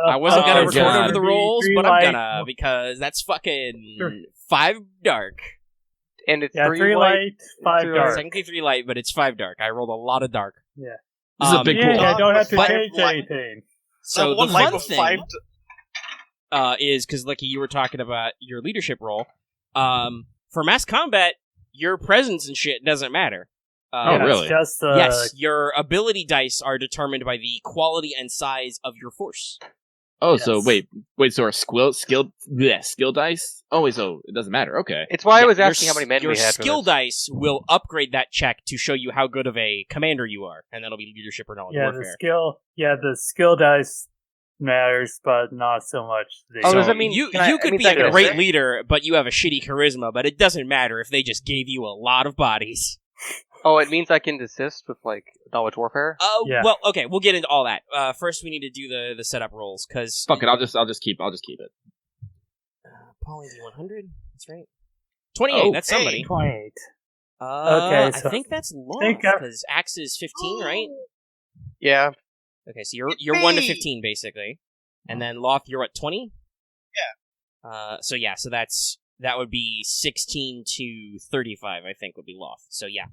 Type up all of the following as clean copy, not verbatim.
I wasn't gonna record God. over the rolls, but I'm gonna because that's fucking 5 dark. And it's 3 light, 5 dark. Technically 3 light, but it's 5 dark. I rolled a lot of dark. Yeah. This is a big pool. I don't have to But- change anything. So one the light fun with thing 5 is because, Lucky, you were talking about your leadership role. For mass combat, your presence and shit doesn't matter. Oh, really? Just, Yes, your ability dice are determined by the quality and size of your force. Oh, Yes. so wait, so our skill dice? Oh, wait, so it doesn't matter. Okay. It's why I was Your asking how many men your we had. skill for this. dice will upgrade that check to show you how good of a commander you are, and that'll be leadership or knowledge warfare. the skill dice matters, but not so much. Oh, So does that mean you can I- you I could mean, be a I can great say- leader, but you have a shitty charisma, but it doesn't matter if they just gave you a lot of bodies. Oh, it means I can desist with like knowledge warfare. Yeah. Well, okay, we'll get into all that. First, we need to do the setup rolls because Fuck it, I'll just keep it. Pauline D100. That's right. 28. Oh, that's somebody. 28. I so- think that's Loth think I- because Axe is 15, right? Yeah. Okay, so you're 1 to 15 basically, and then Loth, you're at 20. Yeah. So that would be 16 to 35. I think would be Loth. So yeah.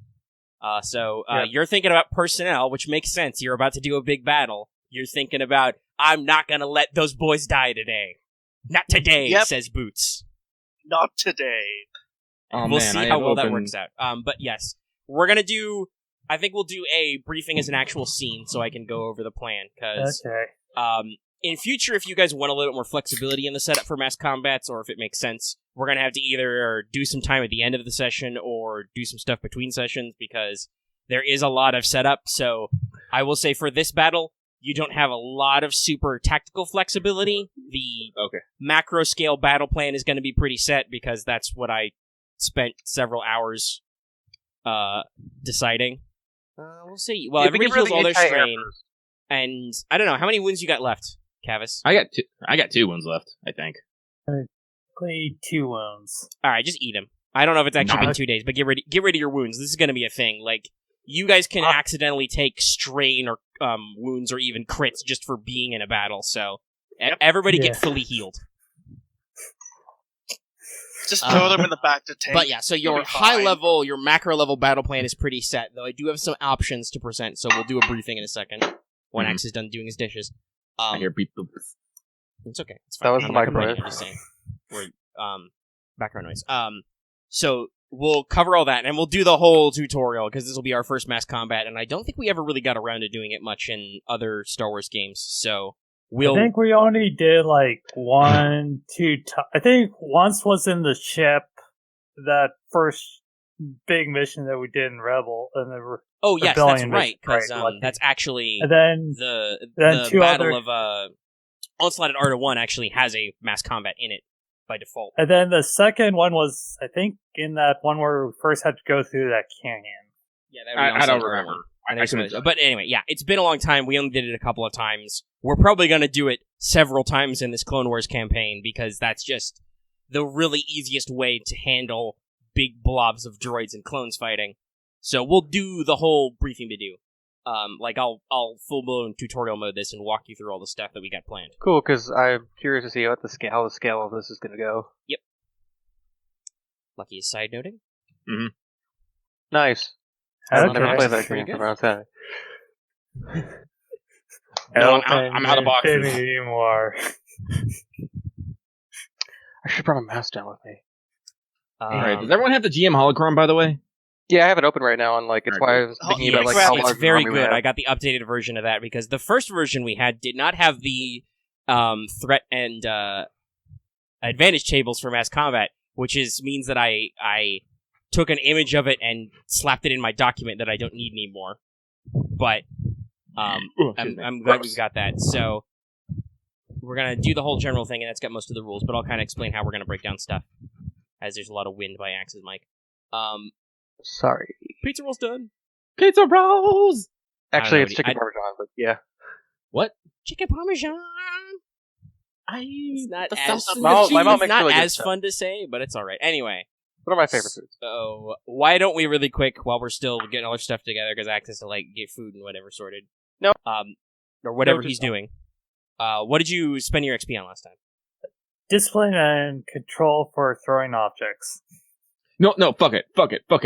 You're thinking about personnel, which makes sense. You're about to do a big battle. You're thinking about, I'm not gonna let those boys die today. Not today, Yep. says Boots. Not today. Oh, We'll man, see I how have well that opened- works out. But yes, we're gonna do. I think we'll do a briefing as an actual scene, so I can go over the plan. Because Okay. in future, if you guys want a little bit more flexibility in the setup for mass combats, or if it makes sense, we're gonna have to either do some time at the end of the session or do some stuff between sessions because there is a lot of setup. So I will say for this battle, you don't have a lot of super tactical flexibility. The macro scale battle plan is going to be pretty set because that's what I spent several hours deciding. We'll see. Well, If we everybody get rid of heals all their the anti-air strain, first. and I don't know how many wounds you got left, Kavis. I got 2 wounds left, I think. Only 2 wounds. All right, just eat them. I don't know if it's actually Nah. been 2 days, but get rid of your wounds. This is going to be a thing. Like, you guys can accidentally take strain or wounds or even crits just for being in a battle. So everybody get fully healed. Just throw them in the back to tank. But yeah, so your You'll be high fine. level, your macro level battle plan is pretty set. Though I do have some options to present, so we'll do a briefing in a second when Mhm. Axe is done doing his dishes. I hear beep boop. It's okay. It's That fine. was I'm the not microphone. complaining, I'm just saying. Background noise. So we'll cover all that, and we'll do the whole tutorial, because this will be our first mass combat, and I don't think we ever really got around to doing it much in other Star Wars games, so we'll... I think we only did like 1, 2 I think once was in the ship, that first big mission that we did in Rebel, and then Oh, yes, that's Rebellion right, mission, because right, that's actually... and then The 2 Battle other, of Onslaught at Arda 1 actually has a mass combat in it by default. and then the second one was, I think, in that one where we first had to go through that canyon. Yeah, that would be I don't Onslaught at Arda remember. 1. I couldn't- But anyway, yeah, it's been a long time. We only did it a couple of times. We're probably going to do it several times in this Clone Wars campaign because that's just the really easiest way to handle big blobs of droids and clones fighting. So we'll do the whole briefing to do. I'll full-blown tutorial mode this and walk you through all the stuff that we got planned. Cool, because I'm curious to see how the scale of this is going to go. Lucky is side noting. Nice. I've Okay. never played that Pretty game. good. Around time. No, I'm out of boxes. Infinity War. I should have brought my mouse down with me. Alright, does everyone have the GM hologram, by the way? Yeah, I have it open right now, and like it's why I was Oh, thinking yeah, about like it's how it's large very an army we good. have. I got the updated version of that because the first version we had did not have the threat and advantage tables for mass combat, which means that I took an image of it and slapped it in my document that I don't need anymore. But I'm glad we've got that. So we're gonna do the whole general thing, and that's got most of the rules. But I'll kind of explain how we're gonna break down stuff, as there's a lot of wind by Axe's mic. Sorry. Pizza roll's done. Pizza rolls! Actually, know, it's chicken parmesan, but yeah. What? Chicken parmesan. It's not as My mom makes not really good as stuff. fun to say, but it's all right. Anyway, What are my favorite foods? so why don't we really quick while we're still getting all our stuff together because Axe has to like get food and whatever sorted. No. Or whatever No, he's just- doing. What did you spend your XP on last time? Discipline and control for throwing objects. No, fuck it.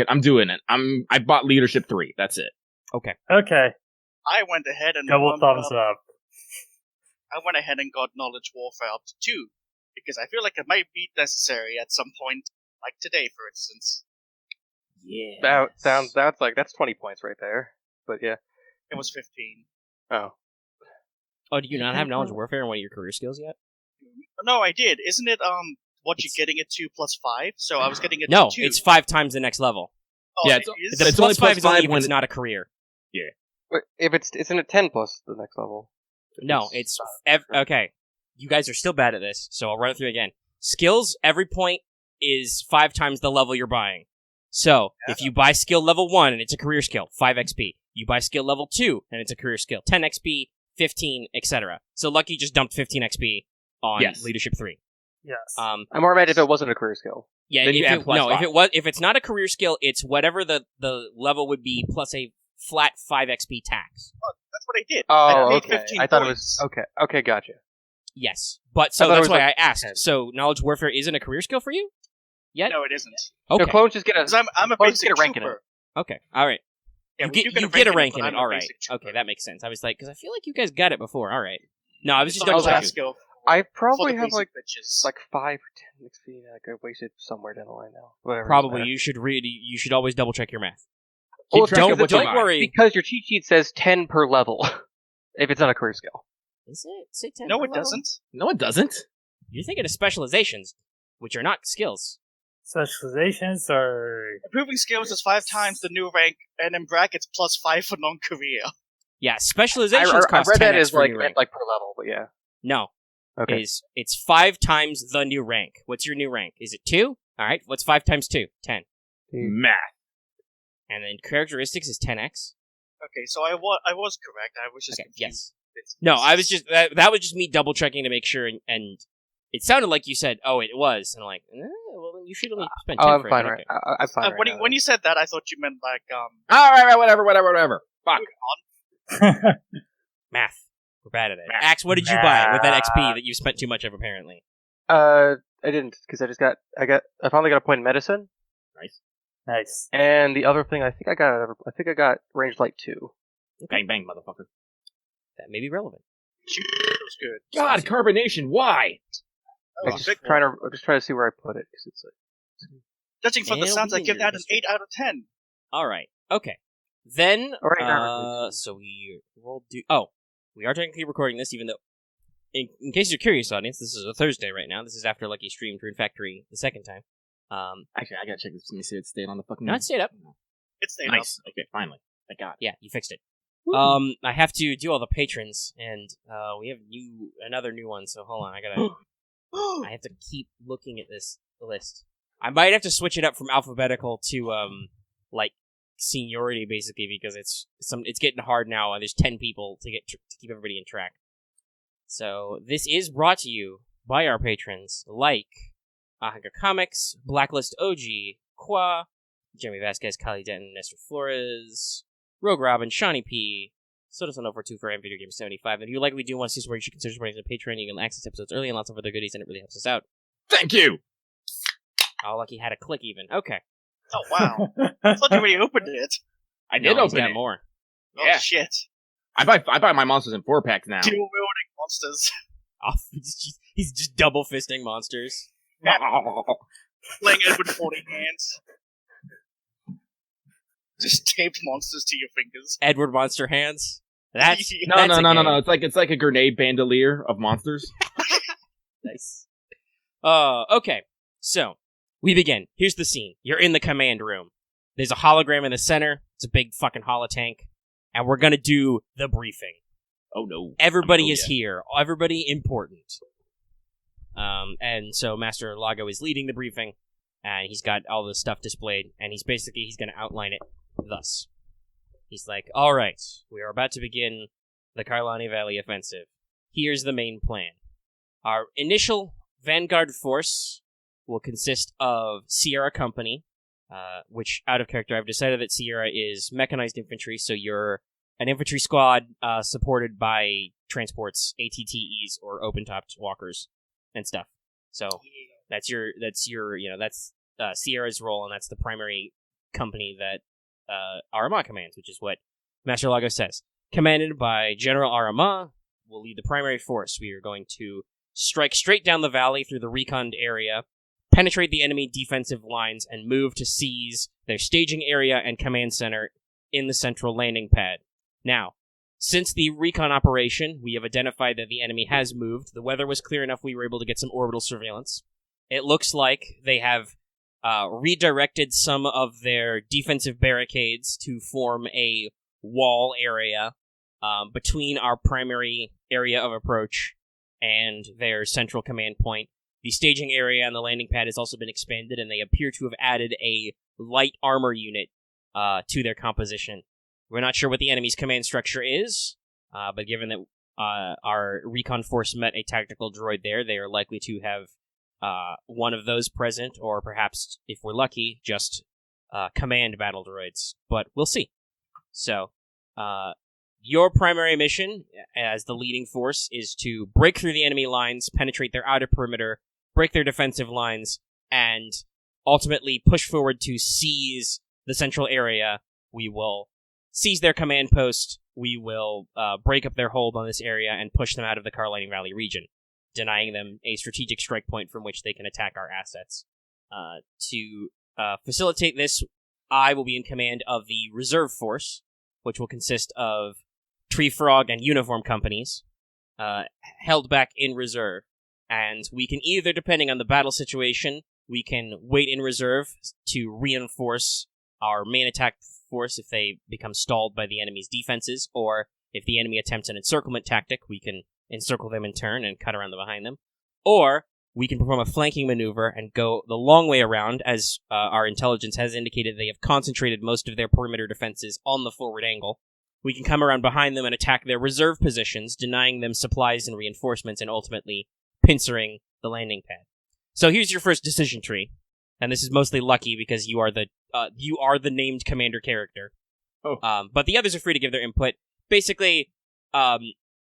I'm doing it. I bought leadership 3. That's it. Okay. Okay, I went ahead and double thumbs up. I went ahead and got knowledge warfare up to 2 because I feel like it might be necessary at some point, like today, for instance. Yeah. That's like that's 20 points right there. But yeah. It was 15. Oh. Oh, do you not have knowledge warfare in one of your career skills yet? No, I did. Isn't it what you're getting it to plus 5? So I was getting it No, to 2. it's 5 times the next level. Oh, Yeah, it is? The It's plus only 5 is only +5 if when it's it- not a career. Wait, if isn't it 10 plus the next level? No, it's okay. You guys are still bad at this, so I'll run it through again. Skills, every point is 5 times the level you're buying. So, if you buy skill level 1 and it's a career skill, 5 XP. You buy skill level 2 and it's a career skill, 10 XP, 15, etc. So Lucky just dumped 15 XP on Yes. leadership 3. Yes. I'm more mad if it wasn't a career skill. Yeah, Then you add plus 5. if it's not a career skill, it's whatever the level would be plus a flat 5 XP tax. That's what I did. Oh, I made okay. 15 I thought points. it was okay. Gotcha. Yes, but so I thought it that's was why like I asked. 10. So knowledge warfare isn't a career skill for you yet? No, it isn't. Okay. No, clones just get a. Because I'm a Clones basic get a rank in trooper. Okay. All right. Yeah, you we get, do you get a rank but in it. I'm a All right. basic trooper. Okay, that makes sense. I was like, because I feel like you guys got it before. All right. No, I was just It's double not a class checking. skill I for probably the have basic like bitches. 5 or 10 XP that I wasted somewhere down the line now. Whatever. Probably. doesn't You should read. You should always double check your math. Well, Keep track of what you Don't buy. worry. because your cheat sheet says 10 per level. If it's not a career skill. Is it? Say 10 no, per it level? doesn't. No, it doesn't. You're thinking of specializations, which are not skills. Specializations are Improving skills is 5 times the new rank, and in brackets plus 5 for non-career. Yeah, I specializations cost read 10 that X as for like new rank. per level, but yeah. No, Okay. it's 5 times the new rank. What's your new rank? Is it 2? All right. What's 5 times 2? 10. Math. And then characteristics is 10x. Okay, so I was correct. I was just Okay. confused. Yes. It's- No, I was just that was just me double checking to make sure, and it sounded like you said, "Oh, it was," and I'm like, well, then you should only spend 10 I'm for fine, it. right? Okay. I'm fine. when, right you, when you said that, I thought you meant like All right, whatever. Fuck. Math. We're bad at it. Math. Axe, what did you buy with that XP that you spent too much of? Apparently. I didn't because I finally got a point in medicine, nice. and the other thing I think I got range light 2. Bang, bang, motherfucker. That may be relevant. it was good. God, carbonation. Why? Oh, I'm big just trying to see where I put it because it's like. Judging from the It'll sounds, be I in give your that an history. 8 out of 10. All right. Okay. Then, Alright, so we are technically recording this, even though, in case you're curious, audience, this is a Thursday right now. This is after Lucky streamed Rune Factory the second time. Actually, I gotta check this. Let me see if it stayed on the fucking. Not stayed up. It stayed up. Nice. Okay, finally. Thank God. Yeah, you fixed it. Woo. I have to do all the patrons, and we have another new one. So hold on, I have to keep looking at this list. I might have to switch it up from alphabetical to like seniority, basically, because it's getting hard now, and there's 10 people to keep everybody in track. So this is brought to you by our patrons, like Ahanga Comics, Blacklist OG, Qua, Jeremy Vasquez, Kylie Denton, Nestor Flores, Rogue Robin, Shawnee P, Soda142 for Video Game 75. And if you like what we do and want to see support, you should consider supporting the Patreon. You can access episodes early and lots of other goodies, and it really helps us out. Thank you. Oh, Lucky had a click even. Okay. Oh, wow. I thought you already opened it. I did No, he's open got it. more. Oh, Yeah. shit. I buy my monsters in 4-packs now. Dual-wielding monsters. Oh, he's just double fisting monsters. Playing Edward 40 hands. Just taped monsters to your fingers. Edward Monster Hands. That's No. that's a game. It's like a grenade bandolier of monsters. Nice. Okay. So, we begin. Here's the scene. You're in the command room. There's a hologram in the center. It's a big fucking holotank. And we're gonna do the briefing. Oh no. Everybody Oh, is yeah. here. Everybody important. And so Master Lago is leading the briefing. And he's got all the stuff displayed. And he's gonna outline it thus. He's like, alright, we are about to begin the Karlani Valley offensive. Here's the main plan. Our initial vanguard force will consist of Sierra Company, which, out of character, I've decided that Sierra is mechanized infantry, so your an infantry squad supported by transports, ATTEs, or open-topped walkers and stuff. So that's Sierra's role, and that's the primary company that Aramaa commands, which is what Master Lago says. Commanded by General Aramaa, will lead the primary force. We are going to strike straight down the valley through the reconned area, penetrate the enemy defensive lines, and move to seize their staging area and command center in the central landing pad. Now, since the recon operation, we have identified that the enemy has moved. The weather was clear enough we were able to get some orbital surveillance. It looks like they have redirected some of their defensive barricades to form a wall area between our primary area of approach and their central command point. The staging area and the landing pad has also been expanded, and they appear to have added a light armor unit to their composition. We're not sure what the enemy's command structure is, but given that our recon force met a tactical droid there, they are likely to have one of those present, or perhaps, if we're lucky, just command battle droids. But we'll see. So, your primary mission as the leading force is to break through the enemy lines, penetrate their outer perimeter, break their defensive lines, and ultimately push forward to seize the central area. We will seize their command post, we will break up their hold on this area, and push them out of the Karlani Valley region, denying them a strategic strike point from which they can attack our assets. To facilitate this, I will be in command of the reserve force, which will consist of Tree Frog and Uniform companies, held back in reserve. And we can either, depending on the battle situation, we can wait in reserve to reinforce our main attack force if they become stalled by the enemy's defenses, or if the enemy attempts an encirclement tactic, we can encircle them in turn and cut around behind them. Or we can perform a flanking maneuver and go the long way around, as our intelligence has indicated they have concentrated most of their perimeter defenses on the forward angle. We can come around behind them and attack their reserve positions, denying them supplies and reinforcements, and ultimately pincering the landing pad. So here's your first decision tree, and this is mostly lucky because you are the named commander character. Oh. But the others are free to give their input. Basically,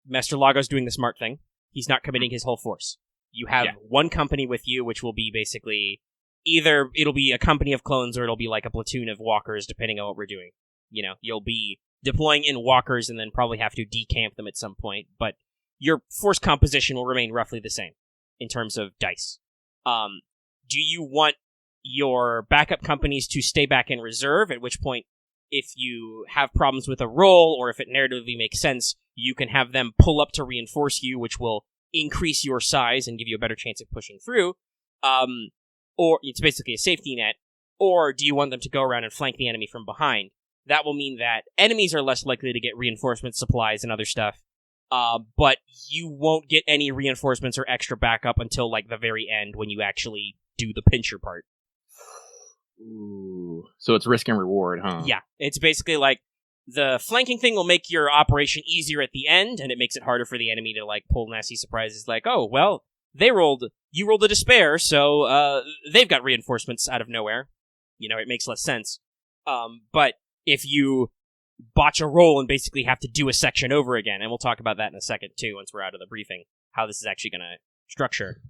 Master Lago's doing the smart thing. He's not committing his whole force. You have one company with you, which will be basically either it'll be a company of clones or it'll be like a platoon of walkers, depending on what we're doing. You know, you'll be deploying in walkers and then probably have to decamp them at some point, but your force composition will remain roughly the same in terms of dice. Do you want your backup companies to stay back in reserve, at which point, if you have problems with a roll, or if it narratively makes sense, you can have them pull up to reinforce you, which will increase your size and give you a better chance of pushing through, or it's basically a safety net, or do you want them to go around and flank the enemy from behind? That will mean that enemies are less likely to get reinforcement supplies and other stuff, but you won't get any reinforcements or extra backup until, like, the very end, when you actually do the pincher part. Ooh. So it's risk and reward, huh? Yeah, it's basically like, the flanking thing will make your operation easier at the end, and it makes it harder for the enemy to, like, pull nasty surprises like, oh, well, you rolled a despair, so they've got reinforcements out of nowhere. You know, it makes less sense. But if you botch a roll and basically have to do a section over again, and we'll talk about that in a second, too, once we're out of the briefing, how this is actually going to structure,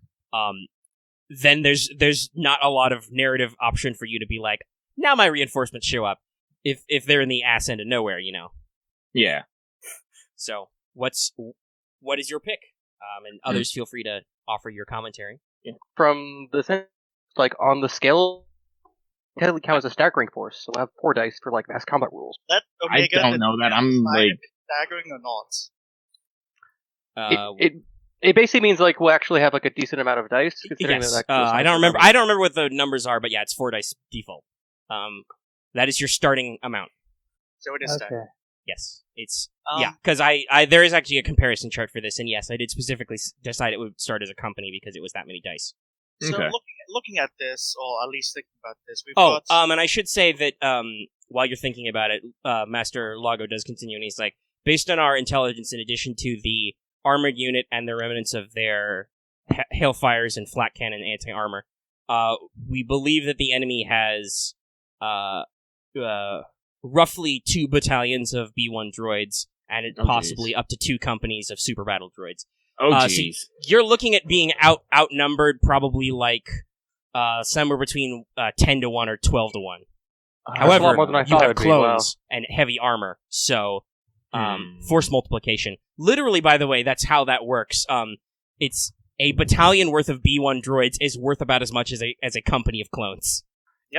then there's not a lot of narrative option for you to be like, now my reinforcements show up, if they're in the ass end of nowhere, you know. Yeah. So, what is your pick? And others feel free to offer your commentary. Yeah. From the sense, like, on the scale, it technically counts as a staggering force, so we'll have 4 dice for, like, mass combat rules. That Omega, I don't know that. I'm like staggering or not? It basically means, like, we'll actually have, like, a decent amount of dice. Considering Yes. that I don't remember what the numbers are, but yeah, it's 4 dice default. That is your starting amount. So it is staggering. Yes, it's Yeah. because I there is actually a comparison chart for this, and yes, I did specifically decide it would start as a company because it was that many dice. So Okay. looking at this, or at least thinking about this, we've got... and I should say that while you're thinking about it, Master Lago does continue, and he's like, based on our intelligence, in addition to the armored unit and the remnants of their hailfires and flat cannon anti-armor, we believe that the enemy has roughly 2 battalions of B1 droids, and possibly up to 2 companies of super battle droids. Oh, So jeez. you're looking at being outnumbered probably like somewhere between 10 to 1 or 12 to 1. However, a lot more than I you thought have it'd be, clones and heavy armor, so force multiplication. Literally, by the way, that's how that works. It's a battalion worth of B1 droids is worth about as much as a company of clones.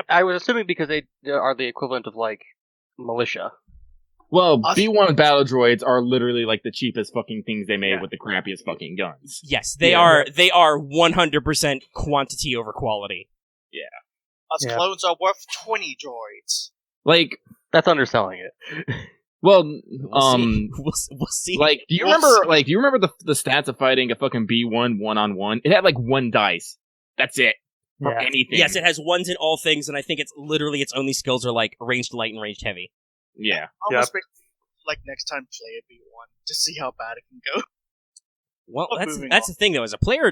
I was assuming because they are the equivalent of, like, militia. Well, B1 battle droids are literally like the cheapest fucking things they made with the crappiest fucking guns. Yes, they are 100% quantity over quality. Us clones are worth 20 droids. Like, That's underselling it. well, We'll see. like, do you remember the stats of fighting a fucking B1 1-on-1? It had like 1 dice. That's it. For Yeah. anything. Yes, it has ones in all things, and I think it's literally its only skills are like ranged light and ranged heavy. Yeah. Almost like next time play a B1 to see how bad it can go. Well, But that's moving the thing though. As a player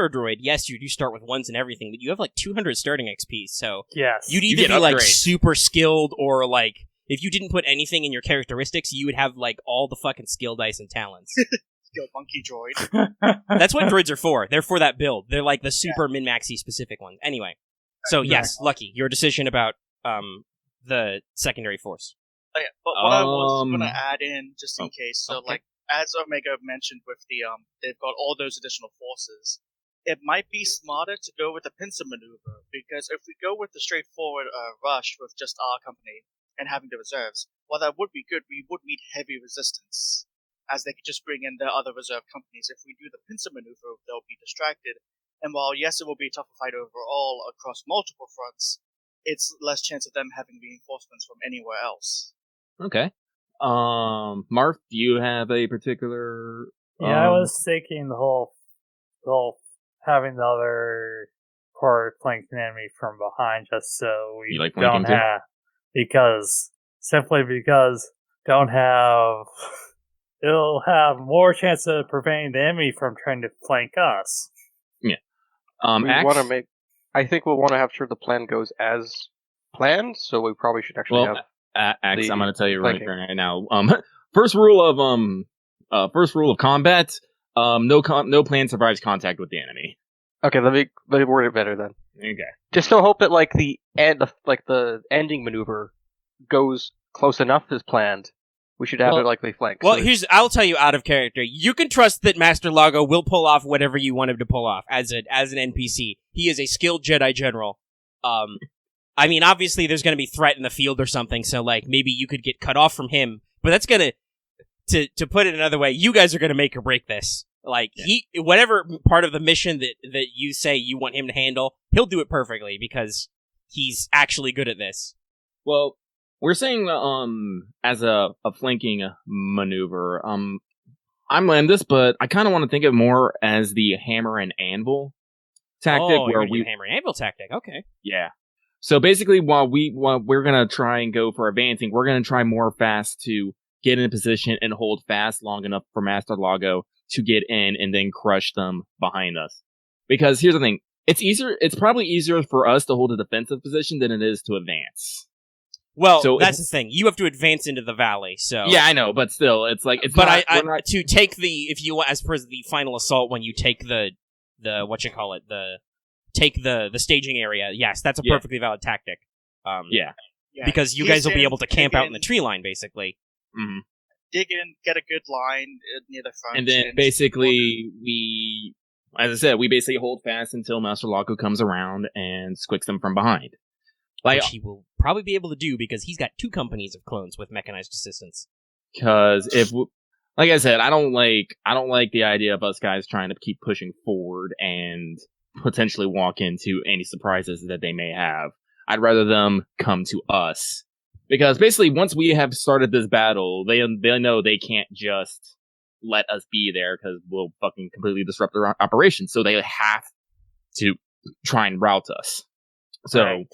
droid, yes, you do start with ones and everything, but you have like 200 starting XP, so Yes. you'd You either get be like upgrades. super skilled or like if you didn't put anything in your characteristics, you would have like all the fucking skill dice and talents. Go monkey droid. That's what droids are for. They're for that build. They're like the super min-maxy specific one. Anyway, so yes, Lucky, your decision about the secondary force. Oh, yeah, but what I was going to add in, just in case, so okay. like, as Omega mentioned with the, they've got all those additional forces, it might be smarter to go with the pincer maneuver, because if we go with the straightforward rush with just our company and having the reserves, while that would be good, we would meet heavy resistance, as they could just bring in their other reserve companies. If we do the pincer maneuver, they'll be distracted, and while yes, it will be a tougher fight overall across multiple fronts, it's less chance of them having reinforcements from anywhere else. Okay. Marth, do you have a particular? Yeah, I was thinking the whole having the other part flanking enemy from behind, just so we You like don't flanking too? have because don't have it'll have more chance of preventing the enemy from trying to flank us. We Axe? want to make. I think we'll want to have sure the plan goes as planned. So we probably should actually have. Axe, the I'm going to tell you right flanking. now. First rule of combat: no plan survives contact with the enemy. Okay, let me word it better then. Okay. Just still hope that like the ending maneuver goes close enough as planned. We should have it like they flank. Well, so I'll tell you out of character. You can trust that Master Lago will pull off whatever you want him to pull off as an NPC. He is a skilled Jedi general. I mean, obviously there's going to be threat in the field or something, so like maybe you could get cut off from him, but that's going to put it another way, you guys are going to make or break this. Like whatever part of the mission that you say you want him to handle, he'll do it perfectly because he's actually good at this. Well, we're saying as a flanking maneuver. I'm Landis, but I kind of want to think of it more as the hammer and anvil tactic, where we hammer and anvil tactic. Okay. Yeah. So basically, while we're gonna try and go for advancing, we're gonna try more fast to get in a position and hold fast long enough for Master Lago to get in and then crush them behind us. Because here's the thing: it's probably easier for us to hold a defensive position than it is to advance. Well, So that's the thing. You have to advance into the valley. So Yeah, I know, but still, it's like it's. But not, I to take the if you as per the final assault when you take the take the staging area. Yes, that's a perfectly valid tactic. Yeah. Because you guys will be able to camp out in the tree line, basically. Mm-hmm. Dig in, get a good line near the front, And then basically we, as I said, we basically hold fast until Master Lago comes around and squicks them from behind. Which he will probably be able to do because he's got 2 companies of clones with mechanized assistance. Because like I said, I don't like the idea of us guys trying to keep pushing forward and potentially walk into any surprises that they may have. I'd rather them come to us. Because basically, once we have started this battle, they know they can't just let us be there because we'll fucking completely disrupt their operation. So they have to try and rout us. So, Right.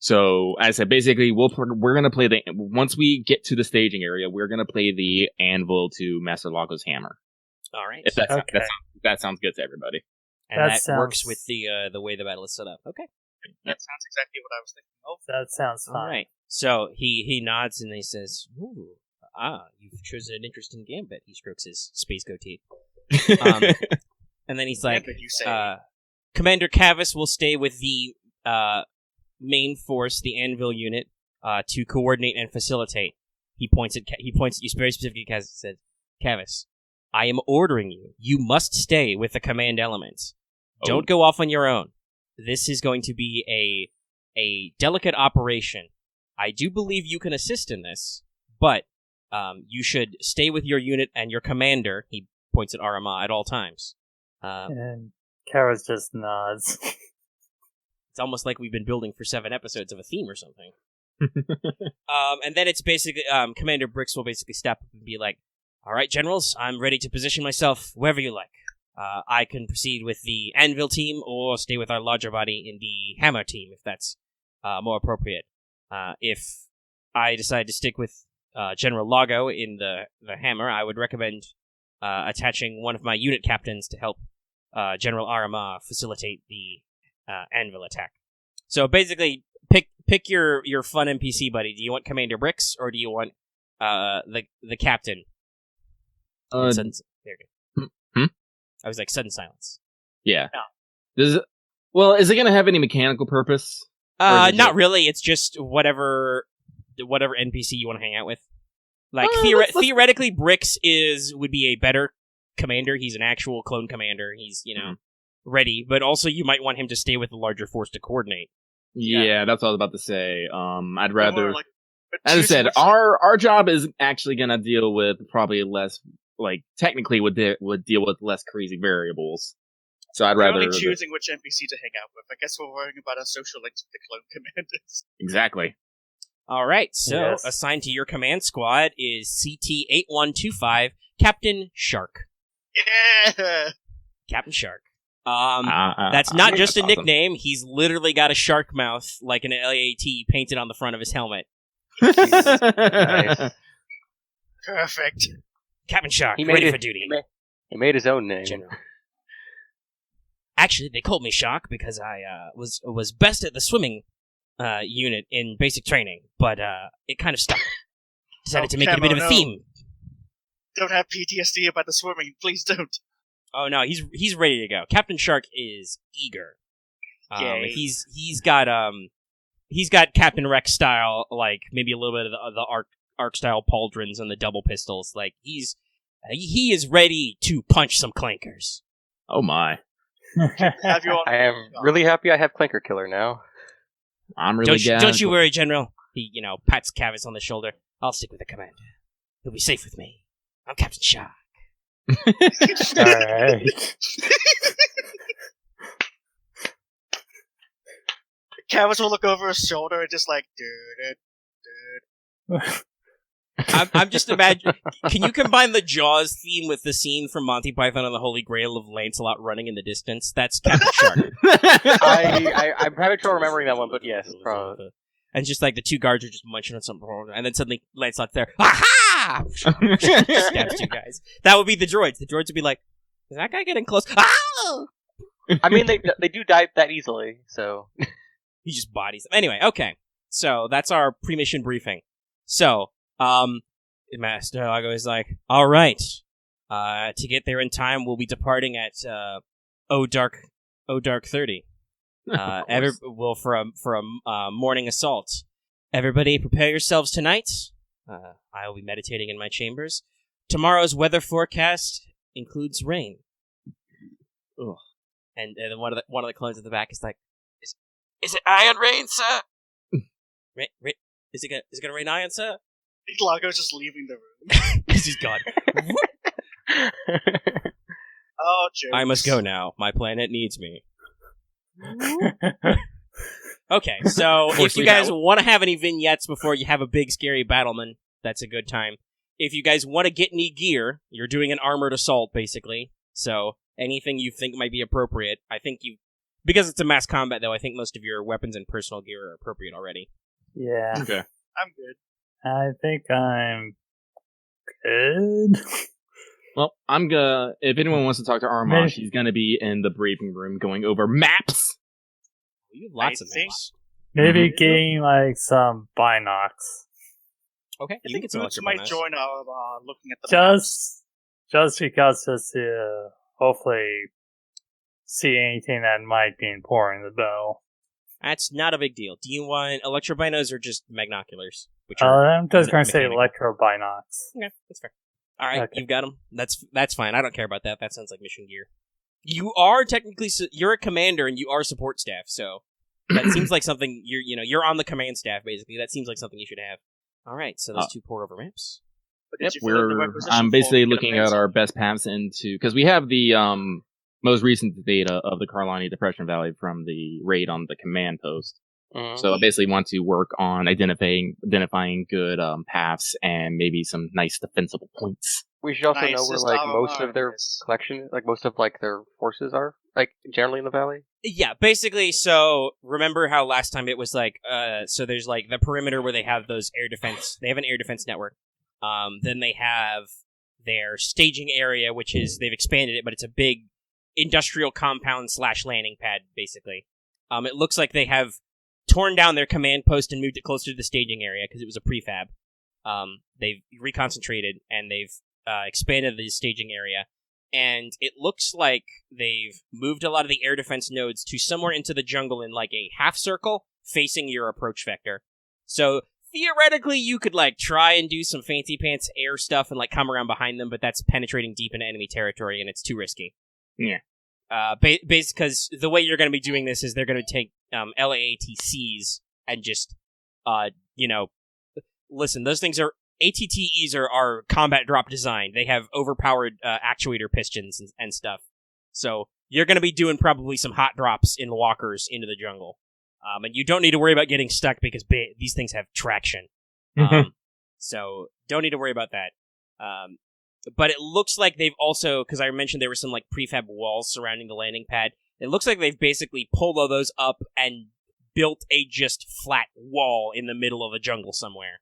So as I said, basically, we're gonna play once we get to the staging area, we're gonna play the anvil to Master Lago's hammer. All right. If that sounds good to everybody. And that works with the way the battle is set up. Okay. That sounds exactly what I was thinking of. That sounds fine. All right. So he nods and he says, "Ooh, you've chosen an interesting gambit." He strokes his space goatee. And then he's like, Commander Kavis will stay with the main force, the Anvil unit, to coordinate and facilitate. He points at you very specifically, said, Kavis, I am ordering you. You must stay with the command elements. Don't go off on your own. This is going to be a delicate operation. I do believe you can assist in this, but you should stay with your unit and your commander, he points at Aramaa, at all times. And Karis just nods. It's almost like we've been building for 7 episodes of a theme or something. And then it's basically, Commander Brix will basically step up and be like, all right, generals, I'm ready to position myself wherever you like. I can proceed with the Anvil team or stay with our larger body in the Hammer team, if that's more appropriate. If I decide to stick with General Lago in the Hammer, I would recommend attaching one of my unit captains to help General Aramaa facilitate the Anvil attack. So basically, pick your fun NPC buddy. Do you want Commander Brix or do you want the captain? There you go. I was like, sudden silence. Yeah. Is it going to have any mechanical purpose? Not really. It's just whatever NPC you want to hang out with. Like theoretically, Brix would be a better commander. He's an actual clone commander. He's ready, but also you might want him to stay with the larger force to coordinate. Yeah, that's what I was about to say. I'd rather, as I said, our job is actually going to deal with probably less. Like technically, would deal with less crazy variables. So I'd rather only choosing which NPC to hang out with. I guess we're worrying about our social links with the clone commanders. Exactly. All right. So assigned to your command squad is CT-8125 Captain Shark. Yeah. Captain Shark. That's not just a nickname. He's literally got a shark mouth like an LAT painted on the front of his helmet. Nice. Perfect. Captain Shark, ready for duty. He made his own name. General. Actually, they called me Shark because I was best at the swimming unit in basic training, but it kind of stopped. Decided to make it a bit of a theme. Don't have PTSD about the swimming, please don't. Oh no, he's ready to go. Captain Shark is eager. He's got Captain Rex style, like maybe a little bit of the arc style pauldrons and the double pistols. Like he is ready to punch some clankers. Oh my! I am really happy I have Clanker Killer now. I'm really don't you worry, General. He pats Kavis on the shoulder. I'll stick with the commander. He'll be safe with me. I'm Captain Shark. Alright. Kavis will look over his shoulder and just like, dude. I'm just imagining. Can you combine the Jaws theme with the scene from Monty Python and the Holy Grail of Lancelot running in the distance? That's Captain Shark. I'm having trouble remembering that one, but yes, probably. And just like the two guards are just munching on something, and then suddenly Lancelot's there. Aha! Stabs two guys. That would be the droids. The droids would be like, "Is that guy getting close?" Ah! I mean, they do die that easily, so he just bodies them. Anyway, okay. So that's our pre-mission briefing. So. Master Lago is like, all right. To get there in time, we'll be departing at Dark 30. For a morning assault. Everybody, prepare yourselves tonight. I will be meditating in my chambers. Tomorrow's weather forecast includes rain. Ugh. And then one of the clones at the back is like, "Is it iron rain, sir? Is it gonna rain iron, sir?" Lago's just leaving the room. He's gone. Oh, jokes. I must go now. My planet needs me. Okay, so if you guys want to have any vignettes before you have a big scary battleman, that's a good time. If you guys want to get any gear, you're doing an armored assault, basically. So anything you think might be appropriate, I think because it's a mass combat, though, I think most of your weapons and personal gear are appropriate already. Yeah. Okay. I'm good. I think I'm good. Well, I'm gonna. If anyone wants to talk to Aramaa, she's gonna be in the briefing room going over maps. You have lots of maps. Maybe getting like some binocs. Okay, I you can think get some Boots electric might bonus. join our looking at the maps. Just because to hopefully see anything that might be important in the bow. That's not a big deal. Do you want electrobinos or just magnoculars? Which are I'm just going to say mechanical. electro binocs. Okay, that's fair. All right, Okay. you've got them. That's fine. I don't care about that. That sounds like mission gear. You are technically you're a commander and you are support staff, so that seems like something you're on the command staff basically. That seems like something you should have. All right, so those 2 pour over maps. But did Yep, you fill in the requisition I'm form basically to get a looking at pencil? our best paths into because we have the most recent data of the Karlani Depression Valley from the raid on the command post. So I basically want to work on identifying good paths and maybe some nice defensible points. We should also know where Nicest like most Aramaa of their is. collection, like most of like their forces are, like generally in the valley. Yeah, basically, so remember how last time it was like, so there's like the perimeter where they have those air defense, they have an air defense network. Then they have their staging area, which is, they've expanded it, but it's a big industrial compound / landing pad, basically. It looks like they have torn down their command post and moved it closer to the staging area because it was a prefab. They've reconcentrated and they've expanded the staging area. And it looks like they've moved a lot of the air defense nodes to somewhere into the jungle in like a half circle facing your approach vector. So theoretically, you could like try and do some fancy pants air stuff and like come around behind them, but that's penetrating deep into enemy territory and it's too risky. Yeah. Because the way you're going to be doing this is they're going to take LAATCs and just, listen, those things are ATTEs are combat drop design. They have overpowered actuator pistons and stuff. So you're going to be doing probably some hot drops in walkers into the jungle. And you don't need to worry about getting stuck because these things have traction. So don't need to worry about that. But it looks like they've also, because I mentioned there were some like prefab walls surrounding the landing pad. It looks like they've basically pulled all those up and built a just flat wall in the middle of a jungle somewhere.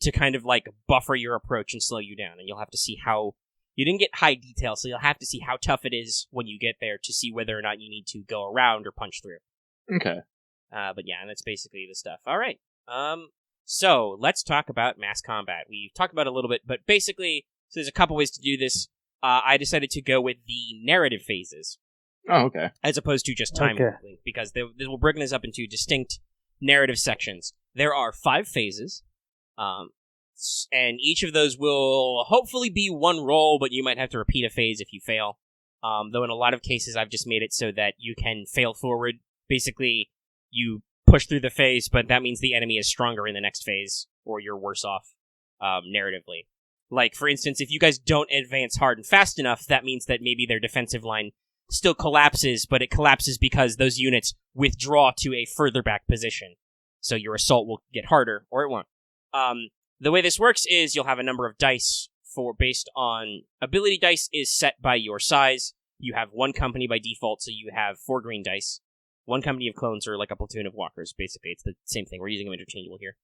To kind of like buffer your approach and slow you down. And you'll have to see how, you didn't get high detail, so you'll have to see how tough it is when you get there to see whether or not you need to go around or punch through. Okay. But yeah, and that's basically the stuff. All right. So let's talk about mass combat. We've talked about it a little bit, but basically, so there's a couple ways to do this. I decided to go with the narrative phases. Oh, okay. As opposed to just time link, because they will break this up into distinct narrative sections. There are 5 phases. And each of those will hopefully be one roll, but you might have to repeat a phase if you fail. Though in a lot of cases, I've just made it so that you can fail forward. Basically, you push through the phase, but that means the enemy is stronger in the next phase, or you're worse off, narratively. Like, for instance, if you guys don't advance hard and fast enough, that means that maybe their defensive line still collapses, but it collapses because those units withdraw to a further back position. So your assault will get harder, or it won't. The way this works is you'll have a number of dice based on ability dice is set by your size. You have 1 company by default, so you have 4 green dice. 1 company of clones are like a platoon of walkers, basically. It's the same thing. We're using them interchangeable here.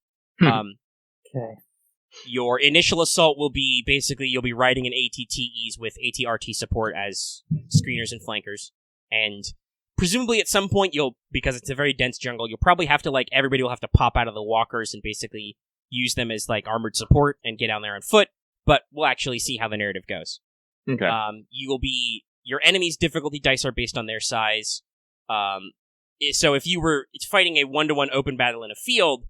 Okay. Your initial assault will be basically you'll be riding in ATTEs with ATRT support as screeners and flankers. And presumably at some point because it's a very dense jungle, you'll probably have to everybody will have to pop out of the walkers and basically use them as armored support and get down there on foot, but we'll actually see how the narrative goes. Okay. Your enemy's difficulty dice are based on their size. So if you were fighting a 1-to-1 open battle in a field,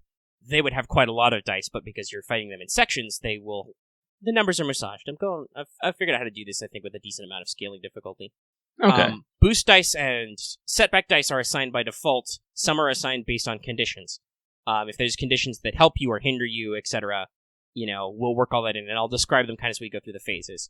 they would have quite a lot of dice, but because you're fighting them in sections, the numbers are massaged. I've figured out how to do this, I think, with a decent amount of scaling difficulty. Okay. Boost dice and setback dice are assigned by default. Some are assigned based on conditions. If there's conditions that help you or hinder you, etc., we'll work all that in, and I'll describe them kind of as we go through the phases.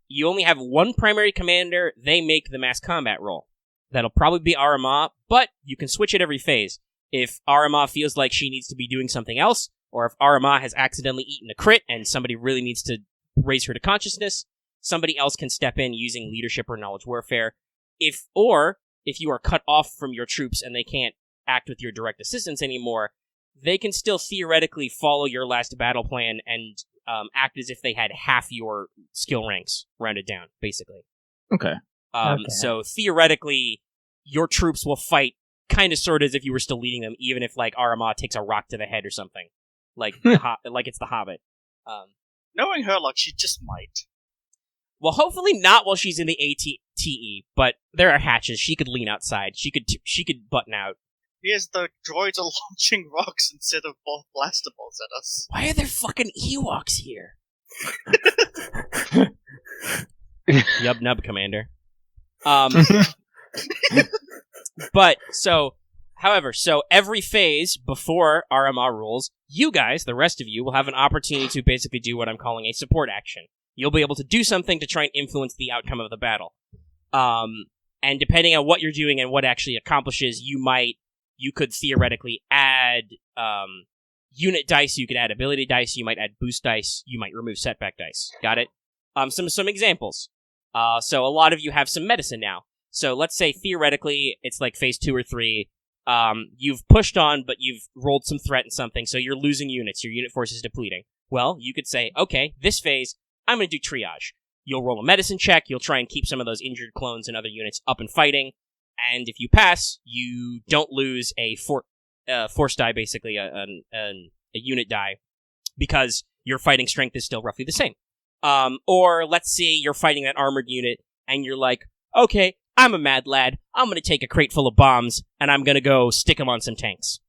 You only have 1 primary commander. They make the mass combat roll. That'll probably be Aramaa, but you can switch it every phase. If Aramaa feels like she needs to be doing something else, or if Aramaa has accidentally eaten a crit and somebody really needs to raise her to consciousness, somebody else can step in using leadership or knowledge warfare. If you are cut off from your troops and they can't act with your direct assistance anymore, they can still theoretically follow your last battle plan and act as if they had half your skill ranks rounded down, basically. Okay. So theoretically, your troops will fight kind of sort of as if you were still leading them, even if like Aramaa takes a rock to the head or something, like like it's the Hobbit. Knowing her, like, she just might. Well, hopefully not while she's in the ATE, but there are hatches. She could lean outside. She could button out. Here's the droids are launching rocks instead of both blaster balls at us. Why are there fucking Ewoks here? Yub nub, Commander. But, however, every phase before Aramaa rules, you guys, the rest of you, will have an opportunity to basically do what I'm calling a support action. You'll be able to do something to try and influence the outcome of the battle. And depending on what you're doing and what actually accomplishes, you could theoretically add unit dice, you could add ability dice, you might add boost dice, you might remove setback dice. Got it? Some examples. So a lot of you have some medicine now. So let's say theoretically it's like phase 2 or 3. You've pushed on, but you've rolled some threat and something, so you're losing units. Your unit force is depleting. Well, you could say, okay, this phase, I'm going to do triage. You'll roll a medicine check, you'll try and keep some of those injured clones and other units up and fighting, and if you pass, you don't lose a force die, basically, a unit die, because your fighting strength is still roughly the same. Or let's say you're fighting that armored unit, and you're like, okay, I'm a mad lad, I'm going to take a crate full of bombs, and I'm going to go stick them on some tanks.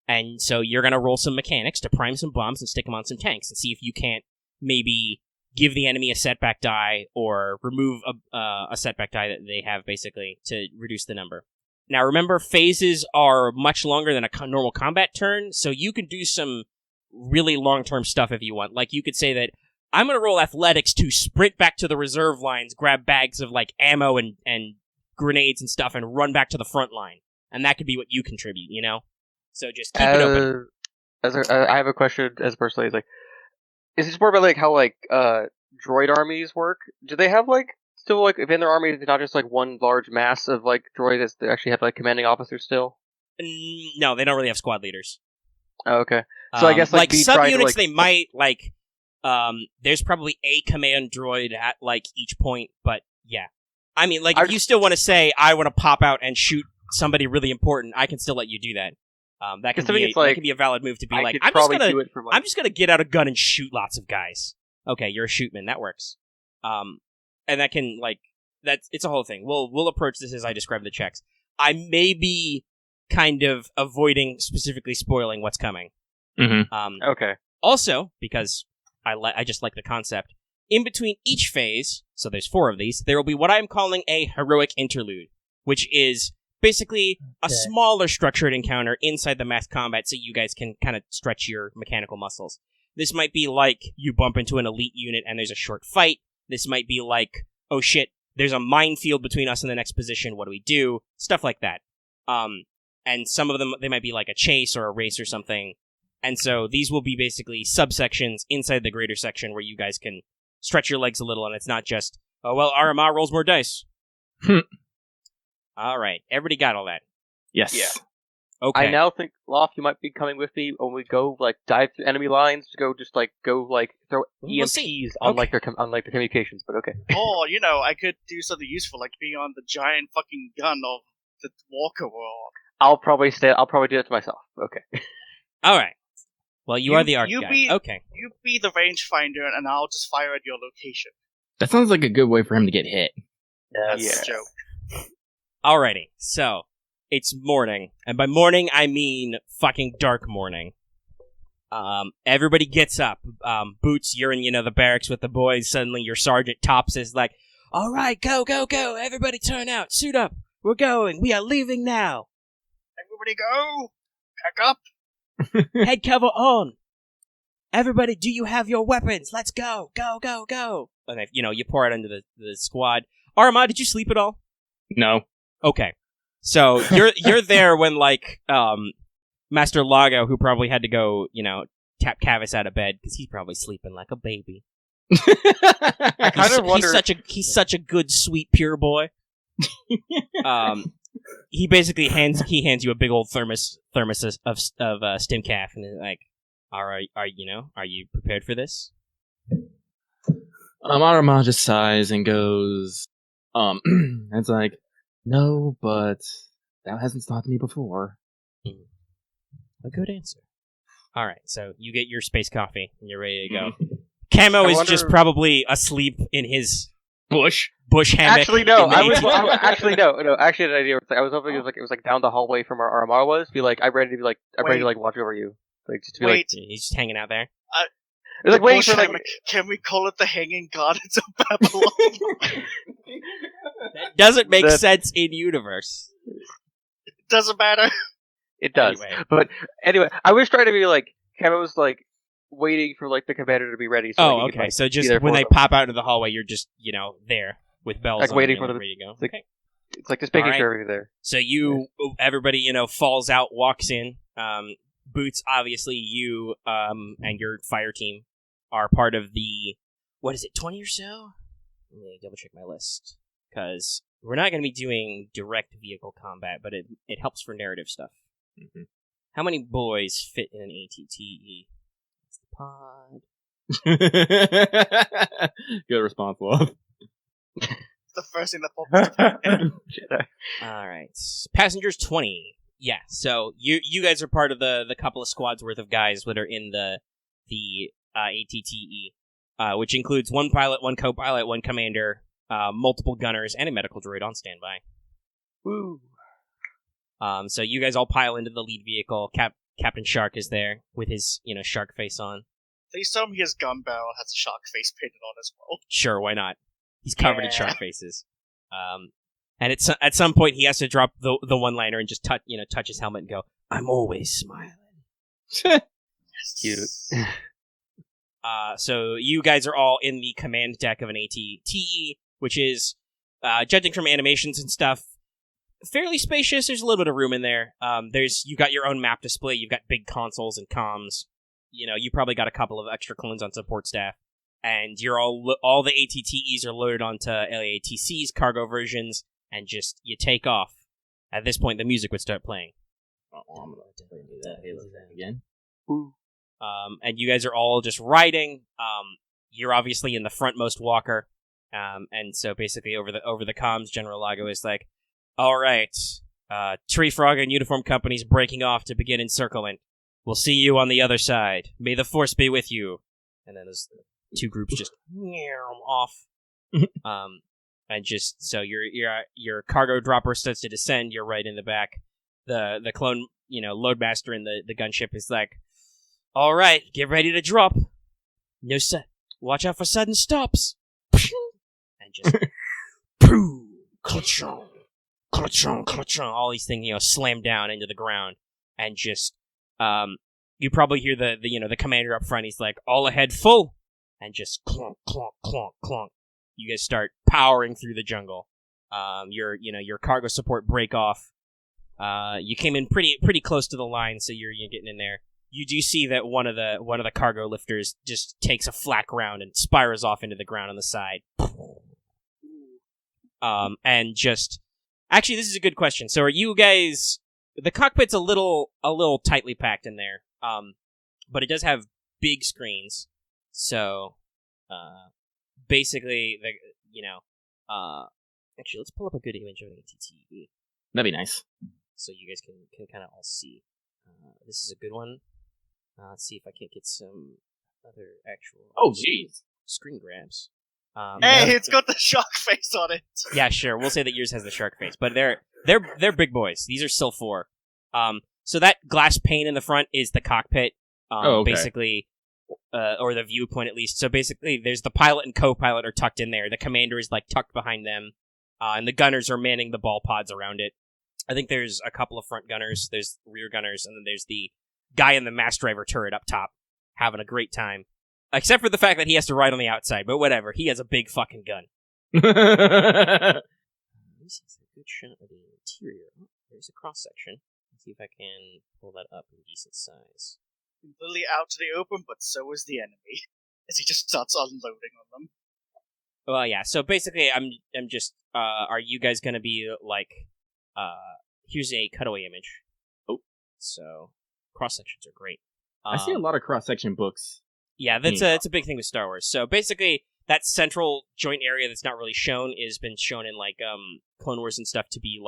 And so you're going to roll some mechanics to prime some bombs and stick them on some tanks, and see if you can't maybe give the enemy a setback die, or remove a setback die that they have, basically, to reduce the number. Now, remember, phases are much longer than a normal combat turn, so you can do some really long-term stuff if you want. Like, you could say that, I'm going to roll athletics to sprint back to the reserve lines, grab bags of, like, ammo and grenades and stuff, and run back to the front line. And that could be what you contribute, you know? So just keep it open. I have a question as personally, is like, is this more about like how like droid armies work? Do they have like still like within their army, not just like one large mass of like droids? They actually have like commanding officers still. No, they don't really have squad leaders. Oh, okay, so I guess like subunits, like, they might like. There's probably a command droid at like each point, but yeah, I mean, like if you still want to say I want to pop out and shoot somebody really important, I can still let you do that. That can be a valid move to be like, I'm just gonna get out a gun and shoot lots of guys. Okay, you're a shootman, that works. And that can it's a whole thing. We'll approach this as I describe the checks. I may be kind of avoiding specifically spoiling what's coming. Mm-hmm. Okay. Also, because I just like the concept, in between each phase, so there's 4 of these, there will be what I'm calling a heroic interlude, which is basically a smaller structured encounter inside the mass combat so you guys can kind of stretch your mechanical muscles. This might be like you bump into an elite unit and there's a short fight. This might be like, oh shit, there's a minefield between us and the next position, what do we do? Stuff like that. And some of them, they might be like a chase or a race or something. And so these will be basically subsections inside the greater section where you guys can stretch your legs a little, and it's not just, oh well, Aramaa rolls more dice. All right, everybody got all that? Yes. Yeah. Okay. I now think, Loth, you might be coming with me when we go, like, dive through enemy lines to go, throw EMPs on, like, their communications, but okay. Or, I could do something useful, like be on the giant fucking gun of the Walker World. I'll probably do that to myself. Okay. All right. Well, you are the arc guy. Okay. You be the rangefinder, and I'll just fire at your location. That sounds like a good way for him to get hit. That's a joke. Alrighty, so, it's morning, and by morning, I mean fucking dark morning. Everybody gets up. Boots, you're in, the barracks with the boys. Suddenly your sergeant Tops is like, alright, go, go, go, everybody turn out, suit up, we're going, we are leaving now. Everybody go, pack up. Head cover on. Everybody, do you have your weapons? Let's go, go, go, go. And you pour it into the squad. Aramaa, did you sleep at all? No. Okay. So you're there when Master Lago, who probably had to go, tap Kavis out of bed because he's probably sleeping like a baby. I kind of wonder. He's such a good, sweet, pure boy. He basically hands you a big old thermos of stim calf, and is like, are you prepared for this? Aramaa just sighs and goes, it's like, no, but That hasn't stopped me before. A good answer. All right, so you get your space coffee and you're ready to go. Camo is just probably asleep in his bush hammock. Actually, no. Actually, no. Actually, an idea. I was hoping it was like down the hallway from our Aramaa was. Be like, I'm ready to watch over you. Like just to be like, he's just hanging out there. it's like waiting for like. Can we call it the Hanging Gardens of Babylon? That doesn't make sense in universe. It doesn't matter. It does. But anyway, I was trying to be like, Camo was like waiting for like the commander to be ready. So okay. Could, so just when they pop out into the hallway, you're just there with bells like on, waiting for them. Ready to go. It's like just making sure everything's there. So everybody falls out, walks in. Boots, obviously, you and your fire team are part of the, what is it, 20 or so? Let me double check my list, because we're not going to be doing direct vehicle combat, but it helps for narrative stuff. Mm-hmm. How many boys fit in an ATTE? It's the pod. Good response, Loth. The first thing that popped up. Jedi. All right, passengers 20. Yeah, so you guys are part of the couple of squads worth of guys that are in the ATTE, which includes one pilot, one co-pilot, one commander, multiple gunners, and a medical droid on standby. Woo! So you guys all pile into the lead vehicle. Captain Shark is there with his shark face on. Please tell me his gun barrel has a shark face painted on as well. Sure, why not? He's covered in shark faces. And at some point he has to drop the one-liner and just touch his helmet and go, "I'm always smiling." Cute. So you guys are all in the command deck of an ATTE, which is, judging from animations and stuff, fairly spacious. There's a little bit of room in there. You've got your own map display. You've got big consoles and comms. You probably got a couple of extra clones on support staff. And you're all the ATTEs are loaded onto LAATC's cargo versions, and just you take off. At this point, the music would start playing. I'm gonna do that again. Ooh. And you guys are all just riding. You're obviously in the frontmost walker, and so basically over the comms, General Lago is like, "All right, Tree Frog and Uniform Company's breaking off to begin encirclement. We'll see you on the other side. May the Force be with you." And then there's two groups just off. And just so your cargo dropper starts to descend. You're right in the back. The clone loadmaster in the gunship is like, "All right, get ready to drop. No watch out for sudden stops." And just clutchon, all these things slam down into the ground, and just you probably hear the commander up front. He's like, "All ahead, full," and just clonk, clonk, clonk, clonk. You guys start powering through the jungle. Your cargo support break off. You came in pretty close to the line, so you're getting in there. You do see that one of the cargo lifters just takes a flak round and spirals off into the ground on the side. And just actually, this is a good question. So, are you guys? The cockpit's a little tightly packed in there, but it does have big screens. So, basically, actually, let's pull up a good image of an ATTE. That'd be nice. So you guys can kind of all see. This is a good one. Let's see if I can't get some other actual. Oh, jeez. Screen grabs. Hey, it's got the shark face on it. Yeah, sure. We'll say that yours has the shark face, but they're big boys. These are still 4. So that glass pane in the front is the cockpit. Okay. Basically, or the viewpoint at least. So basically, there's the pilot and co-pilot are tucked in there. The commander is tucked behind them, and the gunners are manning the ball pods around it. I think there's a couple of front gunners, there's rear gunners, and then there's the guy in the mass driver turret up top, having a great time. Except for the fact that he has to ride on the outside, but whatever. He has a big fucking gun. This is a good shot of the interior. There's a cross-section. Let's see if I can pull that up in decent size. Completely out to the open, but so is the enemy. As he just starts unloading on them. Well, yeah, so basically, I'm just, are you guys gonna be, here's a cutaway image. Oh. So, cross-sections are great. I see a lot of cross-section books. Yeah, it's a big thing with Star Wars. So, basically, that central joint area that's not really shown has been shown in, Clone Wars and stuff to be,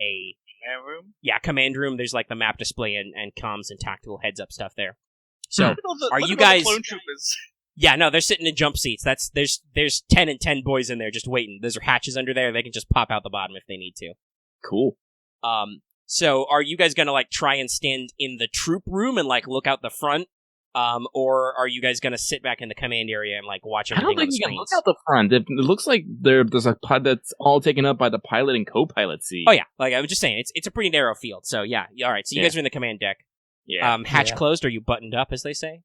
a Command room? command room. There's like the map display and comms and tactical heads-up stuff there. So, Look at all the- are look you at all the guys... clone troopers. Yeah, no, they're sitting in jump seats. There's 10 and 10 boys in there just waiting. Those are hatches under there. They can just pop out the bottom if they need to. Cool. So are you guys gonna like try and stand in the troop room and like look out the front? Or are you guys gonna sit back in the command area and like watch I everything don't on think the you can screens? look out the front. It looks like there's a pod that's all taken up by the pilot and co-pilot seat. Oh yeah, like I was just saying, it's a pretty narrow field. So yeah, all right. So you guys are in the command deck. Yeah. Hatch closed. Are you buttoned up, as they say?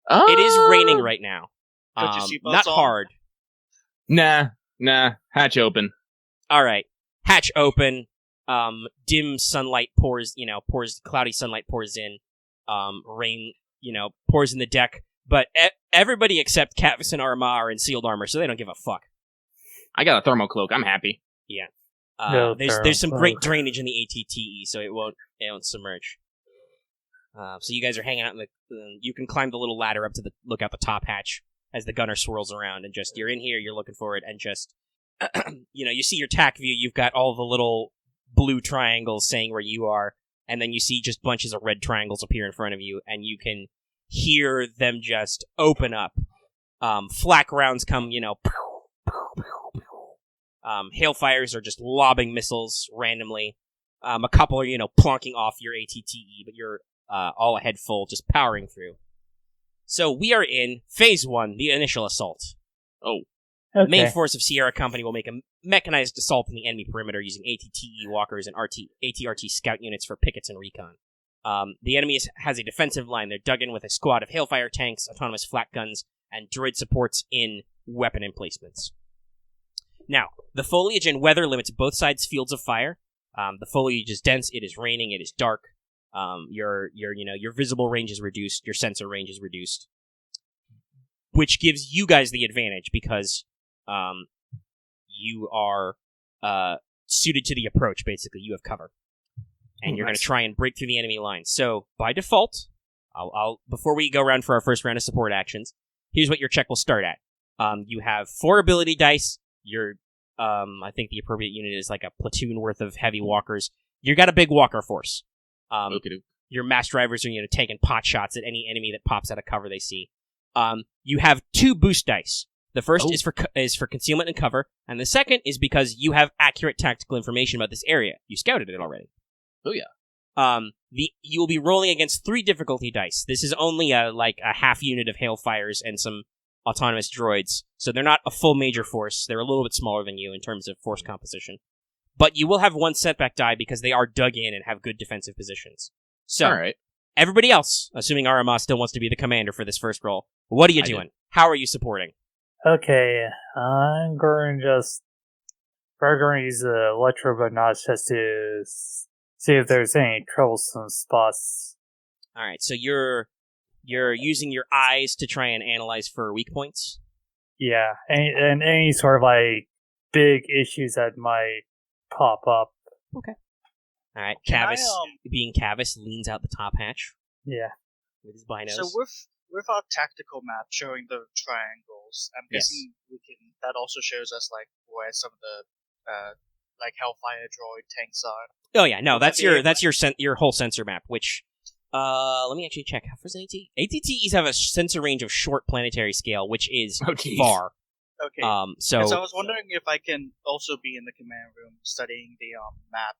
Uh, It is raining right now. Put your seatbelts Not on. hard. Nah. Hatch open. All right. Hatch open. Dim sunlight pours. Cloudy sunlight pours in. Rain. Pours in the deck. But everybody except Kavis and Aramaa are in sealed armor, so they don't give a fuck. I got a thermal cloak. I'm happy. No There's some thermal great cloak. drainage in the ATTE, so it won't submerge. So you guys are hanging out in the. You can climb the little ladder up to look out the top hatch as the gunner swirls around, and just you're in here, you're looking for it, and just you see your TAC view. You've got all the little blue triangles saying where you are, and then you see just bunches of red triangles appear in front of you, and you can hear them just open up. Flak rounds come, hailfires are just lobbing missiles randomly. A couple are, plonking off your ATTE, but you're all ahead full, just powering through. So we are in Phase 1, the initial assault. Oh. The Okay. main force of Sierra Company will make a mechanized assault on the enemy perimeter using ATTE walkers and ATRT scout units for pickets and recon. The enemy has a defensive line. They're dug in with a squad of hailfire tanks, autonomous flak guns, and droid supports in weapon emplacements. Now, the foliage and weather limits both sides' fields of fire. The foliage is dense, it is raining, it is dark. Your visible range is reduced, your sensor range is reduced, which gives you guys the advantage because you are suited to the approach. Basically, you have cover, and you're going to try and break through the enemy lines. So by default, I'll before we go around for our first round of support actions, here's what your check will start at. You have 4 ability dice. Your I think the appropriate unit is like a platoon worth of heavy walkers. You got a big walker force. Your mass drivers are taking pot shots at any enemy that pops out of cover they see. You have 2 boost dice. The first is for concealment and cover, and the second is because you have accurate tactical information about this area. You scouted it already. Oh yeah. You will be rolling against 3 difficulty dice. This is only a half unit of hailfires and some autonomous droids, so they're not a full major force. They're a little bit smaller than you in terms of force composition. But you will have 1 setback die because they are dug in and have good defensive positions. So, All right. Everybody else, assuming Aramaa still wants to be the commander for this first roll, what are you doing? How are you supporting? Okay, I'm going to we're going to use the electrobonage just to see if there's any troublesome spots. All right, so you're using your eyes to try and analyze for weak points? Yeah, and any sort of big issues that might pop up. Okay. All right, Can Kavis, I, being Kavis, leans out the top hatch Yeah. with his binos. So with our tactical map showing the triangles, I'm Yes. guessing that also shows us where some of the Hellfire droid tanks are. Oh yeah, no, Would that's that be your whole sensor map. Which, let me actually check. How far's an AT? ATTEs have a sensor range of short planetary scale, which is far. Okay. So And so I was wondering if I can also be in the command room studying the map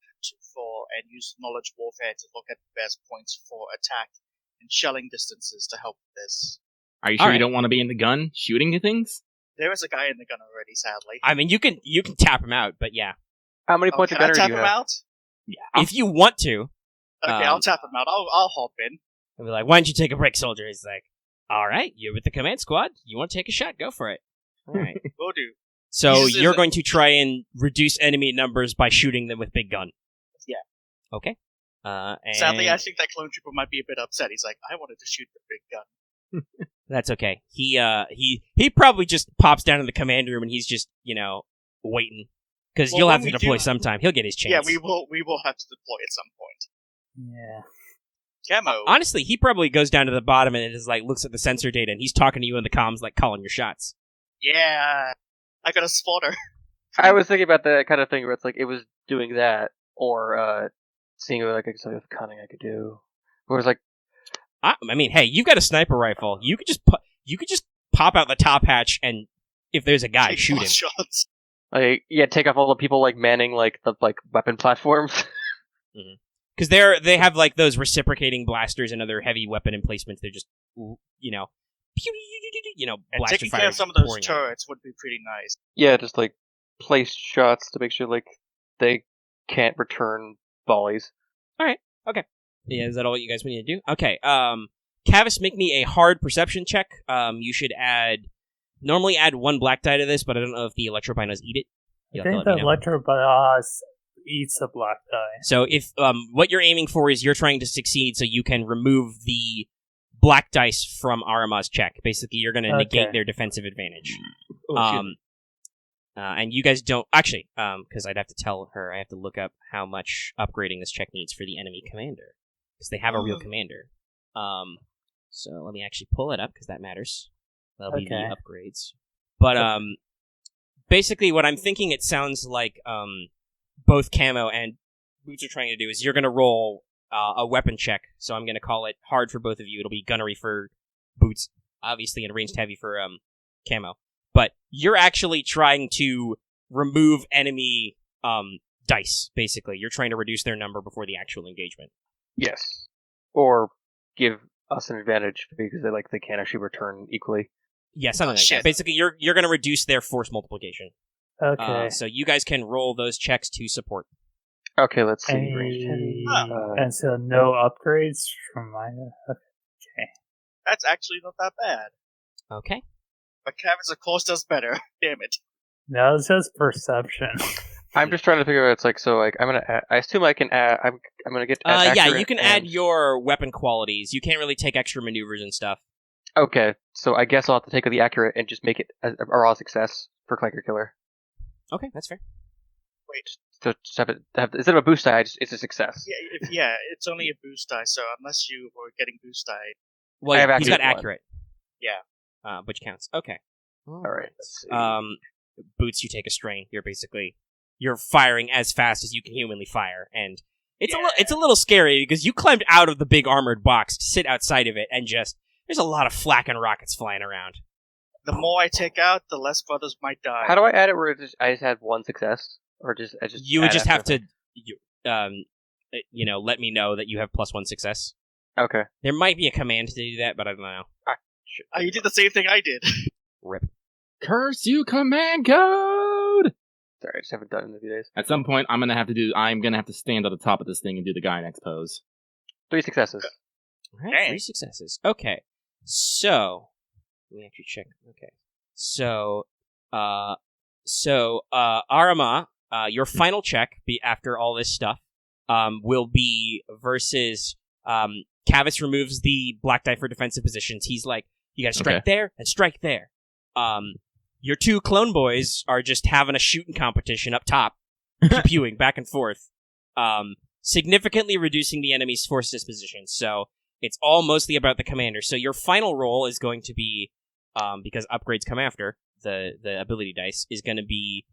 and use knowledge warfare to look at the best points for attack and shelling distances to help with this. Are you sure you don't want to be in the gun shooting at things? There is a guy in the gun already, sadly. I mean, you can tap him out, but yeah, How many points of can I gunner do tap you him have? out? Yeah. if you want to, Okay, Um, I'll tap him out. I'll hop in. I'll be like, "Why don't you take a break, soldier?" He's like, "All right, you're with the command squad. You want to take a shot? Go for it." All right. Will do. So He's- you're going to try and reduce enemy numbers by shooting them with big gun. Yeah. Okay. And Sadly, I think that clone trooper might be a bit upset. He's like, I wanted to shoot the big gun. that's okay. He probably just pops down in the command room and he's just waiting because Well, you'll when have to we deploy do- sometime. He'll get his chance. Yeah, we will have to deploy at some point. Yeah. Camo. Honestly, he probably goes down to the bottom and is looks at the sensor data and he's talking to you in the comms, calling your shots. Yeah, I got a spotter. I was thinking about that kind of thing where it's like it was doing that, or seeing like something with cunning I could do. Where it's like, I mean, hey, you've got a sniper rifle. You could just pop out the top hatch, and if there's a guy, Take shoot more him. shots. like take off all the people like manning like the weapon platforms. Because they have like those reciprocating blasters and other heavy weapon emplacements. They're just And blaster taking fire care of some of those pouring out. turrets would be pretty nice. Yeah, just like place shots to make sure like they can't return volleys. Yeah, is that all you guys need to do? Okay. Kavis, make me a hard perception check. You should normally add 1 black die to this, but I don't know if the electrobinos eat it. I think the Electrobios eats a black die. So if what you're aiming for is you're trying to succeed, so you can remove the black dice from Arama's check. Basically, you're going to negate their defensive advantage. And you guys don't actually, because I'd have to tell her. I have to look up how much upgrading this check needs for the enemy commander, because they have a real commander. So let me actually pull it up because that matters. That'll be the upgrades. But basically, what I'm thinking, it sounds like both Camo and Boots are trying to do is you're going to roll a weapon check. So I'm going to call it hard for both of you. It'll be gunnery for Boots, obviously, and ranged heavy for Camo. But you're actually trying to remove enemy dice, basically. You're trying to reduce their number before the actual engagement. Yes, or give us an advantage because they can't actually return equally. Yeah, something like that. Basically, you're going to reduce their force multiplication. Okay. So you guys can roll those checks to support. Okay, let's see. Ranged heavy. And so no upgrades from my... Okay. That's actually not that bad. Okay. But Kavis, of course, does better. Damn it. No, it's just perception. I'm just trying to figure out. It's like so. Like I'm gonna. I assume I can add. I'm gonna get. Yeah, you can add your weapon qualities. You can't really take extra maneuvers and stuff. Okay, so I guess I'll have to take the accurate and just make it a raw success for Clanker Killer. Okay, that's fair. Wait. So just have it. Instead of a boost die, it's a success. Yeah, it's only a boost die. So unless you were getting boost die, well, I have he's got accurate accurate. Yeah. Which counts. Okay. All right. Let's see. Boots, you take a strain. You're firing as fast as you can humanly fire, and it's a little scary because you climbed out of the big armored box to sit outside of it, and there's a lot of flak and rockets flying around. The more I take out, the less brothers might die. How do I add it where I just had one success, or You would just have to, let me know that you have +1 success. Okay. There might be a command to do that, but I don't know. You did the same thing I did. Rip. Curse you, command code! Sorry, I just haven't done it in a few days. At some point, I'm gonna have to stand at the top of this thing and do the guy next pose. 3 successes. All right, 3 successes. Okay, so let me actually check. Okay, so Aramaa, your final check after all this stuff will be versus Kavis removes the black die for defensive positions. He's like, you gotta strike there and strike there. Your 2 clone boys are just having a shooting competition up top, pew-pewing back and forth, significantly reducing the enemy's force disposition. So it's all mostly about the commander. So your final roll is going to be, because upgrades come after the ability dice, is going to be,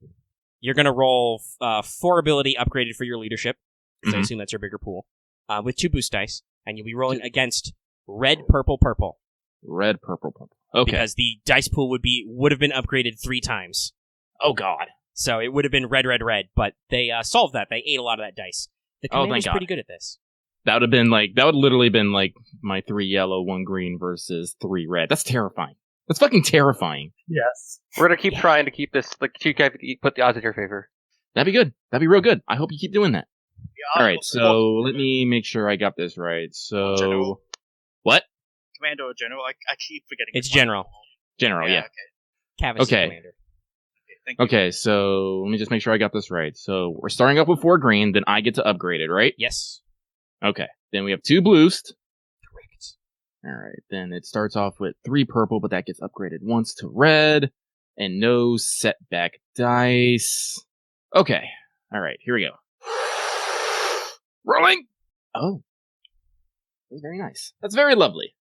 you're going to roll 4 ability upgraded for your leadership, because I assume that's your bigger pool, with 2 boost dice, and you'll be rolling against red, purple, purple. Red, purple, purple. Okay. Because the dice pool would have been upgraded 3 times. Oh god. So it would have been red, red, red, but they solved that. They ate a lot of that dice. The commander's thank pretty God. good at this. That would literally been like my 3 yellow, 1 green versus 3 red. That's terrifying. That's fucking terrifying. Yes. We're gonna keep trying to keep this. Like, you guys put the odds in your favor. That'd be good. That'd be real good. I hope you keep doing that. Yeah, Alright, so let me make sure I got this right. So... General. What? Commander or general? I keep forgetting. It's general. General, yeah. Okay. Kavis is commander. Thank you. Okay, so let me just make sure I got this right. So we're starting off with 4 green, then I get to upgrade it, right? Yes. Okay. Then we have 2 blues. Correct. Alright, then it starts off with 3 purple, but that gets upgraded once to red. And no setback dice. Okay. Alright, here we go. Rolling! Oh. That's very nice. That's very lovely.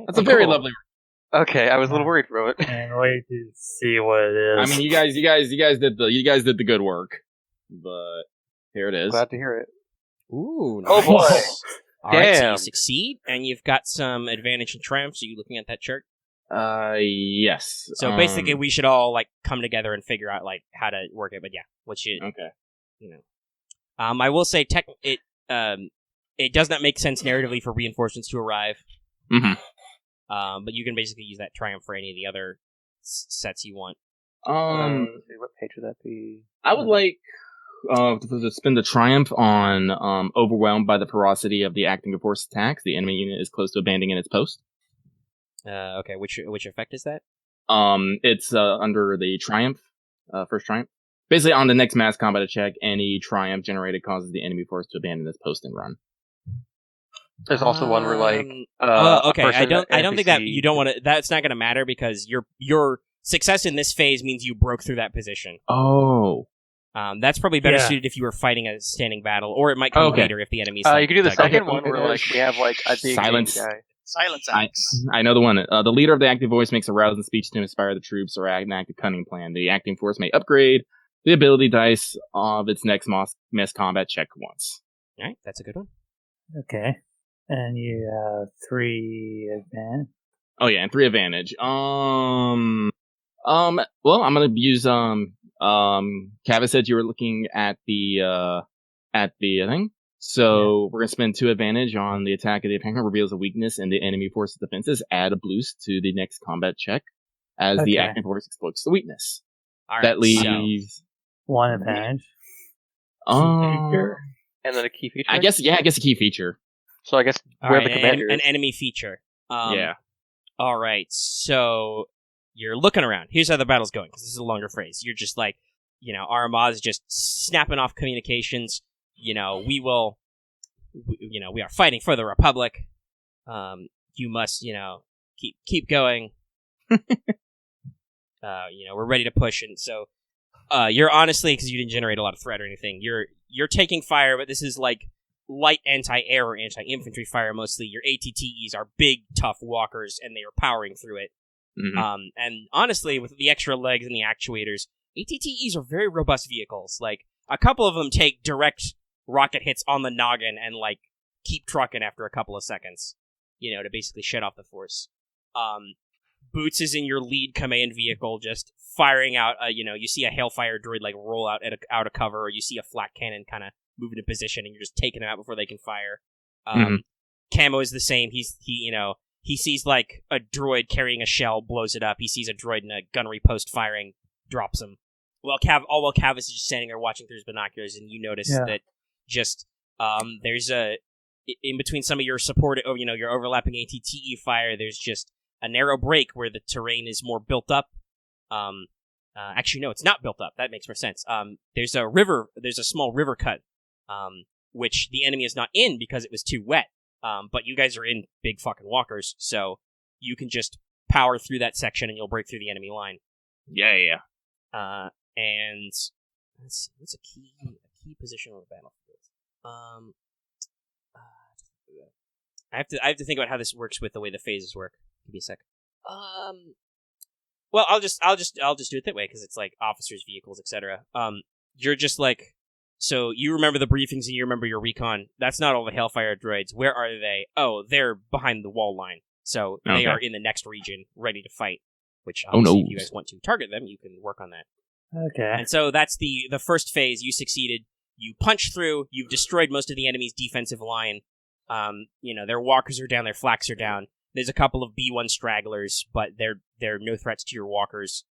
That's a very lovely. Okay, I was a little worried for a moment. And wait to see what it is. I mean, you guys did the good work, but here it is. Glad to hear it. Ooh, Oh, nice. boy. All right, so Damn. you succeed, and you've got some advantage and triumph. So you looking at that chart? Yes. So basically, we should all like come together and figure out like how to work it. But yeah, what you okay. I will say, it does not make sense narratively for reinforcements to arrive. Mm-hmm. But you can basically use that triumph for any of the other sets you want. Let's see, what page would that be? I would like to spend the triumph on overwhelmed by the ferocity of the acting of force attacks. The enemy unit is close to abandoning its post. Okay, which effect is that? It's under the triumph, first triumph. Basically, on the next mass combat check, any triumph generated causes the enemy force to abandon its post and run. There's also one where like okay, I don't think that you don't want to. That's not going to matter because your success in this phase means you broke through that position. Oh. That's probably better suited if you were fighting a standing battle, or it might come later if the enemy's. You can do the second one where like we have like a big silence. guy. Silence acts. I know the one. The leader of the active voice makes a rousing speech to inspire the troops or enact a cunning plan. The acting force may upgrade the ability dice of its next mass combat check once. All right, that's a good one. Okay. And you have 3 advantage. Oh yeah, and 3 advantage. Well, I'm gonna use Kavis said you were looking at the thing. So we're gonna spend 2 advantage on the attack of the attacker reveals a weakness in the enemy force's defenses. Add a boost to the next combat check as the acting force exploits the weakness. All right, that leaves 1 advantage. And then a key feature. I guess a key feature. So I guess where the commander is. An enemy feature. Yeah. All right, so you're looking around. Here's how the battle's going, because this is a longer phrase. You're just like, Aramaa is just snapping off communications. We are fighting for the Republic. You must, keep going. We're ready to push, and so you're honestly, because you didn't generate a lot of threat or anything, you're taking fire, but this is like light anti-air or anti-infantry fire mostly. Your ATTEs are big, tough walkers, and they are powering through it. Mm-hmm. And honestly, with the extra legs and the actuators, ATTEs are very robust vehicles. Like, a couple of them take direct rocket hits on the noggin and, like, keep trucking after a couple of seconds, to basically shut off the force. Boots is in your lead command vehicle, just firing out, you see a Hailfire droid, like, roll out out of cover, or you see a flat cannon kind of move into position, and you're just taking them out before they can fire. Camo is the same. He sees, like, a droid carrying a shell, blows it up. He sees a droid in a gunnery post firing, drops him. While Kavis is just standing there watching through his binoculars, and you notice that just, there's in between some of your support, your overlapping ATTE fire, there's just a narrow break where the terrain is more built up. Actually, no, it's not built up. That makes more sense. There's a small river cut, which the enemy is not in because it was too wet. But you guys are in big fucking walkers, so you can just power through that section and you'll break through the enemy line. Yeah. And let's see, what's a key position on the battlefield? I have to think about how this works with the way the phases work. Give me a sec. Well, I'll just do it that way because it's like officers, vehicles, etc. You're just like. So you remember the briefings and you remember your recon. That's not all the Hailfire droids. Where are they? Oh, they're behind the wall line. So they are in the next region, ready to fight. Which, obviously, if you guys want to target them, you can work on that. Okay. And so that's the first phase. You succeeded. You punch through. You've destroyed most of the enemy's defensive line. Their walkers are down. Their flaks are down. There's a couple of B1 stragglers, but they're no threats to your walkers.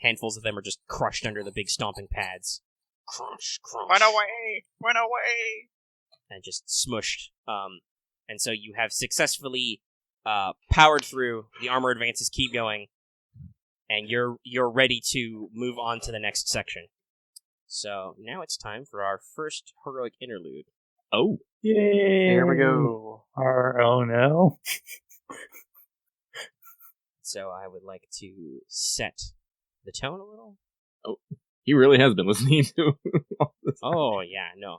Handfuls of them are just crushed under the big stomping pads. Crunch. Run away! And just smushed. And so you have successfully powered through. The armor advances keep going, and you're ready to move on to the next section. So now it's time for our first heroic interlude. Oh, yay! Here we go. Oh no! So I would like to set the tone a little. Oh. He really has been listening to all this. Oh, yeah, no.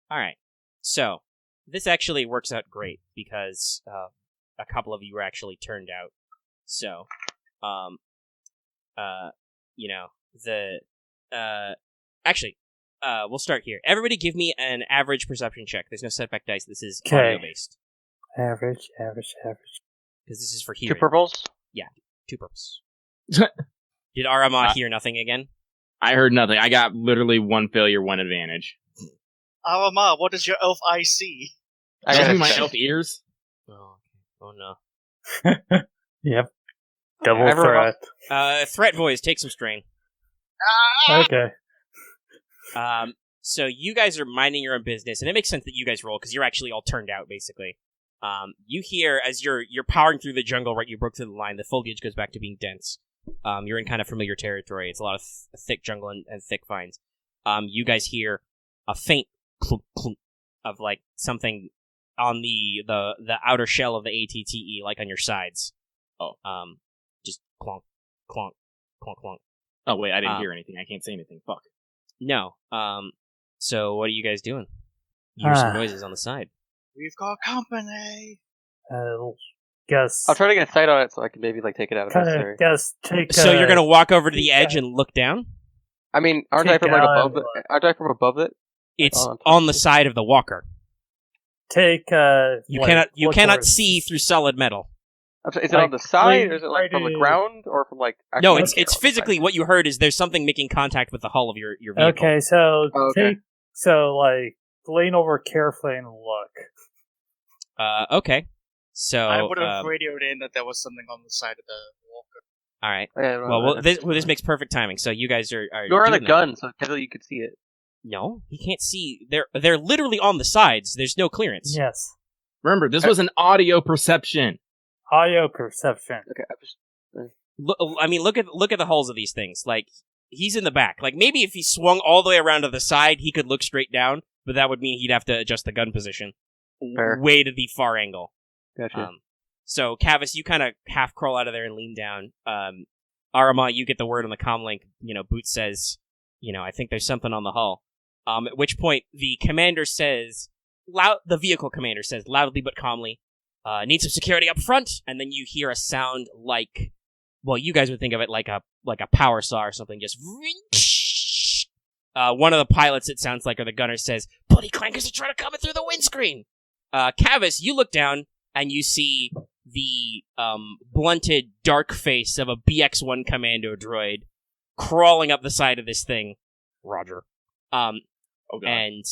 All right. So, this actually works out great because a couple of you were actually turned out. So, actually, we'll start here. Everybody give me an average perception check. There's no setback dice. This is audio-based. Average. Because this is for 2 hearing. purples? 2 purples. Did Aramaa hear nothing again? I heard nothing. I got literally 1 failure, 1 advantage. Aramaa, what does your elf eye see? I Does got me a my check. elf ears? Oh no. Yep. Double Everyone- threat. Threat voice, take some strain. Okay. So you guys are minding your own business, and it makes sense that you guys roll because you're actually all turned out, basically. You hear as you're powering through the jungle, right? You broke through the line. The foliage goes back to being dense. You're in kind of familiar territory. It's a lot of thick jungle and thick vines. You guys hear a faint clunk, clunk of like something on the outer shell of the ATTE, like on your sides. Oh. Just clonk, clonk, clonk, clonk. Oh, wait, I didn't hear anything. I can't say anything. Fuck. No. So what are you guys doing? You hear some noises on the side. We've got company. Guess. I'll try to get a sight on it so I can maybe like take it out if Kind necessary. of guess. Take. So you're gonna walk over to the take edge and look down? I mean, aren't I take from like out above it? Aren't I from above it? It's on top. on the side of the walker. take. You like, cannot look where see it's- through solid metal. I'm sorry, is Like, it on the side, right- or is it like right from the in- ground, or from like? No, actually it's on the physically side? what you heard is there's something making contact with the hull of your vehicle. Okay, so Oh, okay. take. So like lean over carefully and look. Okay. So I would have radioed in that there was something on the side of the walker. all right. Yeah, Well, this makes perfect timing. So you guys are You're on a doing that. gun, so technically you could see it. No, he can't see. They're literally on the sides. There's no clearance. Yes. Remember, this was an audio perception. Audio perception. Okay, I'm just Look at the hulls of these things. Like he's in the back. Like maybe if he swung all the way around to the side, he could look straight down, but that would mean he'd have to adjust the gun position Fair. way to the far angle. gotcha. So Kavis, you kind of half crawl out of there and lean down. Aramaa, you get the word on the comlink. Boots says, I think there's something on the hull. At which point the commander says, the vehicle commander says loudly but calmly, need some security up front. And then you hear a sound like, well, you guys would think of it like a power saw or something. Just one of the pilots, it sounds like, or the gunner says, bloody clankers are trying to come in through the windscreen. Kavis, you look down and you see the blunted dark face of a BX-1 commando droid crawling up the side of this thing. Roger. Oh, God. And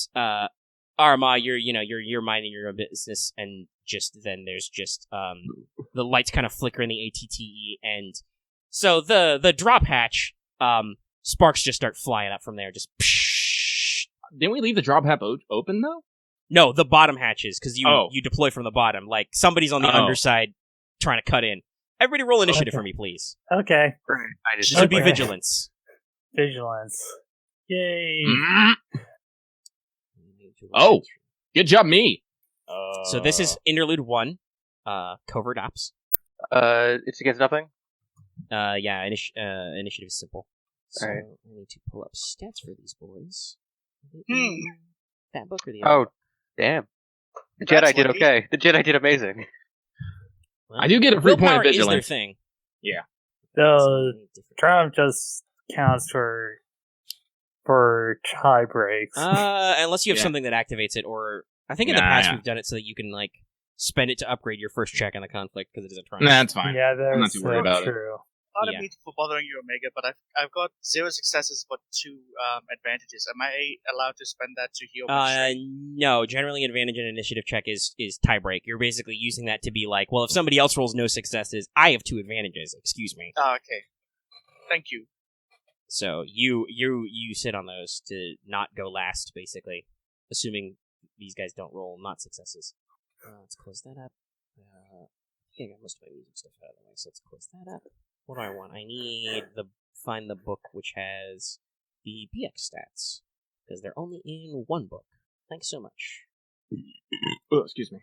Aramaa, you're minding your own business, and just then there's just the lights kind of flicker in the ATTE, and so the drop hatch, sparks just start flying up from there. Just Didn't we leave the drop hatch open, though? no, the bottom hatches because you Oh. you deploy from the bottom. Like somebody's on the Oh. underside trying to cut in. Everybody roll initiative Okay. for me, please. Okay. I This just would be Okay. vigilance. Vigilance. Yay. Mm. Oh. Good job, me. So this is interlude 1, covert ops. it's against nothing. Yeah, initiative is simple. So Alright. I need to pull up stats for these boys. That book or the Oh, damn. The That's Jedi did lucky. okay. The Jedi did amazing. Well, I do get a free point willpower of is their vigilance. thing. So Different. triumph just counts for tie breaks. Unless you have Yeah. something that activates it, or I think in the Nah, past yeah. we've done it so that you can like spend it to upgrade your first check in the conflict because it is a triumph. Nah, that's fine. Yeah, I'm not that's too worried about it. true. Pardon Yeah. me for bothering you, Omega, but I've got 0 successes but 2 advantages. Am I allowed to spend that to heal my strength? No, generally advantage in initiative check is tie break. You're basically using that to be like, well, if somebody else rolls no successes, I have 2 advantages. Excuse me. Okay. Thank you. So you sit on those to not go last, basically, assuming these guys don't roll not successes. Let's close that up. I think I got most of my music stuff out of the way, so let's close that up. What do I want? I need find the book which has the BX stats, because they're only in one book. Thanks so much. Oh, excuse me.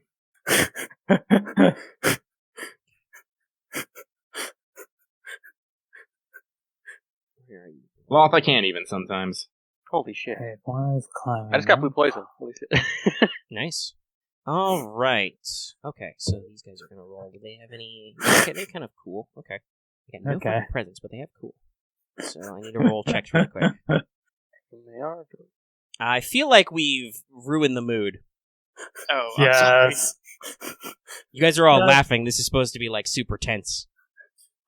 Where are you? Loth, I can't even sometimes. Holy shit. Okay, one is climbing. I just got blue poison. Holy shit. Nice. All right. Okay, so these guys are gonna roll. Do they have any? Okay, they're kind of cool. Okay. They got no Okay. fucking presents, but they have cool. So I need to roll checks really quick. They are. I feel like we've ruined the mood. Oh, I'm sorry. Yes. You guys are all Yeah. laughing. This is supposed to be like super tense.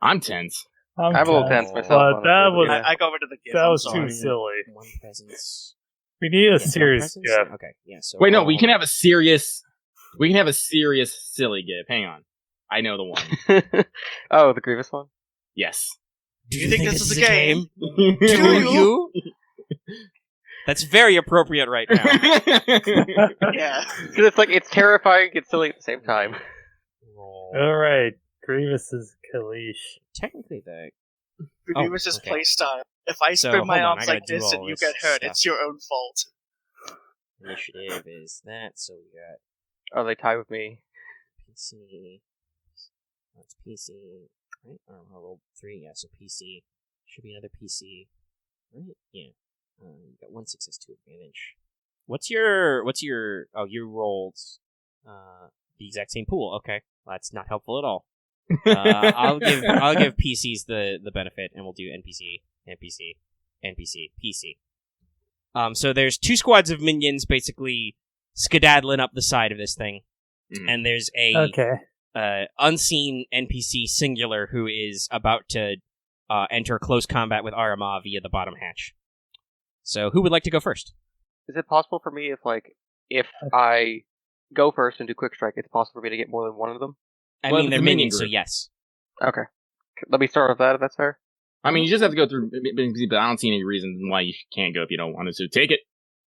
I'm tense. I'm a little tense But myself. that honestly, was- yeah. I got rid of the gift. That I'm was sorry. too silly. One presents. We need a Yeah, serious one presents? gift. Okay, yeah. So Wait, no, roll- we can have a serious. We can have a serious silly gift. Hang on, I know the one. Oh, the Grievous one? Yes. Do you think this is a game? Do you? That's very appropriate right now. Yeah. Because it's like, it's terrifying, it's silly at the same time. Roll. Alright, Grievous is Kalish. Technically, the Grievous' okay. playstyle. If I So, spin my hold on, I arms gotta like do this all and you this get hurt, stuff. it's your own fault. initiative is that. So we got Oh, they tie with me. PC. That's PC, right? I rolled 3. Yeah, so PC should be another PC, right? Yeah. You got 1 success, 2 advantage. What's your? Oh, you rolled the exact same pool. Okay, well, that's not helpful at all. I'll give PCs the benefit, and we'll do NPC, PC. So there's 2 squads of minions basically skedaddling up the side of this thing, and there's a Okay. unseen NPC singular who is about to enter close combat with Aramaa via the bottom hatch. So who would like to go first? Is it possible for me if I go first and do quick strike, it's possible for me to get more than one of them? I Well, mean, it's they're a minion minions, so group. yes. Okay. Let me start with that, if that's fair. I mean, you just have to go through, but I don't see any reason why you can't go if you don't want to. So take it.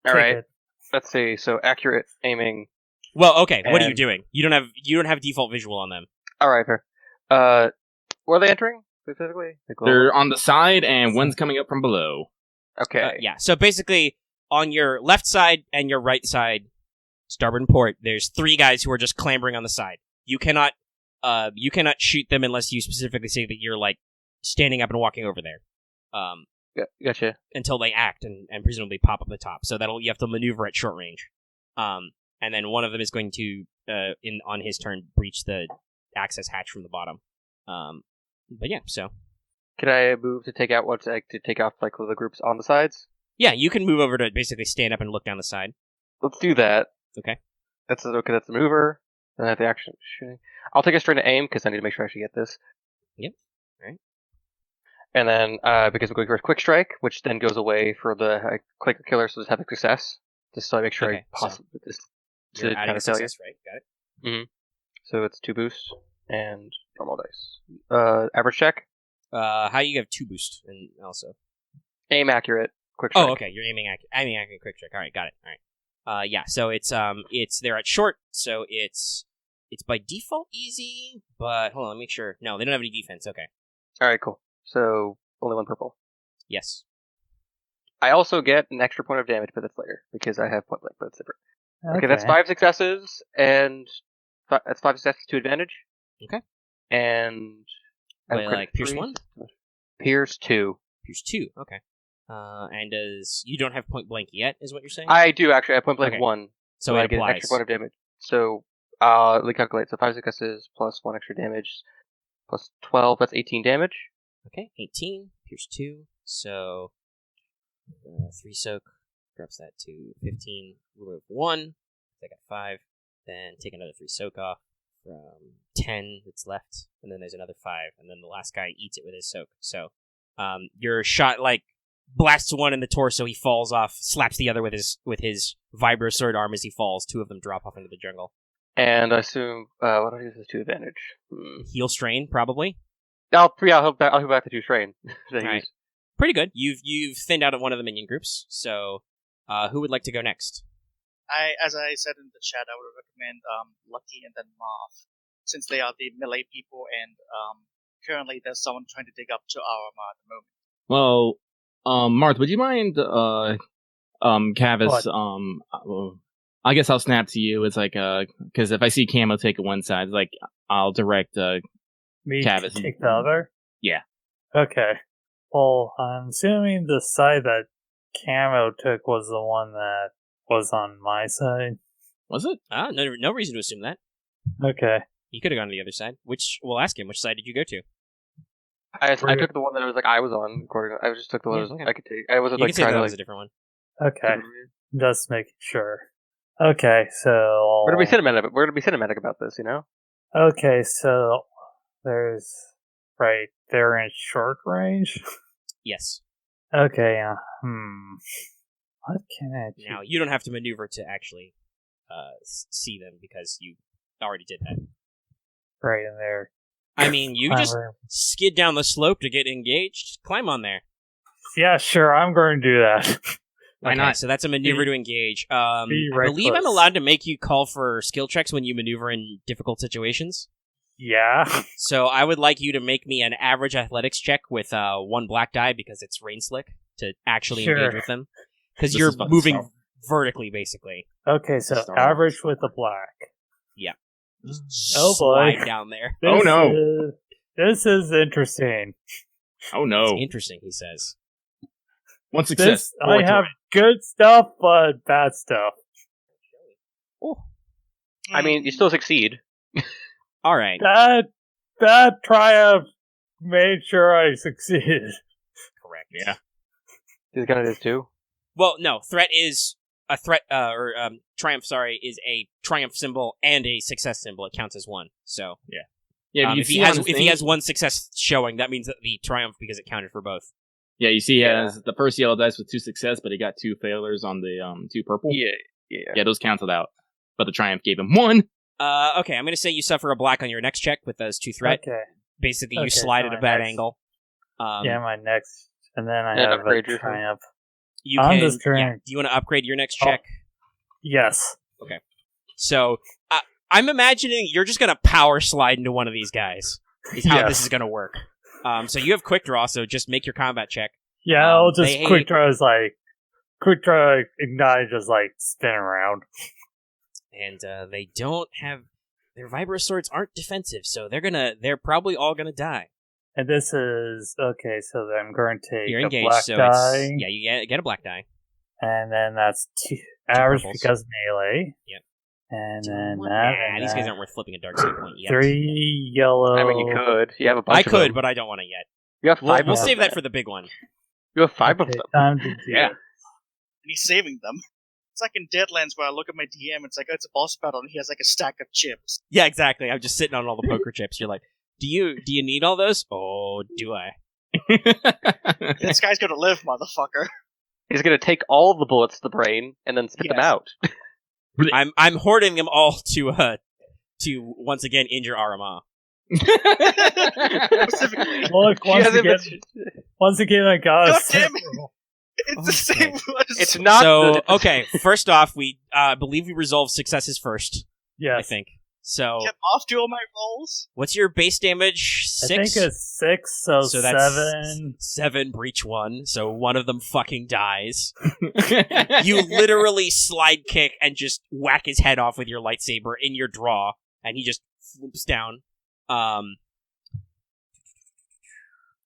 Alright. Take it. Let's see. So, accurate aiming. Well, okay. What are you And- doing? You don't have default visual on them. Alright, fair. Where are they entering, specifically? They're on the side, and one's coming up from below. Okay. Yeah. So basically, on your left side and your right side, starboard and port, there's 3 guys who are just clambering on the side. You cannot shoot them unless you specifically say that you're like standing up and walking over there. Gotcha. Until they act and presumably pop up the top. So you have to maneuver at short range. And then one of them is going to on his turn breach the access hatch from the bottom. But yeah, so Can I move to take out to take off like the groups on the sides? yeah, you can move over to basically stand up and look down the side. Let's do that. Okay. That's the maneuver. Then I have the action shooting. I'll take a straight to aim because I need to make sure I actually get this. Yep. Alright. And then because I'm going for a quick strike, which then goes away for the clicker killer, so just have a success. Just so I make sure Okay, I possibly just You're to adding kind a of tell you. success, right? Got it. So it's 2 boosts and normal dice. Average check. How you have 2 boost and also. Aim accurate. Quick strike. Oh, okay. You're aiming accurate quick trick. All right, got it. All right. Yeah. So it's they're at short, so it's by default easy. But hold on, let me make sure. No, they don't have any defense. Okay. All right, cool. So only 1 purple. Yes. I also get an extra point of damage, but that's later because I have point blank, but it's different. Okay, that's 5 successes and that's 5 successes to advantage. Okay. And Wait, like Pierce 1? Pierce 2. Pierce 2. Okay. And you don't have point blank yet, is what you're saying? I do actually. I have point blank Okay. 1, so I it get an applies. extra point of damage. So let me calculate. So 5 successes plus 1 extra damage plus 12. That's 18 damage. Okay, 18. Pierce 2. So 3 soak drops that to 15. Remove 1. I got 5. Then take another 3 soak off from 10 that's left, and then there's another 5, and then the last guy eats it with his soak. So your shot like blasts one in the torso, he falls off, slaps the other with his vibro sword arm as he falls. 2 of them drop off into the jungle. And I assume what do I use this to advantage? Heal strain, probably. I'll heal back to 2 strain. Right. Pretty good. You've thinned out one of the minion groups. So who would like to go next? As I said in the chat, I would recommend Lucky and then Marth, since they are the melee people, and currently there's someone trying to dig up to Aramaa at the moment. Well, Marth, would you mind, Kavis, What? I guess I'll snap to you. It's like, because if I see Camo take it one side, it's like, I'll direct, Me Kavis. to take the other? Yeah. Okay. Well, I'm assuming the side that Camo took was the one that was on my side. Was it? No reason to assume that. Okay. You could have gone to the other side. We'll ask him. Which side did you go to? I took the one that I was on. I just took the one I could take. I wasn't You like can say trying that to was like. a different Okay. Just making sure. Okay, so We're gonna be cinematic about this, you know. okay, so there's they're in short range. Yes. Okay, what can I do? Now, you don't have to maneuver to actually see them because you already did that. Right in there. I mean, you just skid down the slope to get engaged. Climb on there. Yeah, sure, I'm going to do that. Why Okay, not? so that's a maneuver to engage. I right believe I'm close. allowed to make you call for skill checks when you maneuver in difficult situations. Yeah. So I would like you to make me an average athletics check with 1 black die because it's rain slick to actually Sure. engage with them. Because This you're is fucking moving Star- vertically, basically. Okay, so Star Wars. average with the black. Just Oh, boy. slide down there. Oh, no. This is interesting. Oh no! It's interesting, he says. One success. I have good stuff, but bad stuff. I mean, you still succeed. All right. That triumph made sure I succeeded. Correct. Yeah. He's got it too. Well, no. Threat is a threat, triumph. Sorry, is a triumph symbol and a success symbol. It counts as one. So Yeah. You if see he on has his if he thing- has one success showing, that means that the triumph because it counted for both. Yeah, you see, he has the first yellow dice with 2 success, but he got 2 failures on the 2 purple. Yeah, those counted out. But the triumph gave him 1. Okay, I'm gonna say you suffer a black on your next check with those 2 threat. Okay. Basically, you Okay, slide so at a my bad next- angle. Yeah, my next, and then I And have a upgrade your triumph. You I'm can. just trying- Yeah. Do you want to upgrade your next Oh. check? Yes. So I'm imagining you're just gonna power slide into one of these guys. Is how Yes. this is gonna work. So you have quick draw, so just make your combat check. Yeah, I'll just they- quick draw ignite, just spin around. And they don't have their vibro swords aren't defensive, so they're probably all gonna die. And this is okay. So then I'm going to take You're a engaged, black so die, it's you get a black die. and then that's average purples. because melee. Yep. And then Nah, that. and these guys that. aren't worth flipping a dark side point yet. 3 yellow. I mean, you could. You have a bunch. I of could, them. but I don't want to yet. You have 5 We'll of them. save that for the big one. You have 5 of Okay, them. time to do Yeah. it. And he's saving them. It's like in Deadlands where I look at my DM, it's like, oh, it's a boss battle, and he has like a stack of chips. Yeah, exactly. I'm just sitting on all the poker chips. You're like, do you need all those? Oh, do I? This guy's gonna live, motherfucker. He's gonna take all of the bullets to the brain and then spit them Yes. out. I'm hoarding them all to once again injure Aramaa. Specifically. Look, She hasn't once again, I got God a damn it. It's the same. It's not. So okay, first off, we believe we resolve successes first. Yes. I think. So Kept off 2 of my rolls. what's your base damage? 6. I think it's 6, so, So that's 7. 7 breach 1. So one of them fucking dies. You literally slide kick and just whack his head off with your lightsaber in your draw, and he just floops down.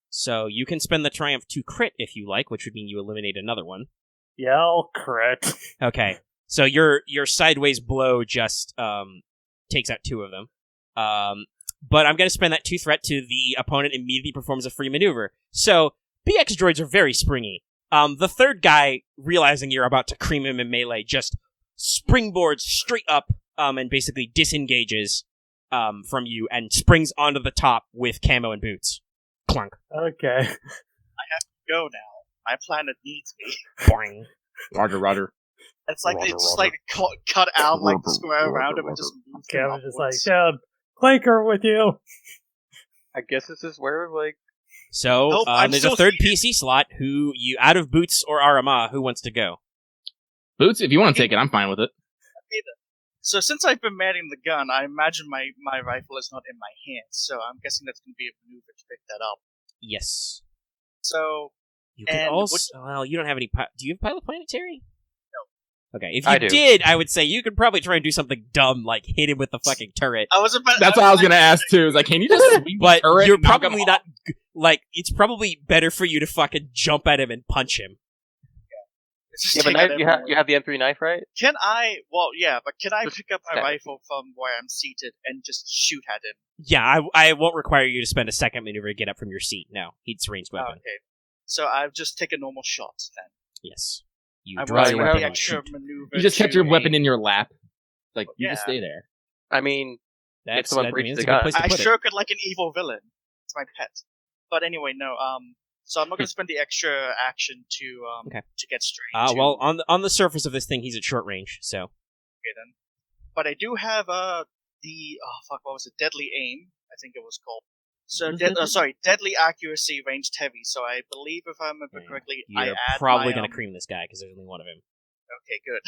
So you can spend the triumph to crit if you like, which would mean you eliminate another one. Yeah, I'll crit. Okay, so your sideways blow just takes out 2 of them. But I'm going to spend that 2 threat to the opponent immediately performs a free maneuver. So BX droids are very springy. The third guy, realizing you're about to cream him in melee, just springboards straight up and basically disengages from you and springs onto the top with Camo and boots. Clunk. Okay. Go now. My planet needs me. Boing. Roger. It's like Roger, they just Roger. like cut out like the square around him and just moved Okay, him I was just like, upwards. yeah, Clanker with you. I guess this is where like So Nope, I'm there's a still third here. PC slot. Who you out of Boots or Aramaa? Who wants to go? Boots, if you want to take it, I'm fine with it. So since I've been manning the gun, I imagine my rifle is not in my hands, so I'm guessing that's going to be a maneuver to pick that up. Yes. So You can And also. which- Well, you don't have any. Do you have pilot planetary? No. Okay, if I you do. did, I would say you could probably try and do something dumb, like hit him with the fucking turret. I was about. That's what I was gonna ask too. Is like, can you just swing But the turret you're and knock him probably off? not. Like, it's probably better for you to fucking jump at him and punch him. Just Yeah, but take out knife, you everyone. have the M3 knife, right? Can I? Well, yeah, but can I Just pick up my stab. rifle from where I'm seated and just shoot at him? Yeah, I won't require you to spend a second maneuver to get up from your seat. No, it's ranged weapon. Okay. So I'll just take a normal shot then. Yes. You I draw won't your do weapon the and extra shoot. maneuver. You just kept to your weapon aim. in your lap. Like, you just Yeah. stay there. I mean, That's, someone I mean, breaches that's a the good gun. place to I put it. stroke it like an evil villain. It's my pet. But anyway, no. So I'm not going to spend the extra action to Okay. to get straight. Well, on the surface of this thing, he's at short range, so Okay then. But I do have what was it? Deadly aim, I think it was called. So deadly accuracy, ranged heavy. So I believe if I remember correctly, I you're add probably my, going to cream this guy because there's only one of him. Okay, good.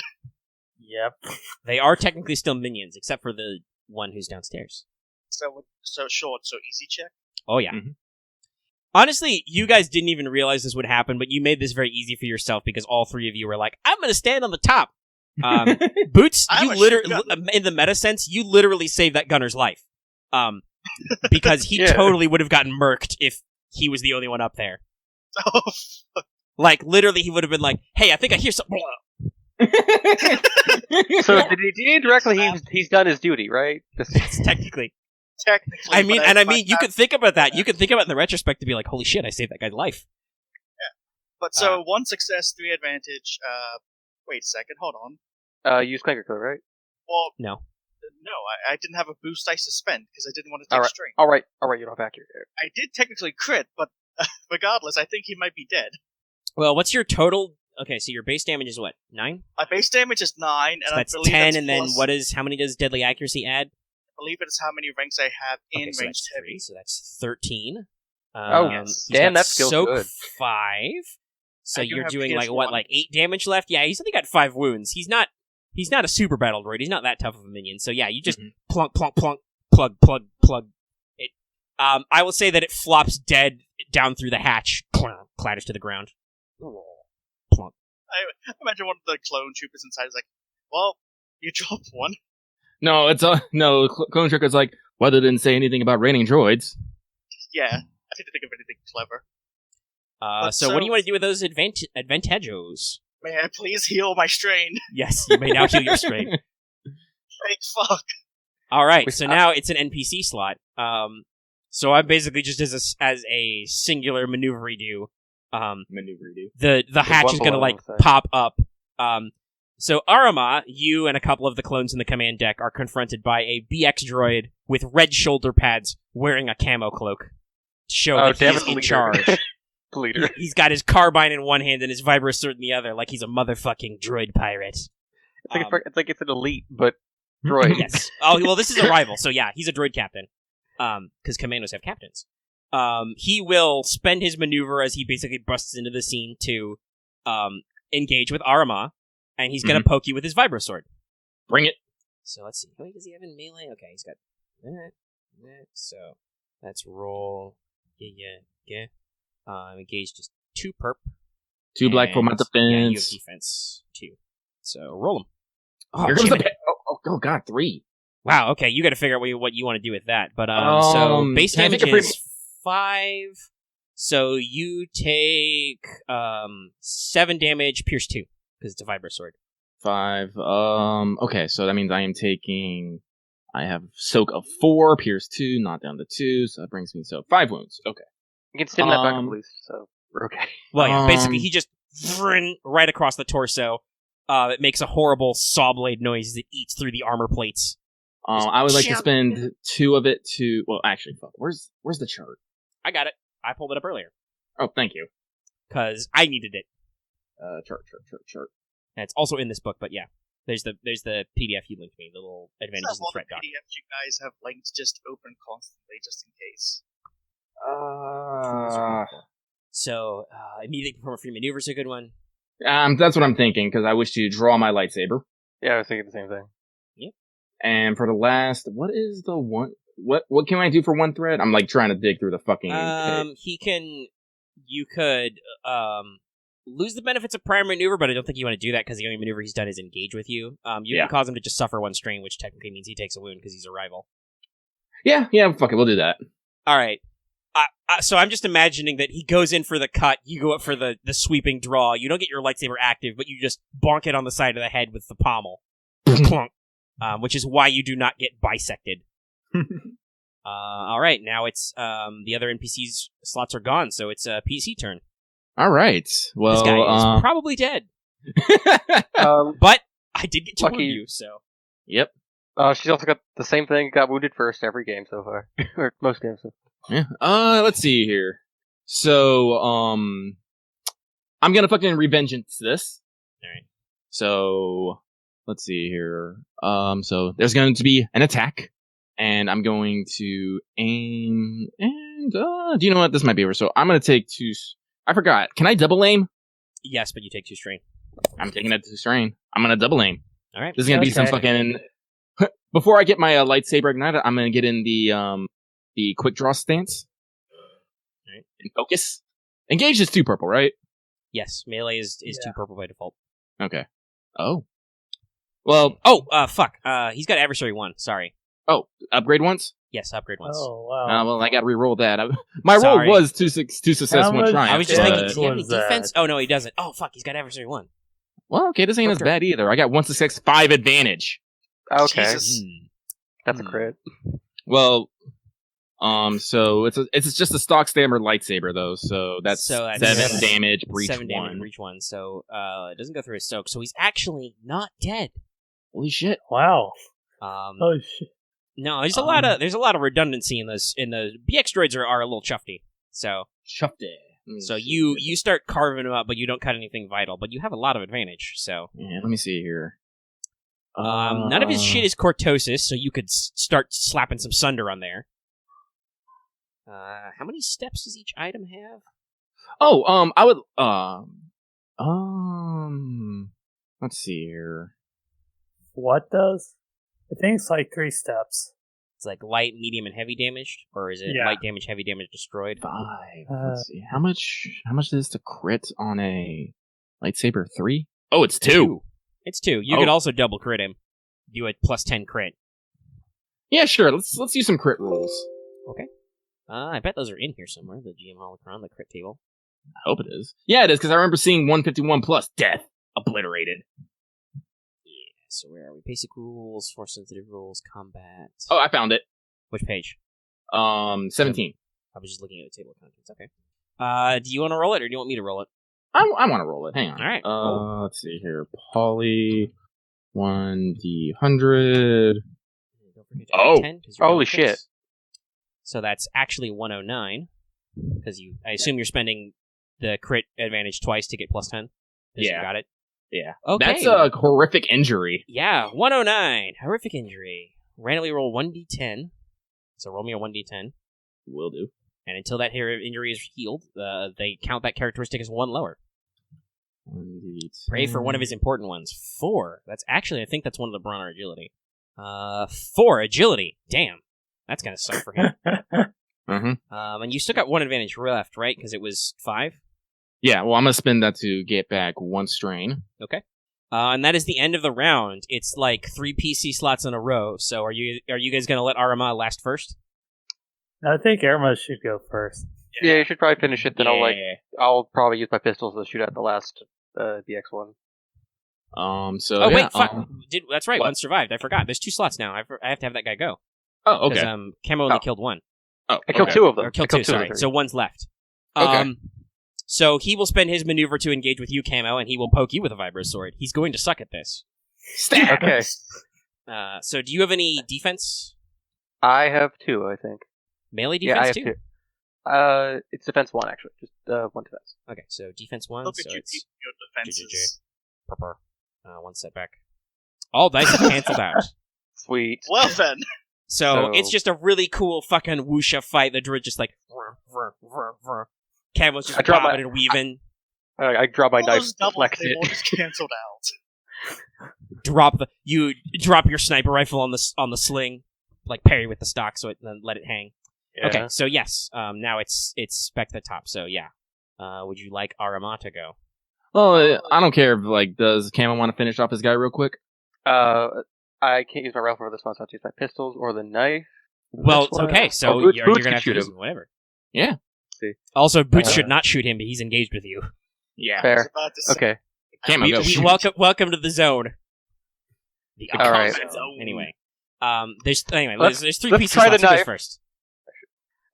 Yep. They are technically still minions, except for the one who's downstairs. So short, so easy check. Oh yeah. Mhm. Honestly, you guys didn't even realize this would happen, but you made this very easy for yourself because all three of you were like, "I'm going to stand on the top." Boots, I'm you a literally, shotgun. in the meta sense, you literally saved that gunner's life. Because he Yeah. totally would have gotten murked if he was the only one up there. Oh, Like, literally, he would have been like, "Hey, I think I hear something." So did he directly? He's done his duty, right? Yes, technically. technically. I mean, but you could think about that. You could think about it in the retrospect to be like, "Holy shit, I saved that guy's life." But so one success, 3 advantage. Wait a second, hold on. Use Clanker Code, right? Well, No. no, I didn't have a boost I suspend because I didn't want to take Alright. strain. All right. You don't have accurate. I did technically crit, but regardless, I think he might be dead. Well, what's your total? Okay, so your base damage is what? 9? My base damage is 9, and So that's I believe 10, that's and then plus- how many does deadly accuracy add? I believe it is how many ranks I have in Okay, so ranged that's heavy. 3, so that's 13. Yes. He's Dan, got that skill's soak good. 5. So I do you're have doing PS1. like 8 damage left? Yeah, he's only got 5 wounds. He's not a super battle droid. He's not that tough of a minion. So yeah, you just plunk, plunk, plunk, plug, plug, plug. It. I will say that it flops dead down through the hatch, clatters to the ground. Plunk. I imagine one of the clone troopers inside is like, well, you dropped one. No, Clone Tricker's like, Weather didn't say anything about raining droids. Yeah, I didn't think of anything clever. So what do you want to do with those advantageos? May I please heal my strain? Yes, you may now heal your strain. Thank fuck. All right, We so stop. now it's an NPC slot. So I'm basically just as a singular maneuver do. Maneuver do. The hatch one is gonna below, like so. pop up. So Aramaa, you and a couple of the clones in the command deck are confronted by a BX droid with red shoulder pads, wearing a camo cloak to show that damn he's it, in leader. charge. Leader. He's got his carbine in one hand and his vibro sword in the other, like he's a motherfucking droid pirate. It's like it's an elite, but droid. Yes. Oh well, this is a rival, so yeah, he's a droid captain. Because commandos have captains. He will spend his maneuver as he basically busts into the scene to engage with Aramaa, and he's gonna poke you with his vibro sword. Bring it. So let's see. How many does he have in melee? Okay, he's got that. So let's roll. Yeah. Engage just 2 perp. 2 black for my And, Yeah, you have defense. defense 2. So roll him. Oh, Here comes the damn it. oh god, 3. Wow, okay, you gotta figure out what you want to do with that. But, Um, so base can I damage take a free- is 5. So you take, 7 damage, pierce 2, because it's a vibro sword. 5. Okay, so that means I am taking. I have soak of 4, pierce 2, not down to 2, so that brings me 5 wounds. Okay. You can stim that back Um, at least, so we're okay. Well, yeah, basically, Um, he just right across the torso. It makes a horrible saw blade noise that eats through the armor plates. I would like to Jump. spend 2 of it to. Well, actually, fuck. Where's the chart? I got it. I pulled it up earlier Oh, thank you. because I needed it. Chart. And it's also in this book, but yeah, there's the PDF you linked me, the little advantages All and the threat doc. PDFs you guys have linked just open constantly, just in case. So immediately perform a free maneuver is a good one. That's what I'm thinking because I wish to draw my lightsaber. Yeah, I was thinking the same thing. And for the last, what is the one? What can I do for 1 thread? I'm like trying to dig through the fucking. page. You could lose the benefits of prior maneuver, but I don't think you want to do that because the only maneuver he's done is engage with you. You Yeah. can cause him to just suffer 1 strain, which technically means he takes a wound because he's a rival. Yeah, fuck it, we'll do that. All right. So I'm just imagining that he goes in for the cut, you go up for the sweeping draw, you don't get your lightsaber active, but you just bonk it on the side of the head with the pommel. Clunk. Which is why you do not get bisected. Alright, now it's, the other NPCs slots are gone, so it's a PC turn. Alright, well... This guy is probably dead. But I did get to wound you, so... Yep. She's also got the same thing, got wounded first every game so far. Or most games so far. Yeah. Let's see here. So, I'm gonna fucking revengeance this. Alright. So, let's see here. So there's going to be an attack, and I'm going to aim, and, do you know what? This might be over. So I'm gonna take 2, I forgot. Can I double aim? Yes, but you take 2 strain. I'm taking that 2 strain. I'm gonna double aim. Alright. This is gonna be some fucking, before I get my lightsaber ignited, I'm gonna get in the quick draw stance. Alright. And focus. Engage is 2 purple, right? Yes, melee is 2 purple by default. Okay. Oh. Well. Fuck. He's got adversary 1. Sorry. Oh, upgrade once? Yes, upgrade once. Oh, wow. Well, I gotta re-roll that. My Sorry. roll was 2 success, 1 triumph. I was just thinking, does he have any was that? defense? Oh, no, he doesn't. Oh, fuck, he's got adversary 1. Well, okay, this ain't as bad either. I got 1 success, 5 advantage. Okay. Jesus. That's a crit. Well, so it's just a stock standard lightsaber though, so that's 7 damage, breach 7 damage, 1. breach 1. So, it doesn't go through his soak, so he's actually not dead. Holy shit. Wow. Oh, shit. No, there's a lot of redundancy in those. In the BX droids are a little chufty. So So you start carving them up, but you don't cut anything vital. But you have a lot of advantage. So yeah, let me see here. none of his shit is cortosis, so you could start slapping some sunder on there. How many steps does each item have? Oh, I would let's see here. What does? I think it's like 3 steps. It's like light, medium, and heavy damaged, or is it light damage, heavy damage, destroyed? 5. Let's see. How much is to crit on a lightsaber? 3? Oh, it's 2. It's 2. You could also double crit him. Do a plus 10 crit. Yeah, sure. Let's use some crit rolls. Okay. I bet those are in here somewhere. The GM holocron, the crit table. I hope it is. Yeah, it is, because I remember seeing 151 plus death obliterated. Yeah, so where are we? Basic rules, force sensitive rules, combat. Oh, I found it. Which page? 17. I was just looking at the table of contents. Okay. Do you want to roll it, or do you want me to roll it? I want to roll it. Hang on. All right. Let's see here. Poly 1d100. Don't forget to Oh. 10, Holy shit. So that's actually 109, because I assume you're spending the crit advantage twice to get plus 10. Yeah. You got it? Yeah. Okay. That's a horrific injury. Yeah, 109. Horrific injury. Randomly roll 1d10. So roll me a 1d10. Will do. And until that injury is healed, they count that characteristic as 1 lower. 1d10. Pray for one of his important ones. 4. That's actually, I think that's one of the brawn or agility. 4 agility. Damn. That's gonna suck for him. Mm-hmm. And you still got 1 advantage left, right? Because it was 5? Yeah, well, I'm going to spend that to get back 1 strain. Okay. And that is the end of the round. It's like 3 PC slots in a row. So are you guys going to let Aramaa last first? I think Aramaa should go first. Yeah, you should probably finish it. Then I'll probably use my pistols to shoot at the last BX one. So oh yeah, wait, fuck! That's right. what? 1 survived. I forgot. There's 2 slots now. I have to have that guy go. Oh, okay. Because Camo only killed 1. Oh, I killed 2 of them. Or killed 2. Sorry. So 1's left. Okay. So he will spend his maneuver to engage with you, Camo, and he will poke you with a vibro sword. He's going to suck at this. Stab. Okay. So do you have any defense? I have 2, I think. Melee Yeah, defense I have too? 2. It's defense 1, actually. Just 1 defense. Okay, so defense 1. Look so at you it's keep your defenses. Purr. 1 setback. All dice is canceled out. Sweet. Well then. So it's just a really cool fucking wusha fight. The droid just like Camo's just bobbing and weaving. I drop my All knife, those double flex it. tables canceled out. You drop your sniper rifle on the sling, like parry with the stock, so then let it hang. Yeah. Okay, so yes, now it's spec the top. So yeah, would you like Aramaa to go? Well, I don't care if, does Camo want to finish off his guy real quick? I can't use my rifle for this one, so I have to use my pistols or the knife. Well, This one. okay, so Boots you're gonna can have to shoot use him. whatever. Yeah. see. Also, Boots should not shoot him, but he's engaged with you. Yeah. Fair. I was about to say, Okay. Camo, go We shoot. welcome to the zone. The All right. combat zone. Anyway, there's Let's- three let's pieces. try the Who goes knife. first?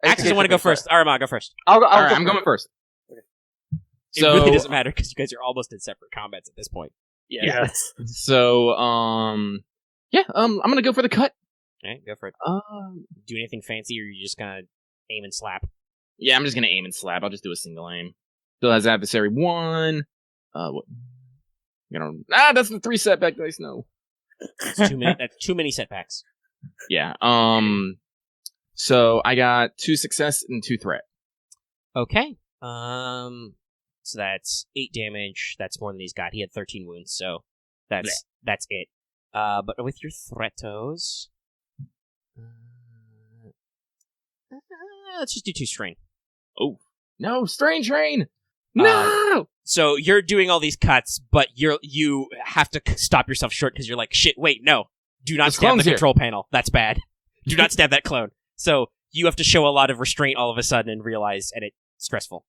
Axe doesn't want to go first. Aramaa, go first. I'll go Alright, I'm going first. It really doesn't matter because you guys are almost in separate combats at this point. Yes. So, yeah, I'm gonna go for the cut. Alright, go for it. Do anything fancy, or you just gonna aim and slap? Yeah, I'm just gonna aim and slap. I'll just do a single aim. Still has adversary 1. What? That's the 3 setback dice. No. That's too many setbacks. Yeah. So I got 2 success and 2 threat. Okay. So that's 8 damage. That's more than he's got. He had 13 wounds, so that's it. But with your threatos, let's just do 2 strain. Oh no, strain train. No. So you're doing all these cuts, but you have to stop yourself short because you're like, shit. Wait, no, do not This stab the clone's here. control panel. That's bad. Do not stab that clone. So you have to show a lot of restraint all of a sudden and realize, and it's stressful.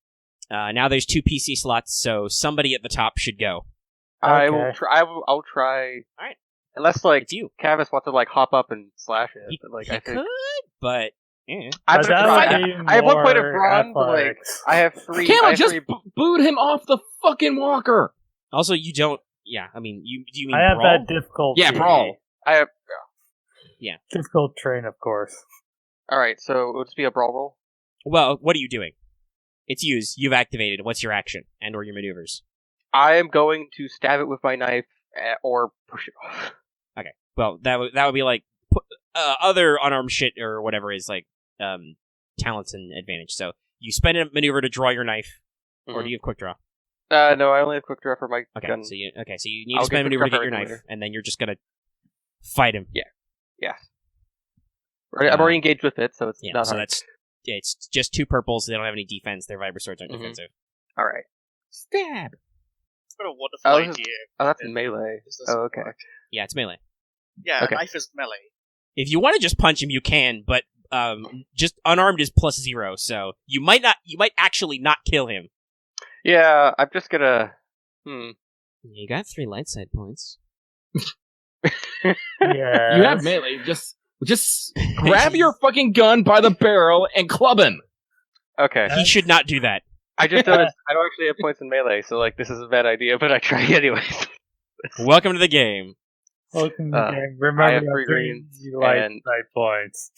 Now there's 2 PC slots, so somebody at the top should go. I will Okay. try. I'll try. All right. Unless like It's you. Kavis wants to like hop up and slash it, He, but like he I think could, but yeah. I'm But gonna that would try. be I have 1 point of more bronze. But, like athletics. I have 3. I Camo, have just 3 boot him off the fucking walker. Also, you don't. Yeah, I mean, do you mean I have brawl? that difficulty. Yeah, brawl. I have. Difficult train, of course. All right, so it'll just be a brawl roll. Well, what are you doing? It's used. You've activated. What's your action and/or your maneuvers? I am going to stab it with my knife or push it off. Well, that would be like other unarmed shit or whatever is like talents and advantage. So you spend a maneuver to draw your knife, or Mhm. do you have quick draw? No, I only have quick draw for my Okay, gun. so you need I'll to spend a get maneuver to quick get your draw knife, later. and then you're just gonna fight him. Yeah. I'm already engaged with it, so it's Yeah, not so hard. it's just 2 purples. They don't have any defense. Their vibra swords aren't Mhm. defensive. All right. Stab. What a wonderful Oh, this is- idea. Oh, that's If melee. this doesn't Oh, okay. work. Yeah, it's melee. Yeah, Okay. a knife is melee. If you want to just punch him, you can, but just unarmed is +0, so you might actually not kill him. Yeah, I'm just gonna. You got 3 light side points. Yeah. You have melee. Just grab your fucking gun by the barrel and club him. Okay. He should not do that. I just noticed I don't actually have points in melee, so like this is a bad idea, but I try anyways. Welcome to the game. Welcome to the game. I have Remember 3 that greens you like and- night points.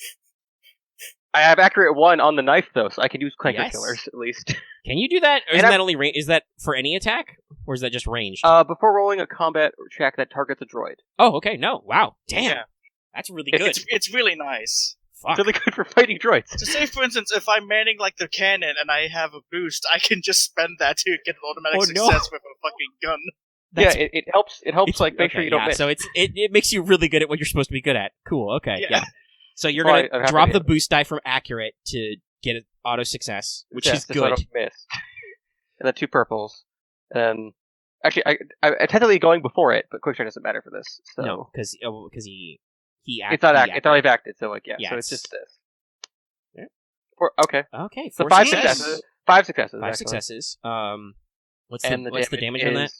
I have accurate 1 on the knife though, so I can use clanker Yes. killers at least. Can you do that? Or And isn't I'm- that only is that for any attack, or is that just ranged? Before rolling a combat check that targets a droid. Oh, okay. No. Wow. Damn. Yeah. That's really good. It's really nice. Fuck. It's really good for fighting droids. So say, for instance, if I'm manning like the cannon and I have a boost, I can just spend that to get an automatic Oh, no. success with a fucking gun. That's- Yeah, it helps. It helps it's- like make sure okay, you don't yeah, miss. So it makes you really good at what you're supposed to be good at. Cool. Okay. Yeah. Yeah. So you're Well, I'm gonna happy drop to the hear boost die from accurate to get an auto success, which Yeah, is just so I good. don't miss. And then 2 purples. Actually, I'm technically going before it, but quick shot doesn't matter for this. So No, because he it's not it's already acted. So like Yeah, so it's it's- just this. Yeah. Okay, Okay. so 4 5 successes. successes. 5 successes. 5 actually. successes. What's And the damage on that?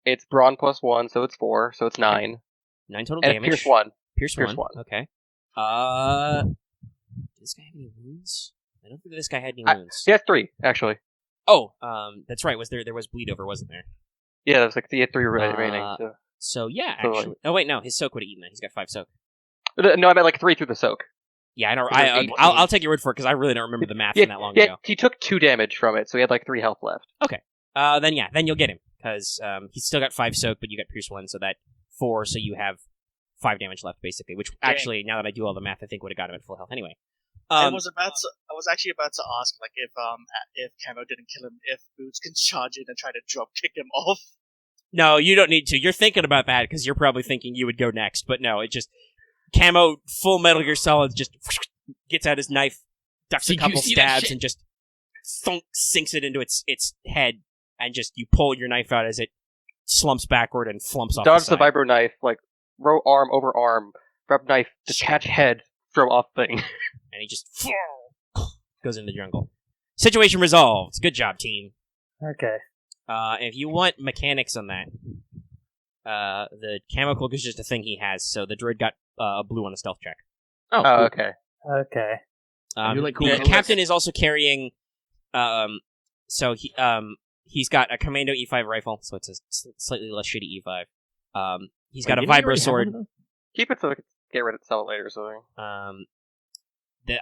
It's brawn +1, so it's 4, so it's 9. 9 total And damage. Pierce 1. Pierce Pierce 1. one. Okay. Does this guy have any wounds? I don't think this guy had any wounds. He has 3 actually. Oh, that's right. There was bleed over, wasn't there? Yeah, that's like he had 3 remaining. So. So yeah, So, actually. Oh wait, no, his soak would have eaten that. He's got 5 soak. No, I meant like 3 through the soak. Yeah, I know. So there's 18. I'll take your word for it because I really don't remember the math from that long ago. He took 2 damage from it, so he had like 3 health left. Then you'll get him because he's still got 5 soak, but you got Pierce 1, so that 4, so you have 5 damage left basically. Which actually, now that I do all the math, I think would have got him at full health anyway. I was actually about to ask, like, if Camo didn't kill him, if Boots can charge in and try to drop kick him off. No, you don't need to. You're thinking about that because you're probably thinking you would go next, but no, it just Camo full Metal Gear Solid just gets out his knife, ducks a You couple see that stabs, shit? and just thunk, sinks it into its head, and just you pull your knife out as it slumps backward and flumps off. Dodge the the side. vibro knife, like row arm over arm, grab knife, detach head, throw off thing. And he just goes into the jungle. Situation resolved. Good job, team. Okay. If you want mechanics on that, the camo cloak is just a thing he has, so the droid got a blue on a stealth check. Oh, Oh, cool. okay. Okay. You like cool The colors? captain is also carrying, so he's got a Commando E5 rifle, so it's a slightly less shitty E5. He's got a Didn't he vibro already have sword. one of those? Keep it so we can get rid of it, sell it later or something.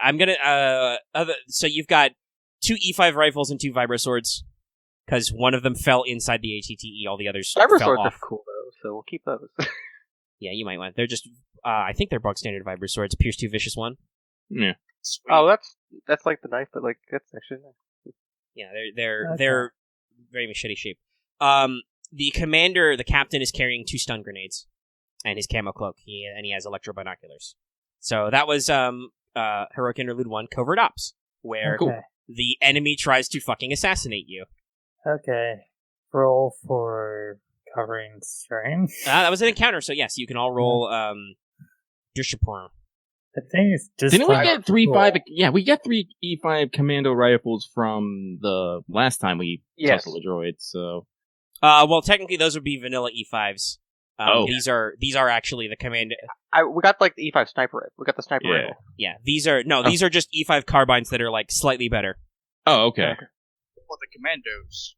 I'm gonna so you've got 2 E5 rifles and 2 vibro swords, because one of them fell inside the ATTE, all the others Cyber fell swords off. are cool though, so we'll keep those. Yeah, you might want. They're just, I think they're bog standard vibro swords. Pierce 2, vicious 1. Yeah. Sweet. Oh, that's like the knife, but like that's actually nice. Yeah, they're Okay. they're very machete shaped. The captain is carrying 2 stun grenades, and his camo cloak. He has electro binoculars. So that was Heroic Interlude 1, Covert Ops, where Okay. the enemy tries to fucking assassinate you. Okay. Roll for covering strain. That was an encounter, so yes, you can all roll Discipline. I think it's just. Didn't we like get 3 roll. 5? Yeah, we got 3 E5 commando rifles from the last time we Yes. tussled the droids. So Well, technically, those would be vanilla E5s. Oh. These are actually the command. We got like the E5 sniper rifle. We got the sniper Yeah. rifle. Yeah, these are just E5 carbines that are like slightly better. oh, okay. For the commandos.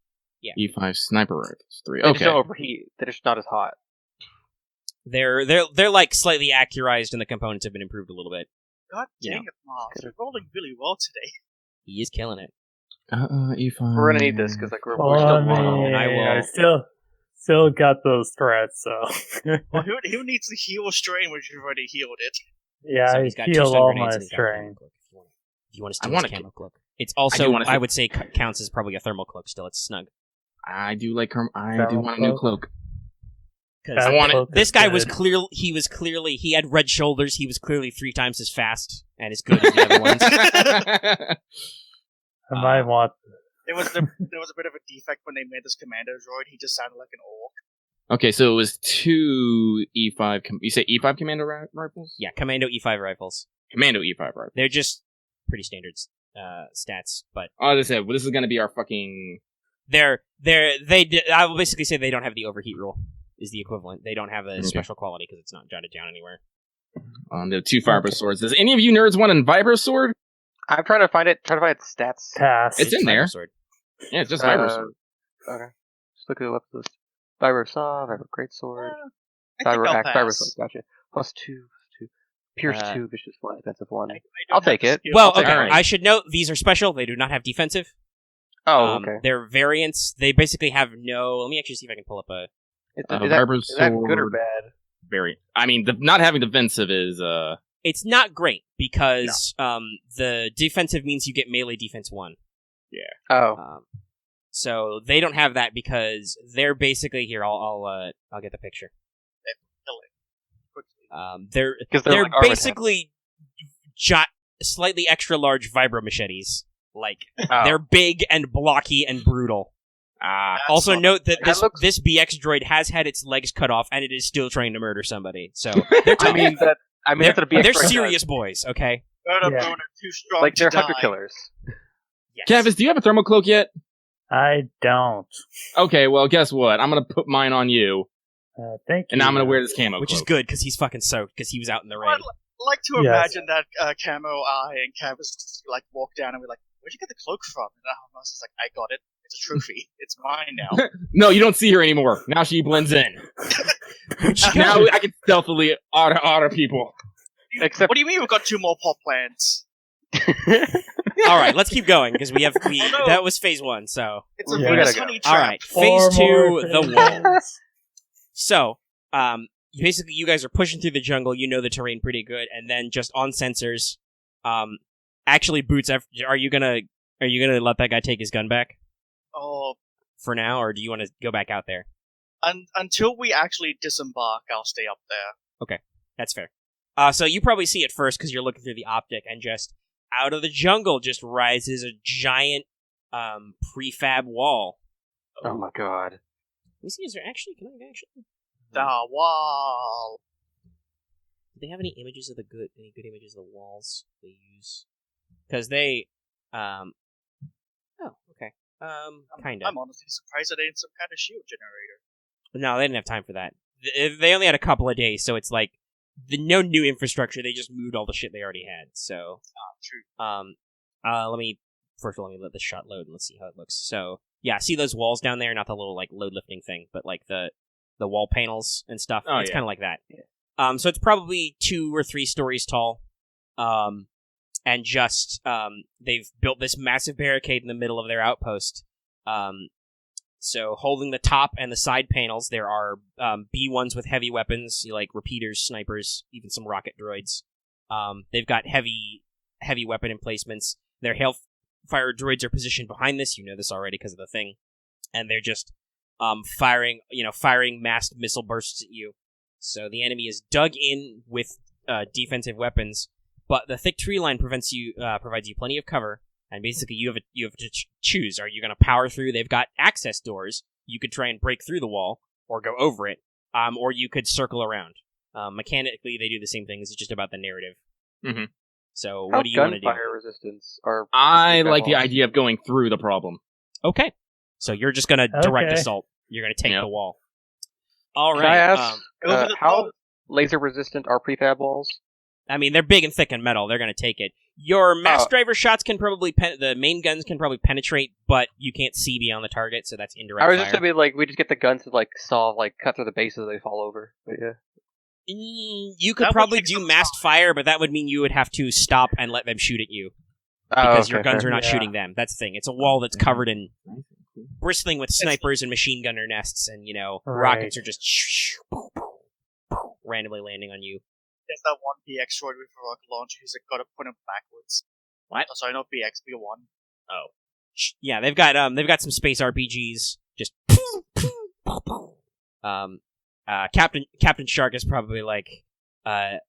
E5 sniper rifles 3. They just Okay. don't overheat. They're just not as hot. They're like slightly accurized, and the components have been improved a little bit. God Yeah. dang it, Marth. You're rolling really well today. He is killing it. E5. We're gonna need this because like we're Well, still I low. and I will- still got those threats, so. Well, who needs to heal strain when you've already healed it? Yeah, So I he's got 2 heal stun all grenades my and he's got a camo strain. cloak. If you want to I steal wanna his camo cloak, it's I also do wanna I would say counts as probably a thermal cloak. Still, it's snug. I do like. I do Thermal want a new cloak? cloak. Because I want it. Cloak this is guy was good. clearly he had red shoulders. He was clearly 3 times as fast and as good as the other ones. I might want. There was a bit of a defect when they made this commando droid. He just sounded like an orc. Okay, so it was 2 E5. You say E5 commando rifles? Yeah, Commando E5 rifles. Commando E5 rifles. They're just pretty standard stats, but Oh, as I said, well, this is going to be our fucking. I will basically say they don't have the overheat rule. Is the equivalent. They don't have a Okay. special quality because it's not jotted down anywhere. The 2 vibro swords. Does any of you nerds want a vibro sword? I'm trying to find it. Trying to find its stats. Pass. It's in there. Vibro sword. Yeah, it's just vibro sword. Okay. Just look at the weapons list. Vibro saw, vibro greatsword, I think vibro I'll axe, pass. vibro sword. Gotcha. +2, +2. Pierce Uh, 2, vicious 1, defensive 1. I don't I'll have take the it. skill. Well, I'll take okay. it. Alright. I should note these are special. They do not have defensive. Oh, okay. They're variants. They basically have no. Let me actually see if I can pull up a. Is vibro that good or sword. bad? Very. I mean, not having defensive is. It's not great because the defensive means you get melee defense 1. Oh. So they don't have that because they're basically here. I'll get the picture. Kill it. Quickly. They're 'Cause they're like armor basically slightly extra large vibro machetes. Like Oh. they're big and blocky and brutal. That's Also not- note that That looks- this BX droid has had its legs cut off and it is still trying to murder somebody. So they're I mean, that's what a BX they're droid does. serious boys. Okay. Murder Yeah. boner too strong Like, to they're die. hunter killers. Yes. Kavis, do you have a thermal cloak yet? I don't. Okay, well, guess what? I'm going to put mine on you, Thank you. and I'm going to wear this camo Which cloak. is good because he's fucking soaked because he was out in the I'd rain. like to Yes. imagine that Camo, I, and Kavis like walk down and we're like, "Where'd you get the cloak from?" And I was just like, "I got it. It's a trophy. It's mine now." No, you don't see her anymore. Now she blends in. Now I can stealthily auto people. Except- What do you mean we've got 2 more pop plants? All right, let's keep going because we no. that was phase 1. So It's a Yeah. Venus We gotta go. honey trap. all right, 4 phase 2, more the wall. phases. So basically, you guys are pushing through the jungle. You know the terrain pretty good, and then just on sensors, actually, Boots, are you gonna let that guy take his gun back Oh, for now, or do you want to go back out there? until we actually disembark, I'll stay up there. That's fair. So you probably see it first because you're looking through the optic, and just out of the jungle just rises a giant prefab wall. Oh my god. Let me see. Is there actually? Can I actually? The wall. Do they have any images of any good images of the walls they use? Because they, Kinda. I'm honestly surprised that ain't some kind of shield generator. No, they didn't have time for that. They only had a couple of days, so it's like no new infrastructure. They just moved all the shit they already had. So, True. let me let this shot load and let's see how it looks. So, yeah, see those walls down there? Not the little like load lifting thing, but like the wall panels and stuff. Oh, it's yeah. kind of like that. Yeah. So it's probably 2 or 3 stories tall. And just they've built this massive barricade in the middle of their outpost. So holding the top and the side panels, there are B1s with heavy weapons, like repeaters, snipers, even some rocket droids. They've got heavy weapon emplacements. Their hailfire droids are positioned behind this. You know this already because of the thing, and they're just firing massed missile bursts at you. So the enemy is dug in with defensive weapons, but the thick tree line provides you plenty of cover. And basically, you have to choose. Are you going to power through? They've got access doors. You could try and break through the wall or go over it, or you could circle around. Mechanically, they do the same thing. It's just about the narrative. Mm-hmm. So, what do you want to do? Gunfire resistance are. I like the idea of going through the problem. Okay. So you're just going to direct assault. You're going to take the wall. All right. Can I ask how wall. laser resistant are prefab walls? I mean, they're big and thick and metal. They're going to take it. Your mass driver shots can probably the main guns can probably penetrate, but you can't see beyond the target, so that's indirect I was fire. just thinking, like, we just get the guns to cut through the bases, they fall over. But yeah. You could That would probably take do some massed time. fire, but that would mean you would have to stop and let them shoot at you Oh, because okay, your guns fair. are not Yeah. shooting them. That's the thing. It's a wall that's covered in bristling with snipers and machine gunner nests, and rockets are just randomly landing on you. There's that one BX droid with a rocket launcher who's got to put him backwards. What? Oh, sorry, not BX, B1. Yeah, they've got some space RPGs. Just Captain Shark is probably like,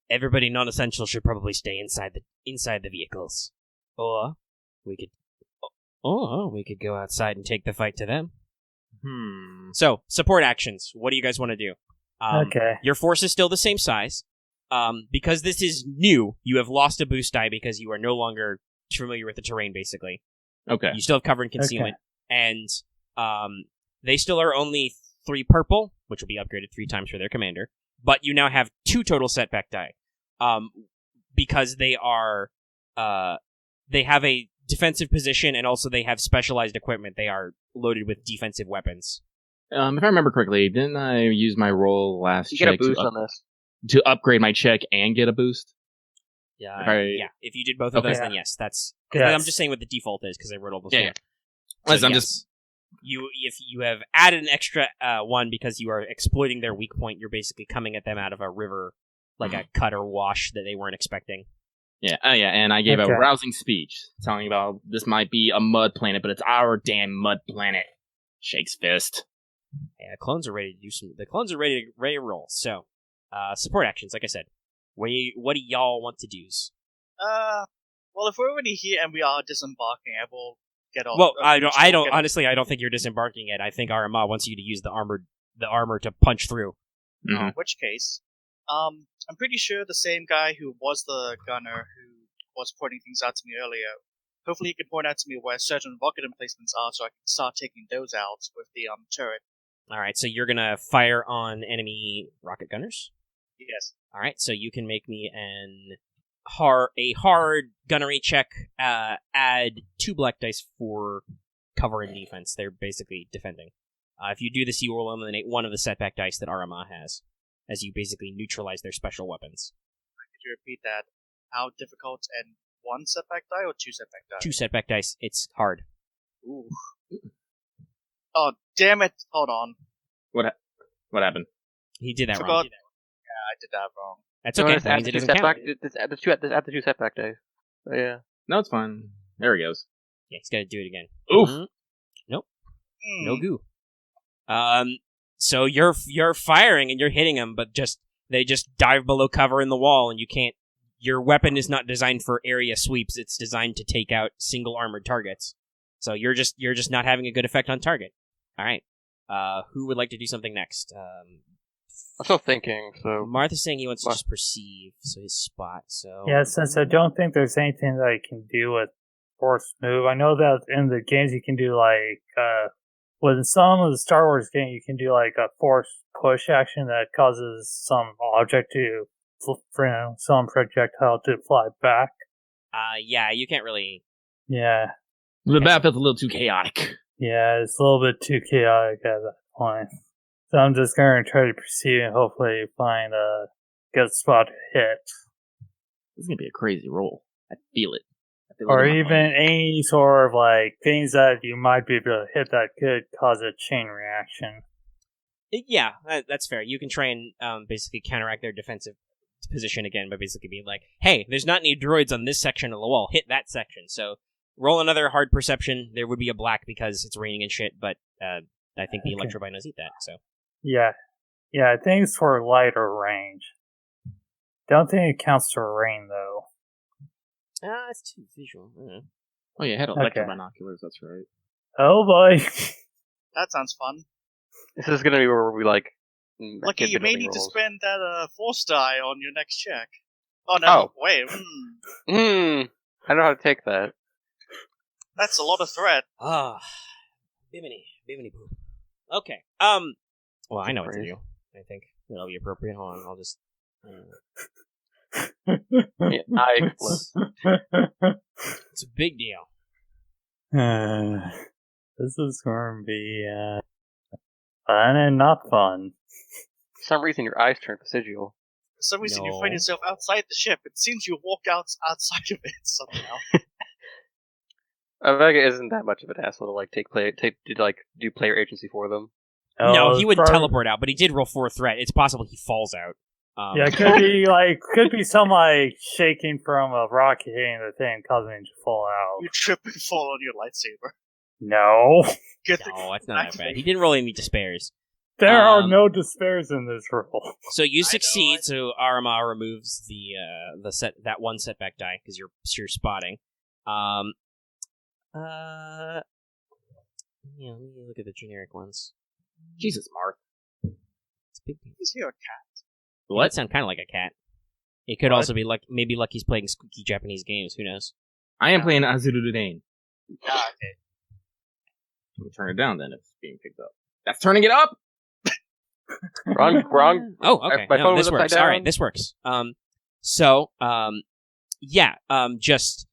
everybody non-essential should probably stay inside the vehicles, or we could go outside and take the fight to them. So support actions. What do you guys want to do? Okay. Your force is still the same size. Because this is new, you have lost a boost die because you are no longer familiar with the terrain, basically. Okay. You still have cover and concealment. And they still are only 3 purple, which will be upgraded 3 times for their commander. But you now have 2 total setback die. Because they are... they have a defensive position, and also they have specialized equipment. They are loaded with defensive weapons. If I remember correctly, didn't I use my roll last You check get a boost on this. to upgrade my check and get a boost? Yeah, Right. yeah. If you did both of Okay. those, then yes, that's. Yes. I'm just saying what the default is because I wrote all those. Yeah, down. yeah. So I'm yes, just if you have added an extra 1 because you are exploiting their weak point, you're basically coming at them out of a river, like a cut or wash that they weren't expecting. yeah, and I gave Okay. a rousing speech telling about this might be a mud planet, but it's our damn mud planet. Shakes fist. Yeah, the clones are ready to do some. The clones are ready to roll. So, support actions, like I said. What do y'all want to do? Well, if we're already here and we are disembarking, I will get off. Well, I don't. Honestly, I don't think you're disembarking it. I think Aramaa wants you to use the armor to punch through. Mhm. In which case, I'm pretty sure the same guy who was the gunner who was pointing things out to me earlier, hopefully he can point out to me where certain rocket emplacements are so I can start taking those out with the turret. All right, so you're gonna fire on enemy rocket gunners. Yes. All right, so you can make me a hard gunnery check. Add 2 black dice for cover and defense. They're basically defending. If you do this, you will eliminate 1 of the setback dice that Aramaa has, as you basically neutralize their special weapons. Could you repeat that? How difficult, and 1 setback die or 2 setback die? 2 setback dice. It's hard. Ooh. Oh, damn it. Hold on. What happened? He did that Forgot. wrong. Yeah, I did that wrong. That's So okay. just That add means the it 2 doesn't setback. count. Just add the 2 setback days. Yeah. No, it's fine. There he goes. Yeah, he's got to do it again. Oof. Mhm. Nope. Hmm. No goo. So you're firing and you're hitting them, but they just dive below cover in the wall, and you can't. Your weapon is not designed for area sweeps. It's designed to take out single armored targets. So you're just not having a good effect on target. All right. Who would like to do something next? I'm still thinking, so. Marth is saying he wants to What? just perceive, so his spot. So Yeah, since I don't think there's anything that I can do with force move. I know that in the games you can do like with some of the Star Wars games you can do like a force push action that causes some object to, some projectile to fly back. Yeah, you can't really. Yeah. The battlefield's a little too chaotic. Yeah, it's a little bit too chaotic at that point. So I'm just going to try to proceed and hopefully find a good spot to hit. This is gonna be a crazy roll. I feel it. Or even any sort of like things that you might be able to hit that could cause a chain reaction. Yeah, that's fair. You can try and basically counteract their defensive position again by basically being like, hey, there's not any droids on this section of the wall. Hit that section. So roll another hard perception. There would be a black because it's raining and shit, but I think the electrobinos eat that, so. Yeah. Yeah, I think it's for lighter range. Don't think it counts for rain, though. It's too visual. Oh yeah, I had electro binoculars, that's right. Oh boy. That sounds fun. This is gonna be where we like. Lucky, you may need to spend that force die on your next check. Oh no! Oh. Wait. I know how to take that. That's a lot of threat. Bimini boo. Okay. Well, I know what to do. I think that'll be appropriate. Hold on, I'll just. I flip. It's a big deal. This is going to be fun and not fun. For some reason, your eyes turn vestigial. For some reason, you No. find yourself outside the ship. It seems you walk outside of it somehow. Omega isn't that much of an asshole to like do player agency for them. No, he wouldn't probably- teleport out, but he did roll 4 threat. It's possible he falls out. Yeah, it could be some like shaking from a rocket hitting the thing causing it to fall out. You trip and fall on your lightsaber. No, Good thing. No, it's not that bad. He didn't roll any despairs. there are no despairs in this roll. So you I succeed. know. So Aramaa removes that one setback die because you're spotting. Let me look at the generic ones. Jesus, Marth. It's a big deal. Is here a cat? Well, that sound kind of like a cat. It could also be like maybe Lucky's playing squeaky Japanese games. Who knows? I am playing Azuru Dane. Ah, okay. We'll turn it down then if it's being picked up. That's turning it up! Wrong. Oh, okay. My No, phone was this works. upside All right, down. this works. Just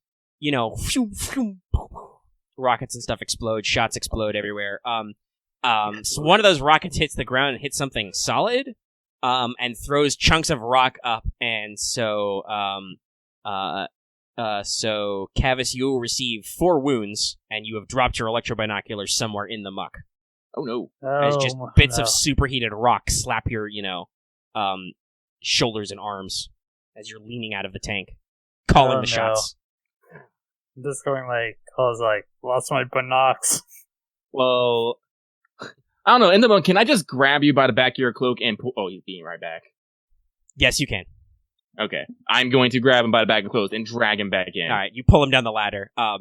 rockets and stuff explode, shots explode everywhere. So one of those rockets hits the ground and hits something solid, and throws chunks of rock up, and so Kavis, you will receive 4 wounds, and you have dropped your electrobinoculars somewhere in the muck. Oh no. As just bits no. of superheated rock slap your, shoulders and arms as you're leaning out of the tank, calling the shots. I'm just going lost my binocs. Well, I don't know. Enderman, can I just grab you by the back of your cloak and pull? Oh, he's being right back. Yes, you can. Okay. I'm going to grab him by the back of the clothes and drag him back in. All right, you pull him down the ladder. 4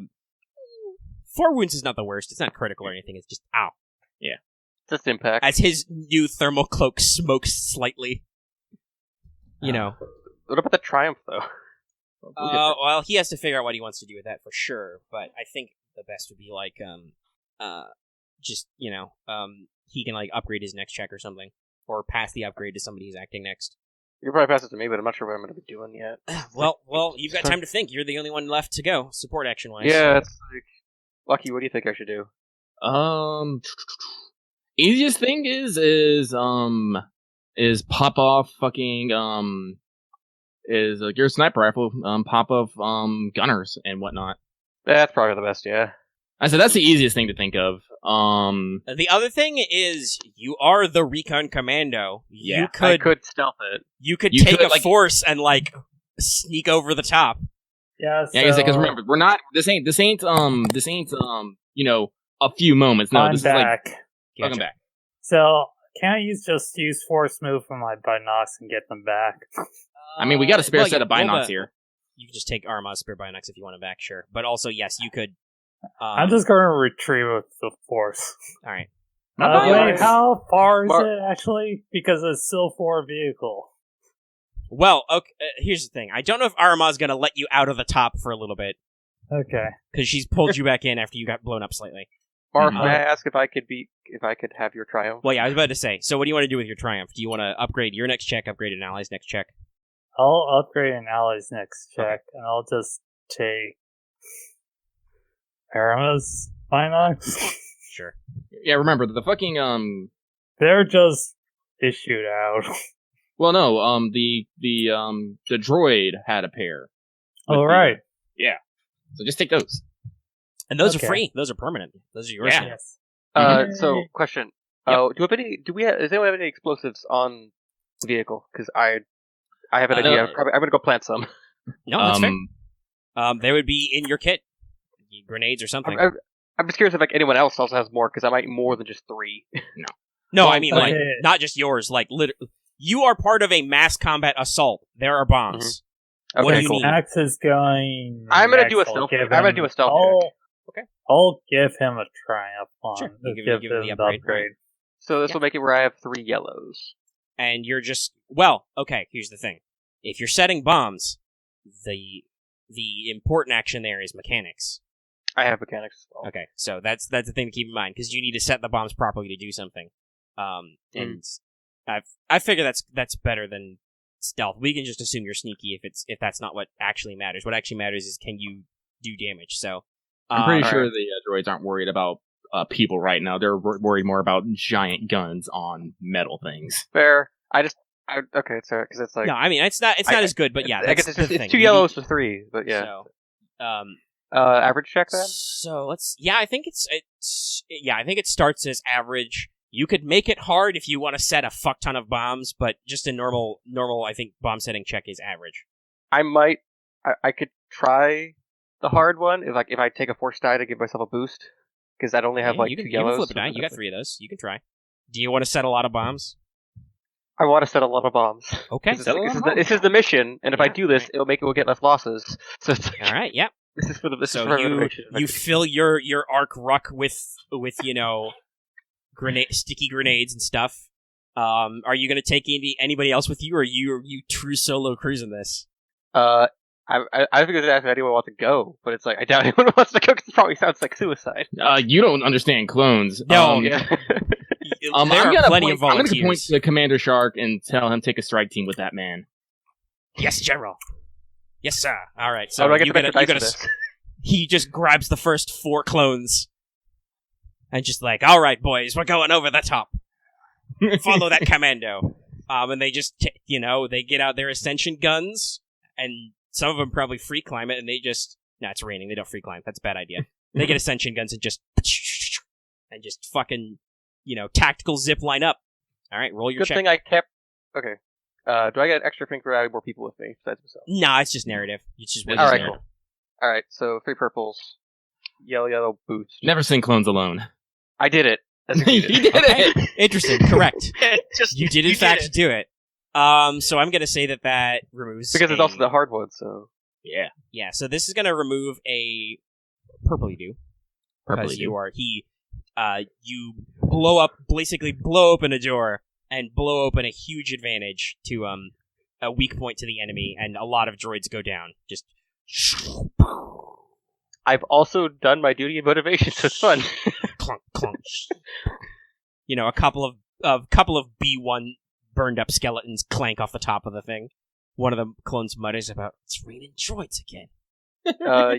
wounds is not the worst. It's not critical or anything. It's just ow. Just impact. As his new thermal cloak smokes slightly. What about the Triumph, though? Well, he has to figure out what he wants to do with that for sure. But I think the best would be he can upgrade his next check or something, or pass the upgrade to somebody who's acting next. You probably pass it to me, but I'm not sure what I'm going to be doing yet. Well, you've got time to think. You're the only one left to go, support action wise. Yeah, it's Lucky, what do you think I should do? Easiest thing is pop off fucking your sniper rifle, pop off gunners and whatnot. That's probably the best, yeah. I said that's the easiest thing to think of. The other thing is, you are the recon commando. Yeah, I could stealth it. You could You take could, a force and sneak over the top. Yeah, Yeah, because remember, we're not. This ain't. A few moments. No, I'm this back. is welcome back. So, can I just use force move from my binocs and get them back? I mean, we got a spare set of roll binocs the- here. You can just take Aramaa's spare binocs if you want them back, sure. But also, yes, you could. I'm just going to retrieve with the force. All right. Wait, how far is Mark- it actually? Because it's still for a vehicle. Well, okay. Here's the thing. I don't know if Aramaa's going to let you out of the top for a little bit. Okay. Because she's pulled you back in after you got blown up slightly. Marth, may I ask if I could have your triumph? Well, yeah, I was about to say. So, what do you want to do with your triumph? Do you want to upgrade your next check, upgrade an ally's next check? I'll upgrade an ally's next check, and I'll just take Arama's finance. Sure. Yeah, remember the fucking They're just issued out. Well, no, the droid had a pair. All right. Yeah. So just take those. And those Okay. are free. Those are permanent. Those are yours. Yeah. now. Yes. So question. Yep. Does anyone have any explosives on the vehicle? Because I have an idea. I'm gonna go plant some. No, that's fair. They would be in your kit. Grenades or something. I'm just curious if anyone else also has more, because I might need more than just 3. No, Well, I mean, okay. not just yours. You are part of a mass combat assault. There are bombs. What do you cool. need? Axe is going. I'm gonna next. do a I'll stealth. give I'm gonna him- do a stealth I'll- Okay. I'll give him a triumph on. Sure. You Give give him him the the upgrade. upgrade. So this will make it where I have 3 yellows. And you're just okay. Here's the thing: if you're setting bombs, the important action there is mechanics. I have mechanics as well. Okay, so that's the thing to keep in mind because you need to set the bombs properly to do something. And I figure that's better than stealth. We can just assume you're sneaky if that's not what actually matters. What actually matters is can you do damage. So I'm pretty Alright. sure the droids aren't worried about people right now. They're worried more about giant guns on metal things. Fair. Okay, it's fair, because it's like... no, I mean it's not as good, but yeah, I that's guess the it's thing. 2 You yellows need- to 3, but yeah. So, Average check then? So I think I think it starts as average. You could make it hard if you want to set a fuck ton of bombs, but just a normal, I think bomb setting check is average. I could try the hard one if I take a force die to give myself a boost, because I'd only have Yeah, 2 you can yellows. flip a die. You got 3 of those. You can try. Do you want to set a lot of bombs? I want to set a lot of bombs. Okay. This is the mission, and if I do this, we'll get less losses. So it's All right. Yep. this is for the So for the mission. you fill your arc ruck with sticky grenades and stuff. Are you going to take anybody else with you, or are you true solo cruising this? I think it's ask if anyone wants to go, but it's like I doubt anyone wants to go because it probably sounds like suicide. You don't understand clones. No, Yeah. There are plenty of I'm going to point volunteers. to Commander Shark and tell him take a strike team with that man. Yes, General. Yes, sir. All right. So How do I get you the gotta, extra dice for this? he just grabs the first 4 clones and just like, all right, boys, we're going over the top. Follow that commando. And they just, they get out their ascension guns, and some of them probably free climb it, and they just, no, it's raining. They don't free climb. That's a bad idea. They get ascension guns and just fucking, tactical zip line up. All right, roll your Good check. thing I kept. Okay. Do I get an extra thing for having more people with me besides myself? Nah, it's just narrative. It's just It's what All you right, do. cool. All right, so 3 purples, yellow boots. Never seen clones alone. I did it. That's He did it. Interesting. Correct. Just You did in fact do it. So I'm gonna say that removes because it's also the hard one. So Yeah. yeah. So this is gonna remove a purpley do because you basically blow open a door and blow open a huge advantage to a weak point to the enemy, and a lot of droids go down. Just I've also done my duty and motivation, so it's fun. clunk clunk. A couple of B1 burned up skeletons clank off the top of the thing. One of the clones mutters about, it's raining droids again.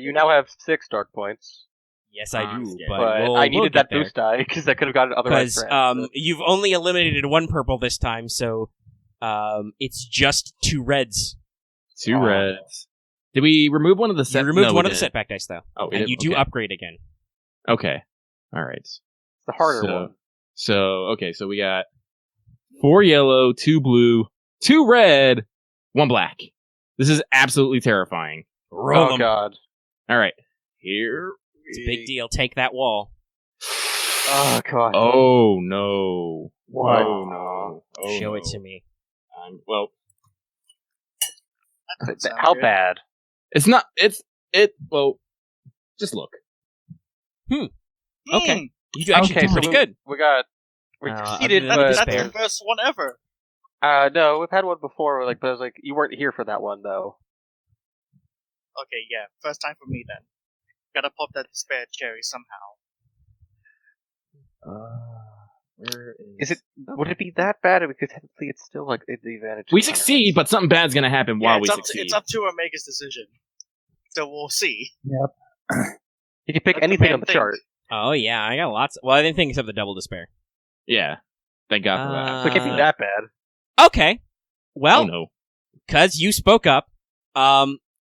You now have 6 dark points, Yes, I do, yeah. but but we'll I needed get that boost die because I could have gotten it otherwise. because you've only eliminated 1 purple this time, so it's just 2 reds. 2 reds. Did we remove one of the set? You removed No, one we of the didn't. setback dice, though, Oh, we and did? you do Okay. upgrade again. Okay. All right. the harder one. So we got 4 yellow, 2 blue, 2 red, 1 black. This is absolutely terrifying. Roll Oh 'em. god. All right. Here. It's a big deal. Take that wall. Oh god. Oh no. What? Oh no. Oh, Show no. it to me. Well, That doesn't sound How good. bad? it's not. Well, just look. Okay. You do actually do so pretty good. We Uh, succeeded, other than but this That's bear. the first one ever. no, we've had one before. But I was like, you weren't here for that one though. Okay, yeah. First time for me then. Gotta pop that despair cherry somehow. Where Is it? Would it be that bad? Because technically, it's still like the advantage. We succeed, but something bad's gonna happen while we it's succeed. It's up to Omega's decision. So we'll see. Yep. You can pick That's the anything main on the thing. chart. Oh yeah, I got lots. Well, I didn't think except the double despair. Yeah. Thank God for that. So it can't be that bad. Okay. Well, Oh no. because you spoke up,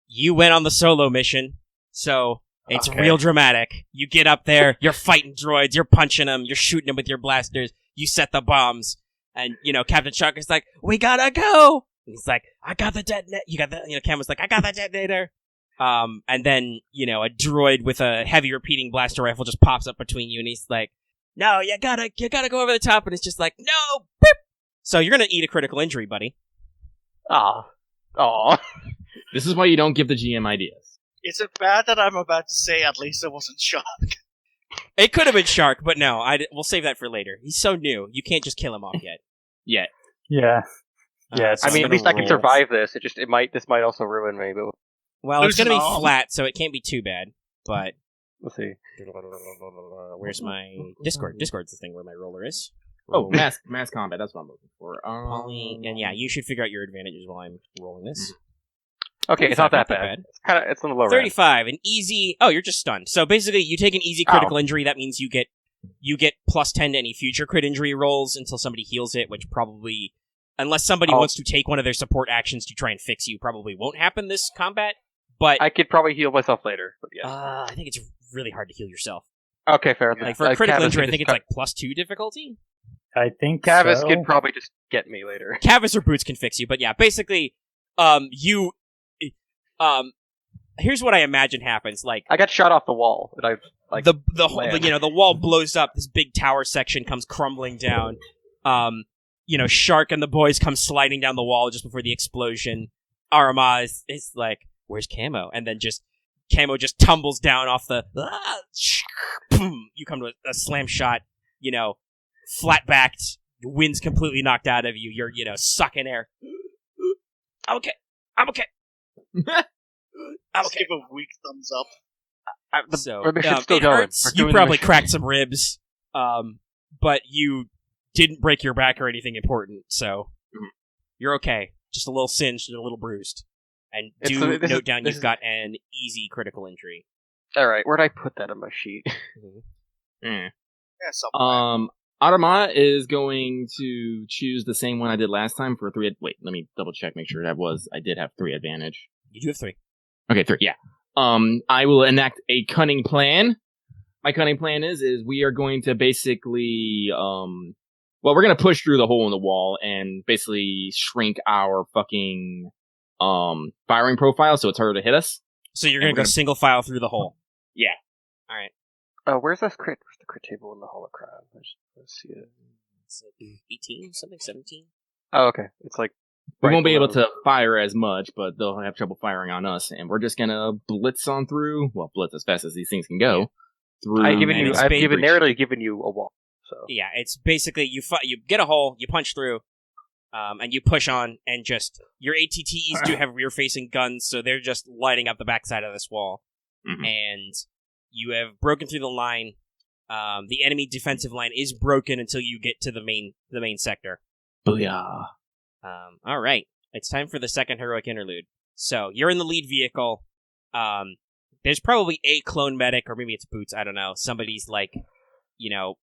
you went on the solo mission, so it's Okay. real dramatic. You get up there, you're fighting droids, you're punching them, you're shooting them with your blasters, you set the bombs, and, Captain Chuck is like, we gotta go! And he's like, I got the detonator, Camo's like, I got the detonator! And then, a droid with a heavy repeating blaster rifle just pops up between you, and he's like, no, you gotta go over the top, and it's just like, no! Boop! So you're gonna eat a critical injury, buddy. Aw. This is why you don't give the GM ideas. Is it bad that I'm about to say at least it wasn't Shark? It could have been Shark, but no, we'll save that for later. He's so new, you can't just kill him off yet. Yet. Yeah. Yeah. So I mean, I'm at least gonna I can roll. survive this. This might also ruin me, but Well, it's gonna be Lose an arm. flat, so it can't be too bad. But we'll see. where's my Discord? Discord's the thing where my roller is. Oh, mass combat. That's what I'm looking for. And yeah, you should figure out your advantages while I'm rolling this. Okay, it's not that 35, bad. It's on the lower end. 35, an easy. Oh, you're just stunned. So basically, you take an easy critical injury. That means you get plus 10 to any future crit injury rolls until somebody heals it, which probably, unless somebody wants to take one of their support actions to try and fix you, probably won't happen this combat. But I could probably heal myself later, but yeah. I think it's really hard to heal yourself. Okay, fair enough. Like for a critical Kavis injury, I could think just it's like plus 2 difficulty. I think Kavis so. could probably just get me later. Kavis or Boots can fix you, but yeah, basically, here's what I imagine happens. Like I got shot off the wall, and the wall blows up. This big tower section comes crumbling down. Shark and the boys come sliding down the wall just before the explosion. Aramaa is like, "Where's Camo?" And then Camo just tumbles down off the. You come to a slam shot. Flat backed. Your wind's completely knocked out of you. You're sucking air. I'm okay. I'm okay. I'm Just okay. give a weak thumbs up. the mission's still it going. hurts. We're You doing the probably mission. cracked some ribs, but you didn't break your back or anything important, so you're okay. Just a little singed and a little bruised. And note down you've got an easy critical injury. Alright, where'd I put that on my sheet? Yeah, something. Aramaa is going to choose the same one I did last time for 3. Wait, let me double check, make sure I did have 3 advantage. You do have 3. Okay, 3, yeah. I will enact a cunning plan. My cunning plan is we are going to basically, we're going to push through the hole in the wall and basically shrink our fucking, firing profile so it's harder to hit us. So you're going to go single file through the hole. Yeah. Alright. Where's this crit? Where's the crit table in the holocron? Let's see it. It's like 18, something, 17? Oh, okay. It's like We right won't be able below. to fire as much, but they'll have trouble firing on us, and we're just gonna blitz on through. Well, blitz as fast as these things can go. Through. I've breach. narrowly given you a wall. So Yeah, it's basically you get a hole, you punch through, and you push on, and just your ATTEs do have rear-facing guns, so they're just lighting up the backside of this wall. Mhm. And you have broken through the line. The enemy defensive line is broken until you get to the main sector. Booyah. All right, it's time for the second heroic interlude. So you're in the lead vehicle. There's probably a clone medic, or maybe it's Boots. I don't know. Somebody's like,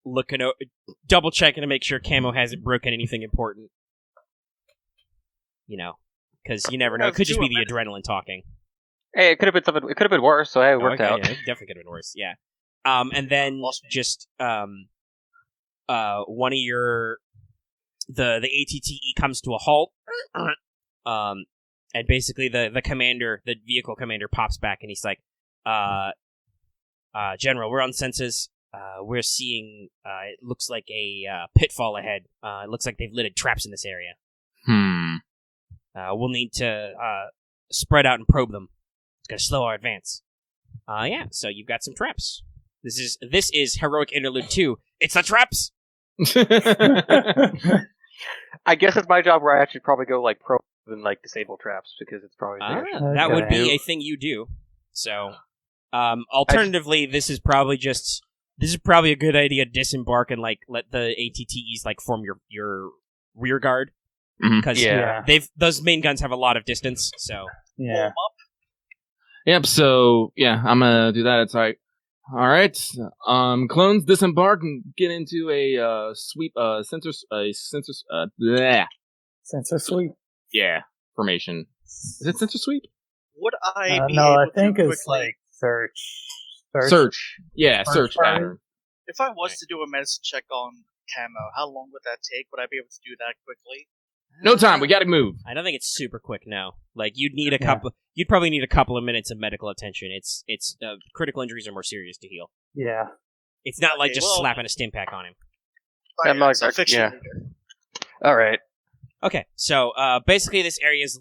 looking, double checking to make sure Camo hasn't broken anything important. Because you never know. It could just be the adrenaline talking. hey, it could have been something. It could have been worse. So hey, it worked out. Yeah, it definitely could have been worse. Yeah. And then just one of your the ATTE comes to a halt. And basically the commander, the vehicle commander, pops back and he's like, General, we're on census. We're seeing it looks like a pitfall ahead. It looks like they've lit traps in this area. We'll need to spread out and probe them. It's gonna slow our advance. Yeah, so you've got some traps. This is Heroic Interlude 2. It's the traps! I guess it's my job where I should probably go like probe and like disable traps because it's probably that would be a thing you do. So, Alternatively, this is probably a good idea. Disembark and like let the ATTEs like form your rear guard because those main guns have a lot of distance. So Yeah. Yep. So yeah, I'm gonna do that. It's like, all right, clones disembark and get into a sensor sweep. Yeah, formation. Is it sensor sweep? Would I be no, able I think to it's quickly... like search. Search. Yeah, search party. pattern. If I was to do a medicine check on Camo, how long would that take? Would I be able to do that quickly? No time. We gotta move. I don't think it's super quick now. Like you'd need You'd probably need a couple of minutes of medical attention. It's critical injuries are more serious to heal. Yeah. It's not like just slapping a stim pack on him. I'm like, all right. Okay, so basically this area is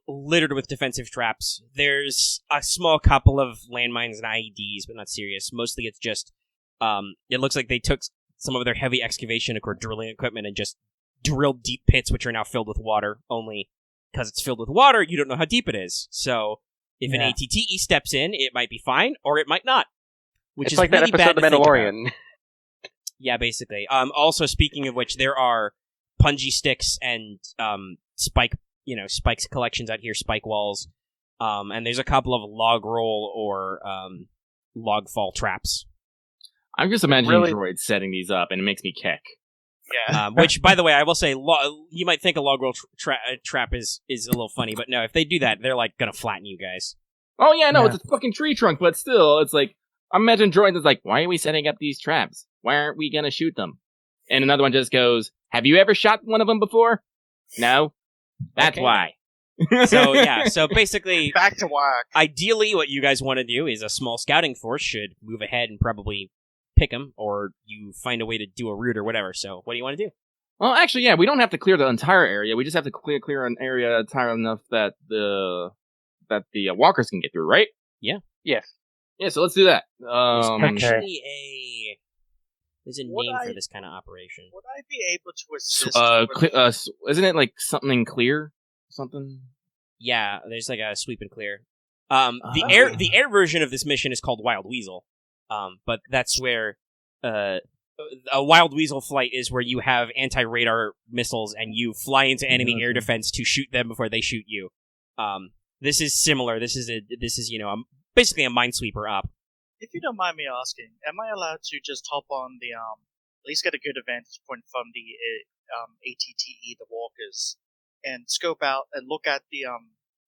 littered with defensive traps. There's a small couple of landmines and IEDs, but not serious. Mostly it's just, it looks like they took some of their heavy excavation or drilling equipment and just drilled deep pits, which are now filled with water. Only because it's filled with water, you don't know how deep it is. So if an ATTE steps in, it might be fine, or it might not. Which it's is like really that episode of The Mandalorian. Yeah, basically. Also, speaking of which, there are punji sticks and spikes collections out here, spike walls, and there's a couple of log roll or log fall traps. I'm just imagining droids setting these up, and it makes me kick. Yeah. Which, by the way, I will say, you might think a log roll trap is a little funny, but no, if they do that, they're like gonna flatten you guys. Oh yeah, no, it's a fucking tree trunk, but still, it's like, I imagine droids is like, why are we setting up these traps? Why aren't we gonna shoot them? And another one just goes, have you ever shot one of them before? No. That's why. So basically, back to work. Ideally, what you guys want to do is a small scouting force should move ahead and probably pick them, or you find a way to do a route or whatever. So, what do you want to do? Well, actually, yeah, we don't have to clear the entire area. We just have to clear an area entire enough that the walkers can get through, right? Yeah. Yes. Yeah. So let's do that. There's a name for this kind of operation. Would I be able to assist? Isn't it like something clear? Something? Yeah, there's like a sweep and clear. The air version of this mission is called Wild Weasel. But that's where a Wild Weasel flight is where you have anti-radar missiles and you fly into enemy air defense to shoot them before they shoot you. This is similar. This is basically a minesweeper up. If you don't mind me asking, am I allowed to just hop on the at least get a good advantage point from the ATTE, the walkers, and scope out and look at the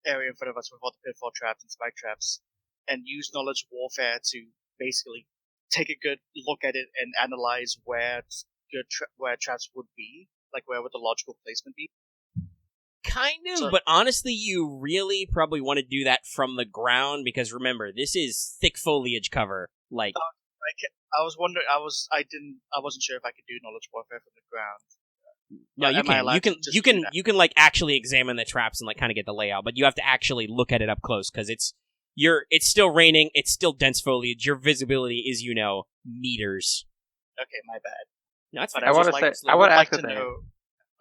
area in front of us with all the pitfall traps and spike traps, and use knowledge warfare to basically take a good look at it and analyze where where traps would be, like where would the logical placement be? Kind of, but honestly, you really probably want to do that from the ground because remember, this is thick foliage cover. Like, I was wondering, I wasn't sure if I could do knowledge warfare from the ground. No, you can like actually examine the traps and like kind of get the layout, but you have to actually look at it up close because it's still raining, it's still dense foliage. Your visibility is meters. Okay, my bad. No, that's fine. I want to ask a thing.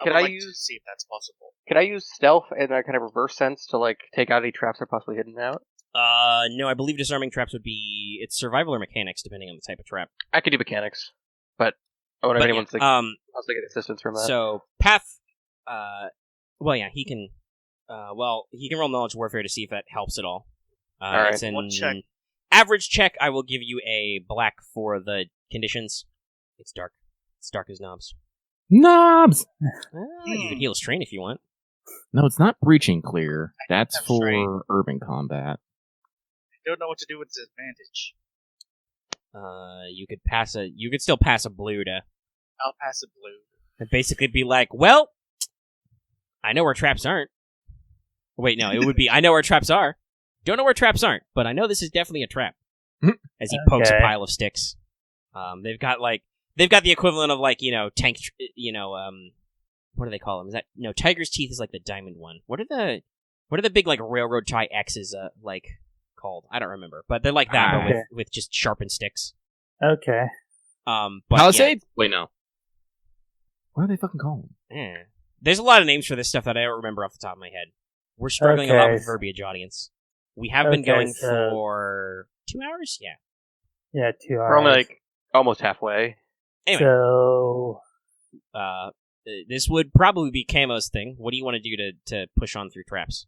Can I see if that's possible? Can I use stealth in that kind of reverse sense to like take out any traps that are possibly hidden out? No, I believe disarming traps would be it's survival or mechanics depending on the type of trap. I could do mechanics, but I wonder if anyone's like, I'll get assistance from that. So Path, he can, he can roll knowledge warfare to see if that helps at all. All right, it's one check. Average check. I will give you a black for the conditions. It's dark. It's dark as knobs. Knobs! You can heal a strain if you want. No, it's not breaching clear. That's for strain. urban combat. I don't know what to do with this advantage. You could still pass a blue to. I'll pass a blue. And basically be like, well, I know where traps aren't. Wait, no, it would be, I know where traps are. Don't know where traps aren't, but I know this is definitely a trap. As he pokes a pile of sticks. They've got the equivalent of tank, what do they call them? Is that, no, Tiger's Teeth is like the diamond one. What are the big railroad tie X's called? I don't remember, but they're like that, but with just sharpened sticks. Okay. But Palisades? Yeah. Wait, no. What are they fucking called? There's a lot of names for this stuff that I don't remember off the top of my head. We're struggling a lot with verbiage, audience. We have been Okay, going so- for 2 hours? Yeah. Yeah, 2 hours. We're only like almost halfway. Anyway, So, this would probably be Camo's thing. What do you want to do to push on through traps?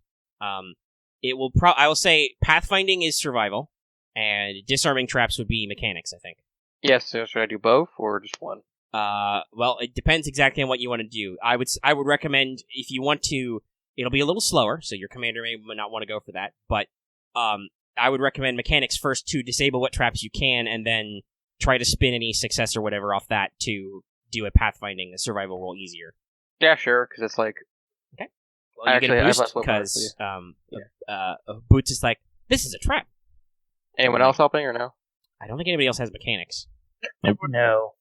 It will I will say pathfinding is survival, and disarming traps would be mechanics, I think. Yes. So should I do both or just one? Well, it depends exactly on what you want to do. I would recommend, if you want to, it'll be a little slower, so your commander may not want to go for that, but I would recommend mechanics first to disable what traps you can, and then try to spin any success or whatever off that to do a pathfinding, a survival roll easier. Yeah, sure. Because it's like Well, you get a Actually, I have boost less willpower, because so Boots is like, this is a trap. anyone else helping or no? I don't think anybody else has mechanics. no.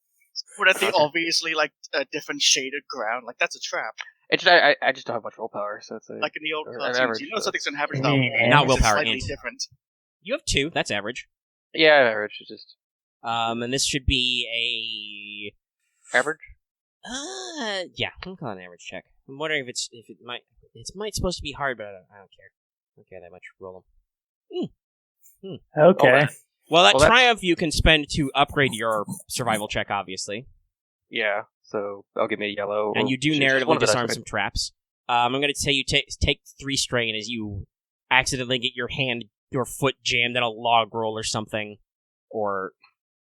Would that be Okay. obviously like a different shaded ground? Like that's a trap. It's just, I just don't have much willpower, so it's Like in the old Or an cartoons, average, you know so- something's gonna happen to You that mean wall. not because it's willpower, slightly int. different. You have 2. That's average. yeah, average. It's just And this should be average. yeah, I'm calling an average check. I'm wondering if it might supposed to be hard, but I don't care. I don't care that much. Roll them. Okay. Well, that Well, that's- triumph you can spend to upgrade your survival check, obviously, Yeah, so that'll give me a yellow. and or you do just one narratively of the dice, disarm right? some traps. I'm going to say you take 3 strain as you accidentally get your foot jammed in a log roll or something, or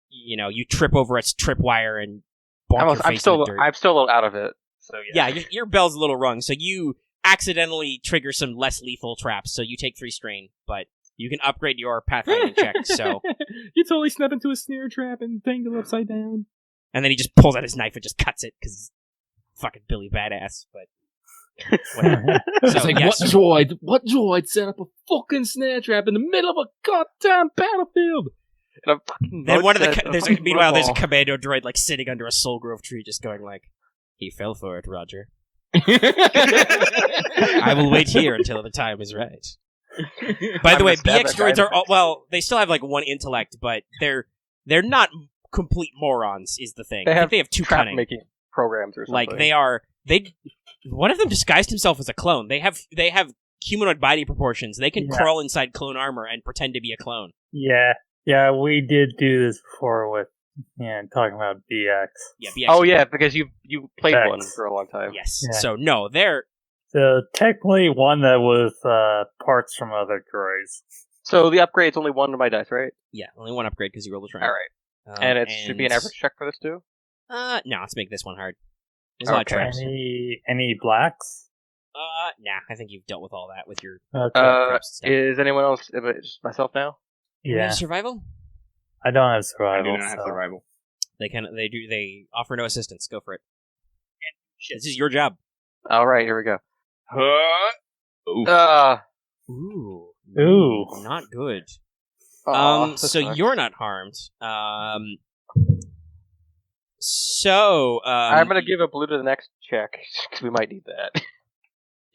you trip over its tripwire and bonk your I'm face still in the dirt. I'm still a little out of it. So Yeah, your bell's a little rung, so you accidentally trigger some less lethal traps, so you take 3 strain, but you can upgrade your pathfinding check, so... You totally snap into a snare trap and tangle upside down. And then he just pulls out his knife and just cuts it, because he's fucking Billy Badass, but... Whatever. It's So, like, yes. what droid set up a fucking snare trap in the middle of a goddamn battlefield? And a fucking Then one of mud set, a there's fucking meanwhile there's a football. commando droid like sitting under a Soul Grove tree, just going like, "He fell for it, Roger. I I will wait here until the time is right." By the I'm way, gonna stab BX that guy droids in the are well, they still have like 1 intellect, but they're not complete morons. Is the thing? They I think have they have 2 trap cunning. making programs or something. Like they one of them disguised himself as a clone. They have humanoid body proportions. They can Yeah. crawl inside clone armor and pretend to be a clone. Yeah, we did do this before with, talking about BX. Yeah, BX. Oh yeah, because you played Facts. one for a long time. Yes. Yeah. So no, they're So technically one that was parts from other droids. So the upgrade's only one to my dice, right? only 1 upgrade because you rolled a All triumph. right, and it should be an average check for this too. No, let's make this one hard. There's a lot of Okay. traps. Any blacks? Nah, I think you've dealt with all that with your Okay. traps and stuff. Is anyone else? Is it just myself now? yeah, Survival? I don't have I survival. do not have so- survival. They offer no assistance. Go for it. Shit. This is your job. All right, here we go. Oof. Ooh. Ooh. Not good. Aw, this So sucks. you're not harmed. So, I'm gonna give a blue to the next check because we might need that.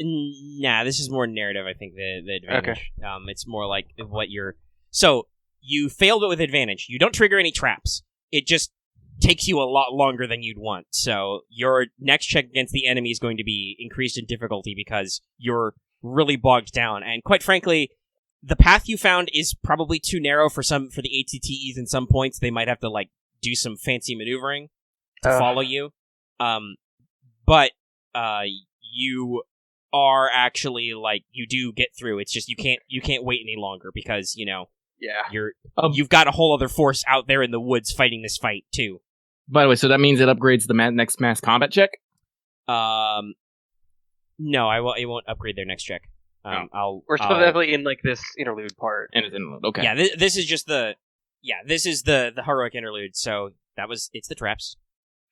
Nah, this is more narrative, I think, the advantage. It's more like what you're... So, you failed it with advantage. You don't trigger any traps. It just takes you a lot longer than you'd want. So, your next check against the enemy is going to be increased in difficulty because you're really bogged down. And quite frankly, the path you found is probably too narrow for the ATTEs in some points. They might have to, do some fancy maneuvering to follow you. But you are actually you do get through. It's just you can't wait any longer because Yeah. you've got a whole other force out there in the woods fighting this fight too. By the way, so that means it upgrades the next mass combat check? No, it won't upgrade their next check. We're still definitely in this interlude part. And it's in okay. Yeah, this is just the heroic interlude. So it's the traps.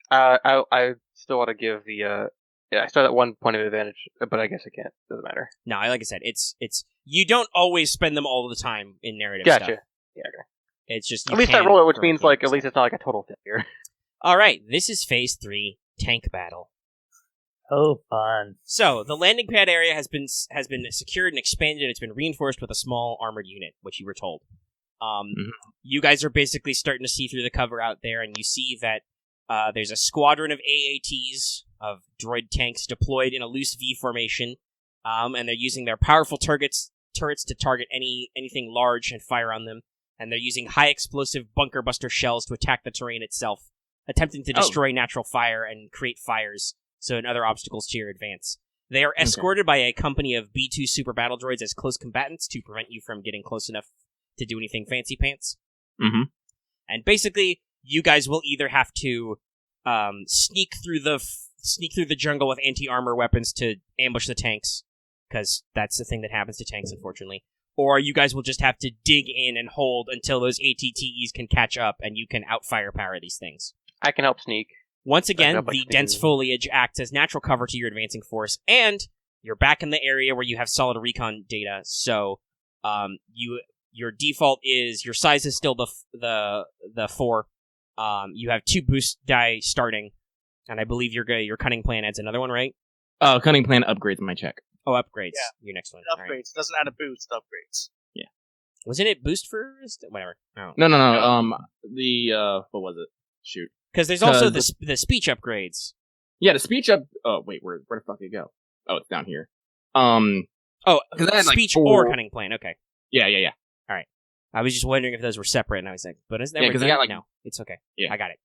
I still want to give the I still have that 1 point of advantage, but I guess I can't. Doesn't matter. No, like I said, it's you don't always spend them all the time in narrative Gotcha. stuff. Yeah. Okay. It's just At least I roll it, which means at least it's not a total failure. All right, this is phase 3, tank battle. Oh, fun. So the landing pad area has been secured and expanded. It's been reinforced with a small armored unit, which you were told. You guys are basically starting to see through the cover out there, and you see that there's a squadron of AATs, of droid tanks, deployed in a loose V formation, and they're using their powerful turrets turrets to target anything large and fire on them, and they're using high explosive bunker buster shells to attack the terrain itself, attempting to destroy natural fire and create fires, and other obstacles to your advance. They are escorted by a company of B2 super battle droids as close combatants to prevent you from getting close enough to do anything fancy pants. Mm-hmm. And basically, you guys will either have to sneak through the jungle with anti-armor weapons to ambush the tanks, because that's the thing that happens to tanks, unfortunately. Or you guys will just have to dig in and hold until those ATTEs can catch up, and you can out-firepower these things. I can help sneak. Once again, the dense foliage acts as natural cover to your advancing force, and you're back in the area where you have solid recon data, so your default is, your size is still the 4. You have 2 boost die starting, and I believe your cunning plan adds another one, right? Cunning plan upgrades my check. Oh, upgrades. Yeah. Your next one. It upgrades. Right. It doesn't add a boost, it upgrades. Yeah. Wasn't it boost first? Whatever. Oh. No. What was it? Shoot. Because there's also the speech upgrades. Yeah, the speech Oh, wait, where the fuck did it go? Oh, it's down here. Speech or cunning plan. Okay. Yeah. All right. I was just wondering if those were separate, and I was like, but is that because I got no, it's okay. Yeah, I got it.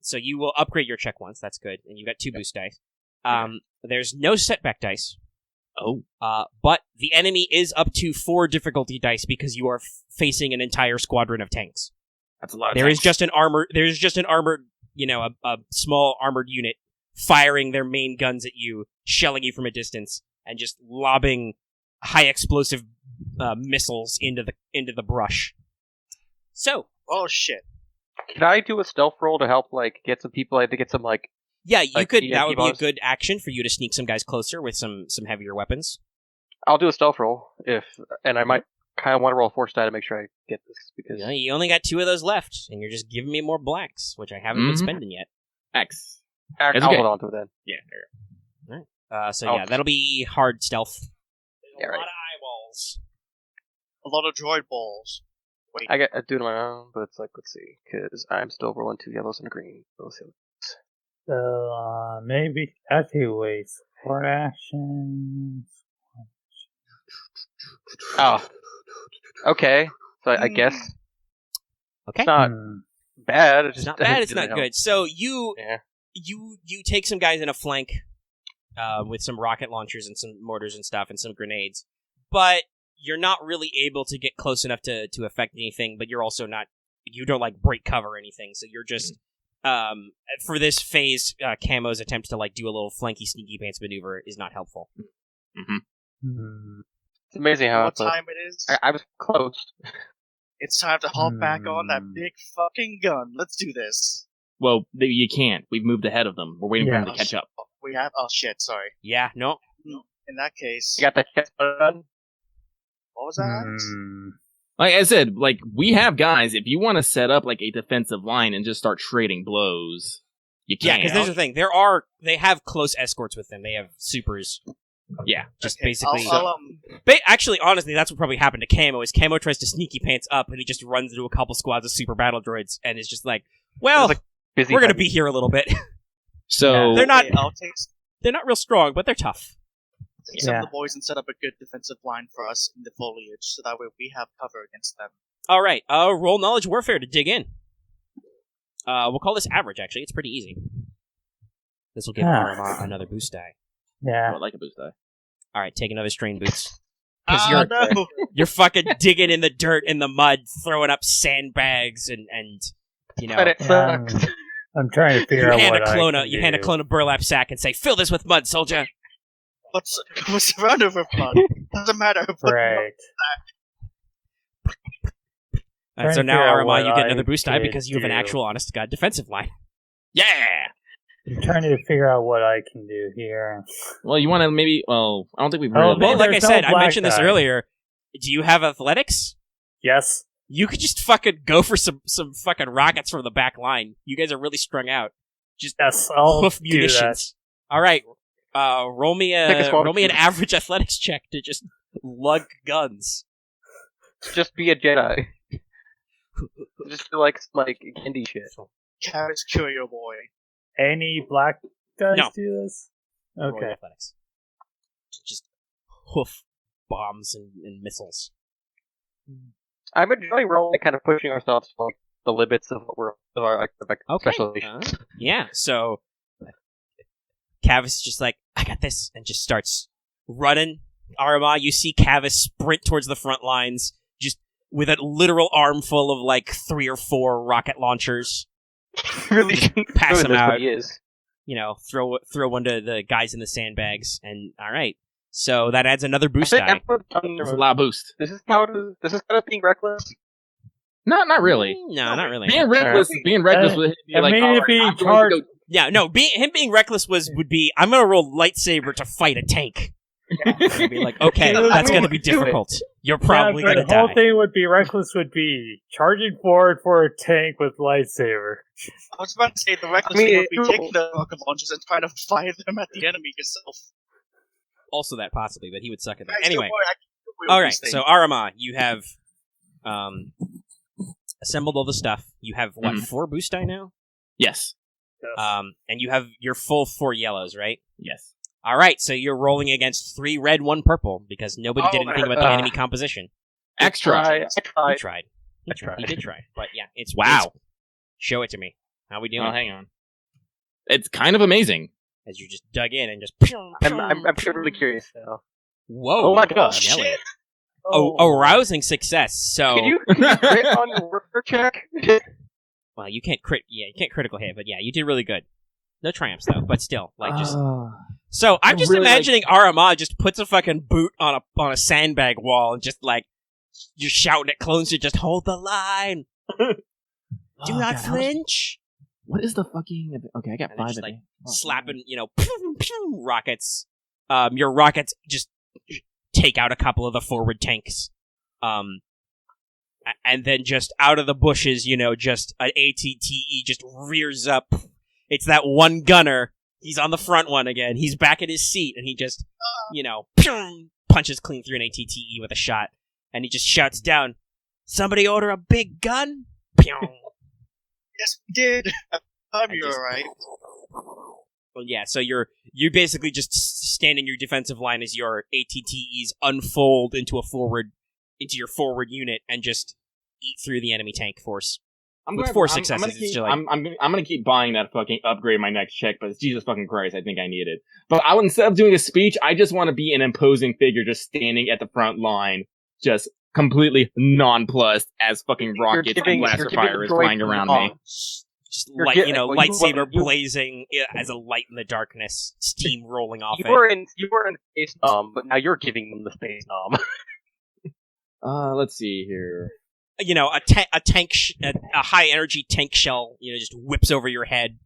So you will upgrade your check once. That's good, and you got 2 boost dice. There's no setback dice. Oh. But the enemy is up to 4 difficulty dice because you are facing an entire squadron of tanks. That's a lot of There tanks. is just an armored, a small armored unit firing their main guns at you, shelling you from a distance, and just lobbing high explosive missiles into the brush. So. Oh shit. Can I do a stealth roll to help, get some people, to get some, Yeah, you could. That would be a bombs? good action for you to sneak some guys closer with some heavier weapons. I'll do a stealth roll, and I might kind of want to roll a force die to make sure I get this, because... You only got 2 of those left, and you're just giving me more blacks, which I haven't been spending yet. X. I'll hold on to it then. Yeah, there you go. That'll be hard stealth. Yeah, a right. lot of eyeballs. A lot of droid balls. Wait. I do it on my own, but it's let's see, because I'm still rolling 2 yellows and a green. Let's see. So, maybe activates for actions. Oh. Okay. So I guess Okay. it's not bad. It's not bad. It's not good. So you take some guys in a flank with some rocket launchers and some mortars and stuff and some grenades, but you're not really able to get close enough to affect anything. But you're also not. You don't break cover or anything. So you're just for this phase, Camo's attempt to do a little flanky sneaky pants maneuver is not helpful. Mm-hmm. It's amazing how what time it is. I was close. It's time to hop back on that big fucking gun. Let's do this. Well, you can't. We've moved ahead of them. We're waiting for them to catch up. We have. Oh shit! Sorry. Yeah. No. In that case, You got the chest button? what was that? Like I said, we have guys. If you want to set up a defensive line and just start trading blows, you can. Yeah, because there's the thing. They have close escorts with them. They have supers. Yeah, just Okay, basically. I'll, Honestly, that's what probably happened to Camo. Is Camo tries to sneaky pants up, and he just runs into a couple squads of super battle droids, and is just well, Busy we're gonna time. be here a little bit. So They're not. I'll take They're not real strong, but they're tough. some of the boys and set up a good defensive line for us in the foliage, so that way we have cover against them. All right. Roll knowledge warfare to dig in. We'll call this average. Actually, it's pretty easy. This will give Aramaa another boost die. Yeah. I would like a boost die. All right, take another strain boots. Because No! you're fucking digging in the dirt and the mud, throwing up sandbags, and But it sucks. I'm trying to figure out what you hand a clone a burlap sack and say, "Fill this with mud, soldier." What's surrounded with blood? Doesn't matter. Right. So now, Trying to figure out Aramaa, what you get I another boost die could because you have an do. actual honest-to-God defensive line. Yeah! I'm trying to figure out what I can do here. Well, you want to maybe? Well, I don't think we've Oh, really. Well, like I there's no said, I black mentioned this die. earlier. Do you have athletics? Yes. You could just fucking go for some fucking rockets from the back line. You guys are really strung out. Just Yes, I'll hoof do that. munitions. All right, roll me an average athletics check to just lug guns. Just be a Jedi. Just do some indie shit. Kavis, kill your boy. Any black guys No. do this? Roll your Okay. athletics. Just hoof bombs and missiles. I'm enjoying we're all kind of pushing ourselves to like, the limits of what we're of our like, specializations. Yeah, so Kavis is just like, I got this, and just starts running. Aramaa, you see Kavis sprint towards the front lines, just with a literal armful of like 3 or 4 rocket launchers. Really Pass him out. What he is. Throw one to the guys in the sandbags, and all right. So that adds another boost die. There's a lot of boost. This is kind of being reckless. Not really. No, not really. Being reckless would be like, Yeah, no. Him being reckless would be, I'm gonna roll lightsaber to fight a tank. I'd be like, okay, that's gonna be difficult. You're probably gonna die. The whole thing would be reckless would be charging forward for a tank with lightsaber. I was about to say the reckless thing would be taking the rocket launchers and trying to fire them at the enemy yourself. Also that possibly, but he would suck at that. Guys, Anyway. don't worry, Alright, so Aramaa, you have assembled all the stuff. You have, 4 boost die now? Yes. And you have your full 4 yellows, right? Yes. Alright, so you're rolling against 3 red, 1 purple, because nobody did anything about the enemy composition. Extra. He tried. He did try. But yeah, it's... Wow. Show it to me. How we doing? Oh, hang on. It's kind of amazing. As you just dug in and just... I'm really curious now. Whoa. Oh my god. Shit. Arousing success, so... Can you crit on your worker check? Well, you can't crit... Yeah, you can't critical hit, but yeah, you did really good. No triumphs, though, but still, like, just... So, I'm just really imagining Aramaa just puts a fucking boot on a sandbag wall and just, like, you're shouting at clones to just hold the line! Do not flinch! What is the fucking... Okay, I got and 5 just, like, slapping, pew, pew, rockets. Your rockets just take out a couple of the forward tanks. And then just out of the bushes, just an ATTE just rears up. It's that one gunner. He's on the front one again. He's back at his seat, and he just, pew, punches clean through an ATTE with a shot. And he just shouts down, "Somebody order a big gun?" Pew. Yes, we did. You're alright. Well, yeah, so you basically just stand in your defensive line as your ATTEs unfold into your forward unit and just eat through the enemy tank force. With 4 successes, I'm gonna keep buying that fucking upgrade my next check, but Jesus fucking Christ, I think I need it. But instead of doing a speech, I just want to be an imposing figure just standing at the front line, just completely nonplussed as fucking rockets and blaster fire is flying around me. Just lightsaber blazing as a light in the darkness, steam rolling off you were in Space Nom, but now you're giving them the Space Nom. Let's see here. A high energy tank shell, just whips over your head,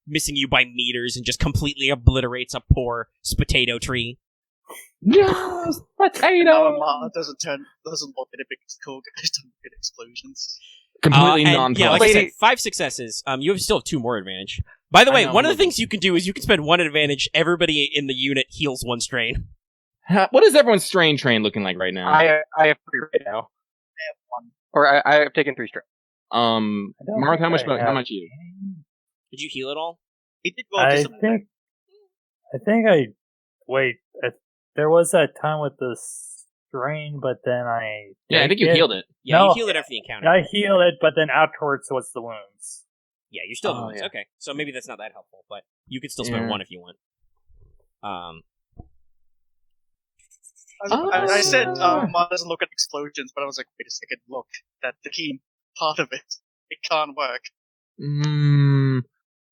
missing you by meters, and just completely obliterates a poor potato tree. Yes, potato. Doesn't look at it because cool guys don't get explosions. Completely non-plus. Yeah, like I said, 5 successes. You still have 2 more advantage. By the way, one of the things you can do is you can spend 1 advantage. Everybody in the unit heals 1 strain. What is everyone's strain train looking like right now? I have 3 right now. I have 1. Or I have taken 3 strain. Marth, how much you? Did you heal at all? It did well. There was that time with the strain, but then I think you healed it. Yeah, you healed it after the encounter. I healed it, but then afterwards was the wounds. Yeah, you're still wounds. Yeah. Okay, so maybe that's not that helpful, but you could still spend 1 if you want. I said Marth doesn't look at explosions, but I was like, wait a second, look, that the key part of it can't work.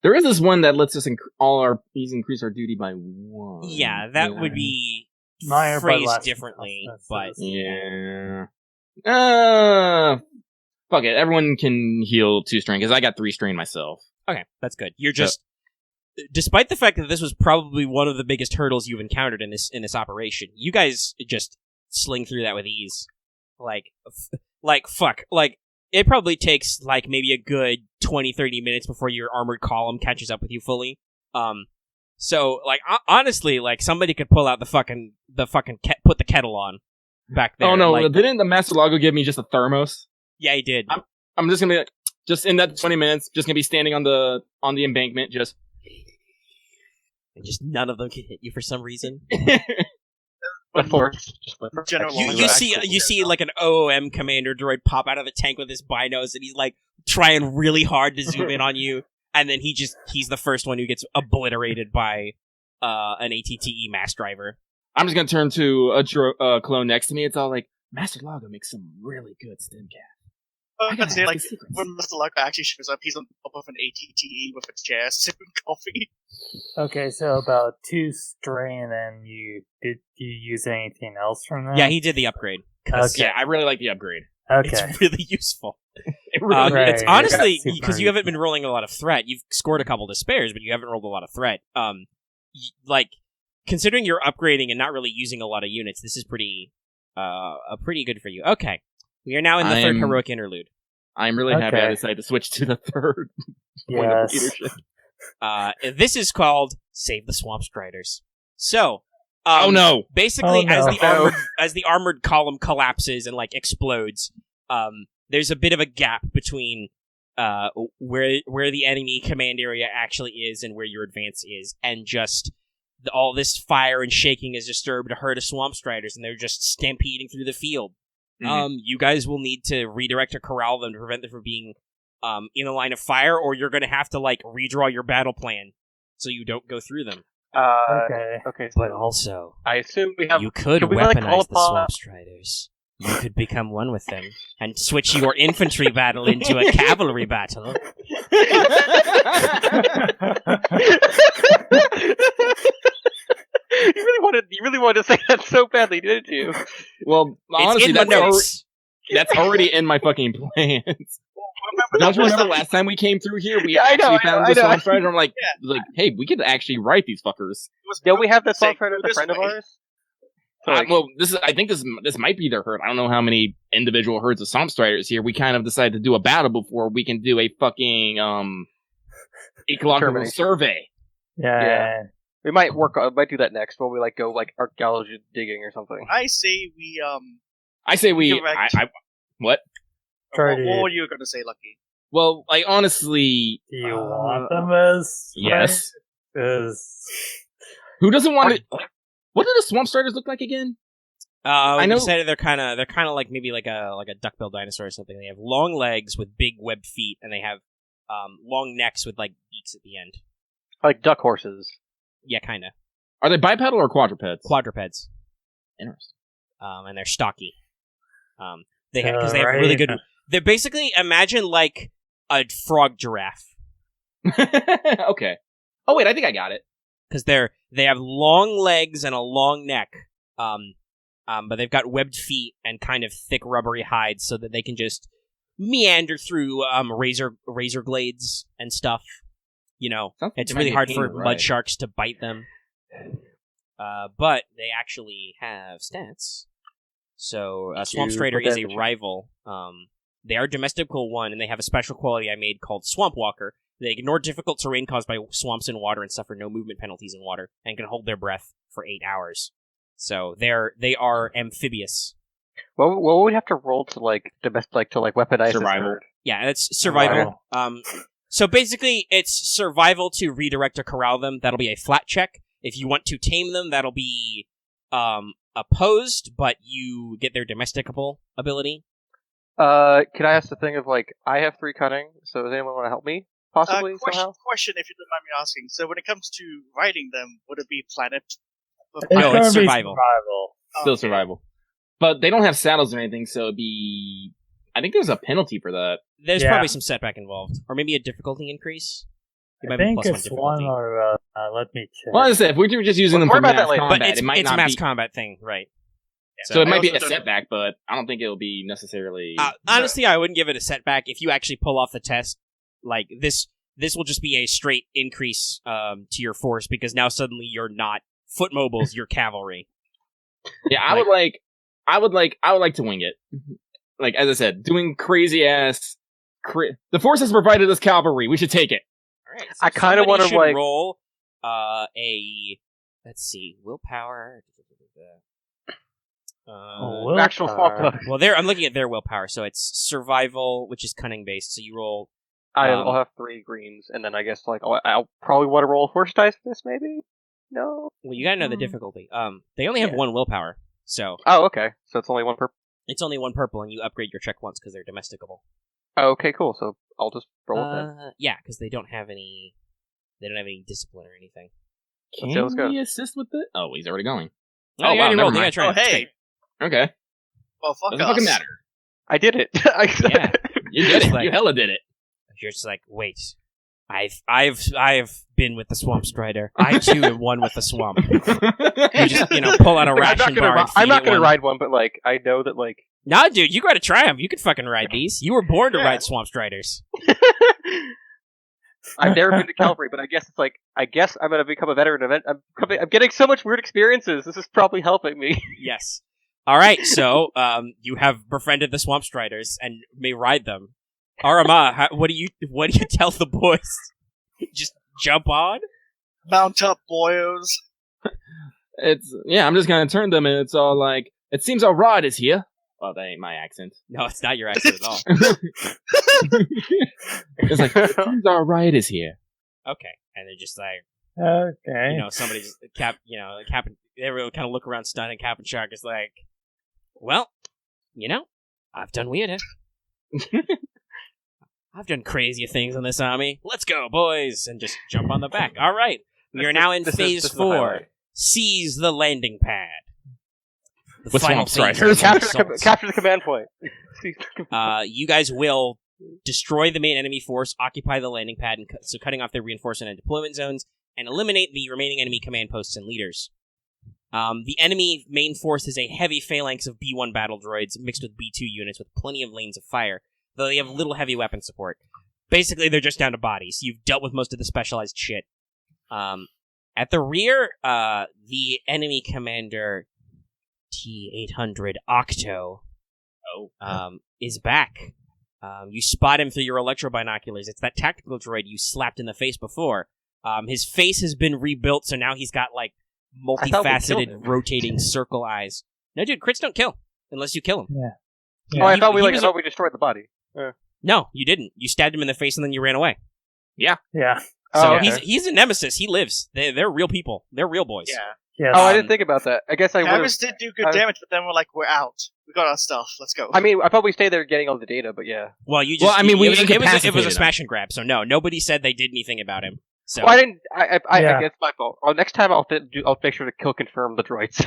There is this one that lets us increase our duty by 1. Yeah, that would be minor phrased differently, but yeah. Fuck it. Everyone can heal 2 strain because I got 3 strain myself. Okay, that's good. You're just, despite the fact that this was probably one of the biggest hurdles you've encountered in this operation, you guys just sling through that with ease. It probably takes maybe a good 20-30 minutes before your armored column catches up with you fully. So honestly, somebody could pull out put the kettle on back there. Oh no, didn't the Master Lago give me just a thermos? Yeah, he did. I'm just gonna be just in that 20 minutes, just gonna be standing on the embankment, just. And just none of them can hit you for some reason. The Force. General You see like an OOM commander droid pop out of the tank with his binos, and he's like trying really hard to zoom in on you, and then he's the first one who gets obliterated by an ATTE mass driver. I'm just gonna turn to a clone next to me. It's all like, Master Lago makes some really good stim cap. That's it. Like when Mr. Lago actually shows up, he's on top of an ATTE with a chair, sipping coffee. Okay, so about 2 strain, and did you use anything else from that? Yeah, he did the upgrade. Okay. Yeah, I really like the upgrade. Okay. It's really useful. It really Right. It's honestly Yeah, because you haven't been rolling a lot of threat. You've scored a couple despairs, but you haven't rolled a lot of threat. Like considering you're upgrading and not really using a lot of units, this is pretty good for you. Okay, we are now in the third heroic interlude. I'm really happy I Okay. decided to switch to the third point of Yes. leadership. This is called Save the Swamp Striders. So, Oh no! basically, Oh, no. as the armored column collapses and like explodes, there's a bit of a gap between where the enemy command area actually is and where your advance is, and just all this fire and shaking has disturbed a herd of swamp striders, and they're just stampeding through the field. Mhm. You guys will need to redirect or corral them to prevent them from being in a line of fire, or you're going to have to like redraw your battle plan so you don't go through them. Okay. But also, I assume we have. you could we, like, weaponize call the upon- swamp striders. You could become one with them and switch your infantry battle into a cavalry battle. You really wanted to say that so badly, didn't you? Well, It's honestly, in my that's, notes. that's already in my fucking plans. Don't you remember last time we came through here? We Yeah, I know, actually found I the know. Swamp Strider. I'm like, hey, we could actually write these fuckers. Don't we have the Say, Swamp Strider go with a this friend of way. ours? So, like, Well, I think this might be their herd. I don't know how many individual herds of Swamp Striders here. We kind of decided to do a battle before we can do a fucking ecological Determination. survey. Yeah. we might do that next when we like go like archaeology digging or something. I say we I say we. Direct. What? Try what to- were you going to say, Lucky? Well, like honestly, Do you want them as yes. Because Who doesn't want to? What do the Swamp Striders look like again? I know- decided they're kind of like maybe like a duckbill dinosaur or something. They have long legs with big webbed feet, and they have long necks with like beaks at the end. Like duck horses. Yeah, kind of Are they bipedal or quadrupeds? quadrupeds. Interesting. And they're stocky. They have really good. They're basically imagine like a frog giraffe Okay. Oh wait, I think I got it. because they have long legs and a long neck. But they've got webbed feet and kind of thick rubbery hides so that they can just meander through razor glades and stuff. You know, Sounds like it's they might really be hard a for pain to mud ride. sharks to bite them. But they actually have stats. So Swamp You Strider put is that a in the chat. rival. They are domesticable 1, and they have a special quality I made called Swamp Walker. They ignore difficult terrain caused by swamps and water and suffer no movement penalties in water, and can hold their breath for 8 hours. So they are amphibious. What would we have to roll to like weaponize this Survival. herd? Yeah, it's survival. So basically, it's survival to redirect or corral them. That'll be a flat check. If you want to tame them, that'll be opposed, but you get their domesticable ability. Can I ask the thing of like I have 3 cunning, so does anyone want to help me? Possibly somehow? Question, if you don't mind me asking. So when it comes to riding them, would it be planet? No, it's gonna be survival. Still Okay. survival. But they don't have saddles or anything, so it'd be. I think there's a penalty for that. There's Yeah. probably some setback involved, or maybe a difficulty increase. It I might be think plus it's 1 one difficulty. or let me check. Well, as I said, if we were just using them We'll for worry about mass that later. combat, But it's it might a not mass be. combat thing, right? So it I might be a also don't- setback, but I don't think it'll be necessarily. Honestly, I wouldn't give it a setback. If you actually pull off the test, like this will just be a straight increase to your force because now suddenly you're not foot mobiles, you're cavalry. Yeah, I would like to wing it. Like as I said, doing crazy ass. The force has provided us cavalry. We should take it. All right, I kinda wanna, should like- roll let's see, willpower. Actual swamp. Well, I'm looking at their willpower, so it's survival, which is cunning based. So you roll. I'll have 3 greens, and then I guess like I'll probably want to roll a force dice for this, maybe. No. Well, you gotta know the difficulty. They only have one willpower, so Oh, okay. So it's only one purple. it's only one purple, and you upgrade your check once because they're domesticable. Oh, okay, cool. So I'll just roll it then. Yeah, because they don't have any discipline or anything. Let's go. Can we assist with it? Oh, he's already going. Oh, wow, you never rolled. You mind. gotta try. Oh, it. It's hey. great. Okay. Well, fuck Doesn't us. fucking matter. I did it. Yeah. You did it. Like- You hella did it. You're just like, wait. I've been with the Swamp Strider. I too am one with the swamp. You just pull out a ration bar. And I'm not feed it gonna one. ride one, but like I know that like. Nah, dude, you gotta try them. You can fucking ride these. You were born to ride Swamp Striders. I've never been to Calvary, but I guess I'm gonna become a veteran event. I'm getting so much weird experiences. This is probably helping me. Yes. All right, so you have befriended the Swamp Striders and may ride them. Aramaa, what do you tell the boys? Just jump on? Mount up, boyos. I'm just gonna turn them, and it's all like, it seems our ride is here. Well, that ain't my accent. No, it's not your accent at all. It's like, it seems our ride is here. Okay, and they're just like, Okay. somebody just Captain. Everyone kind of look around stunned, and Captain Shark is like, well, I've done weirder. I've done crazier things in this army. Let's go, boys, and just jump on the back. All right, we are now in phase 4. Seize the landing pad. The With final Swamp phase Striders. of Capture the command point. you guys will destroy the main enemy force, occupy the landing pad, so cutting off their reinforcement and deployment zones, and eliminate the remaining enemy command posts and leaders. The enemy main force is a heavy phalanx of B1 battle droids mixed with B2 units with plenty of lanes of fire, though they have little heavy weapon support. Basically, they're just down to bodies. You've dealt with most of the specialized shit. At the rear, the enemy commander, T-800 Octo, is back. You spot him through your electrobinoculars. It's that tactical droid you slapped in the face before. His face has been rebuilt, so now he's got, like, multifaceted, rotating circle eyes. No, dude, crits don't kill, unless you kill him. Yeah. Oh, I He- thought he I was thought we destroyed the body. No, you didn't. You stabbed him in the face and then you ran away. Yeah. So Oh, okay. he's a nemesis. He lives. They're real people. They're real boys. Yeah. Yes. Oh, I didn't think about that. I guess I would. Kavis did do good damage, but then we're like, we're out. We got our stuff. Let's go. I mean, I probably stayed there getting all the data, but yeah. Well, you just. Well, I mean, we it was a incapacitated him. smash and grab. So no, nobody said they did anything about him. So Well, I didn't. I Yeah. it's my fault. Next time I'll make sure to kill confirm the droids.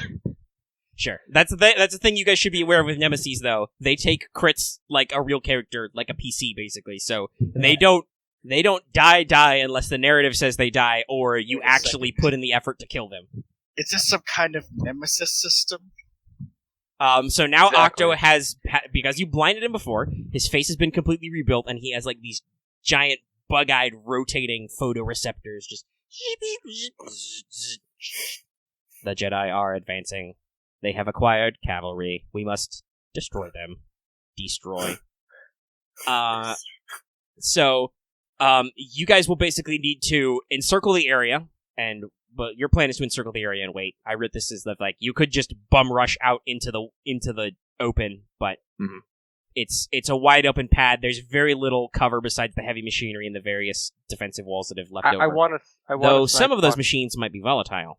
sure. That's the thing you guys should be aware of with nemesis, though. They take crits like a real character, like a PC, basically. So they don't die unless the narrative says they die, or you Wait a actually second. put in the effort to kill them. Is this some kind of nemesis system? So now Exactly. Octo has, because you blinded him before, his face has been completely rebuilt, and he has like these giant bug-eyed rotating photoreceptors just. The Jedi are advancing. They have acquired cavalry. We must destroy them. Destroy. So, you guys will basically need to encircle the area, but your plan is to encircle the area and wait. I read this as like you could just bum rush out into the open, but it's a wide open pad. There's very little cover besides the heavy machinery and the various defensive walls that have left over. I want to. Though some of those machines might be volatile.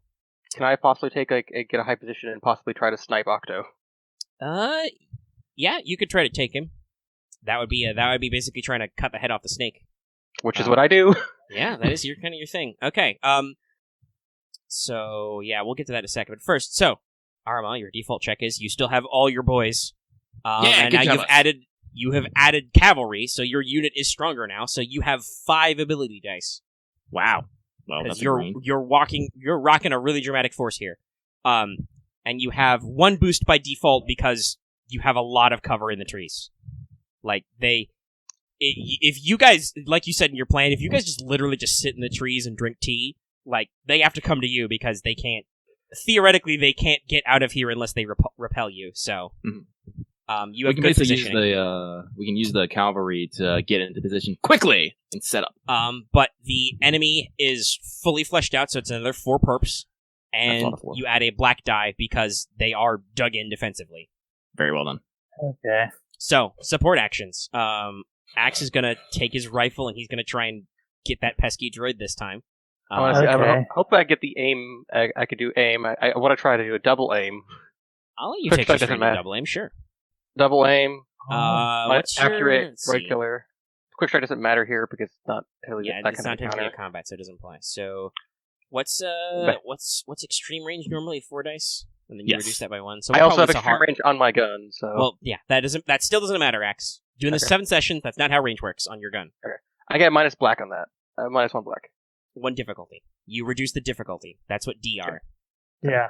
Can I possibly get a high position and possibly try to snipe Octo? Yeah, you could try to take him. That would be basically trying to cut the head off the snake. Which is what I do. Yeah, that is your thing. Okay. So yeah, we'll get to that in a second. But first, Aramaa, your default check is you still have all your boys. And good now job, us. you have added cavalry, so your unit is stronger now. So you have 5 ability dice. Wow. Well, Because that's you're rocking a really dramatic force here. And you have 1 boost by default because you have a lot of cover in the trees. Like if you guys, like you said in your plan, if you guys just literally just sit in the trees and drink tea, like they have to come to you because they can't. Theoretically, they can't get out of here unless they repel you. So, you have we can good basically use positioning. we can use the cavalry to get into position quickly and set up. But the enemy is fully fleshed out, so it's another 4 perps, That's a and lot of 4. you add a black die because they are dug in defensively. Very well done. Okay. So, support actions. Axe is gonna take his rifle and he's gonna try and get that pesky droid this time. Hopefully I get the aim. I could do aim. I want to try to do a double aim. I'll let you Quick take strike your doesn't straight matter. double aim, sure. Double aim. What's accurate let's droid see. killer. Quick strike doesn't matter here because it's not heavily Yeah, that it's kind not of technically encounter. a combat, so it doesn't apply. So, what's extreme range normally? 4 dice, and then you Yes. reduce that by 1. So I we'll also call have this a extreme hard. range on my gun, so Well, yeah, that still doesn't matter, Axe. Doing this Okay. 7 sessions, that's not how range works on your gun. I get minus black on that. Minus 1 black. 1 difficulty. You reduce the difficulty. That's what D are. Yeah.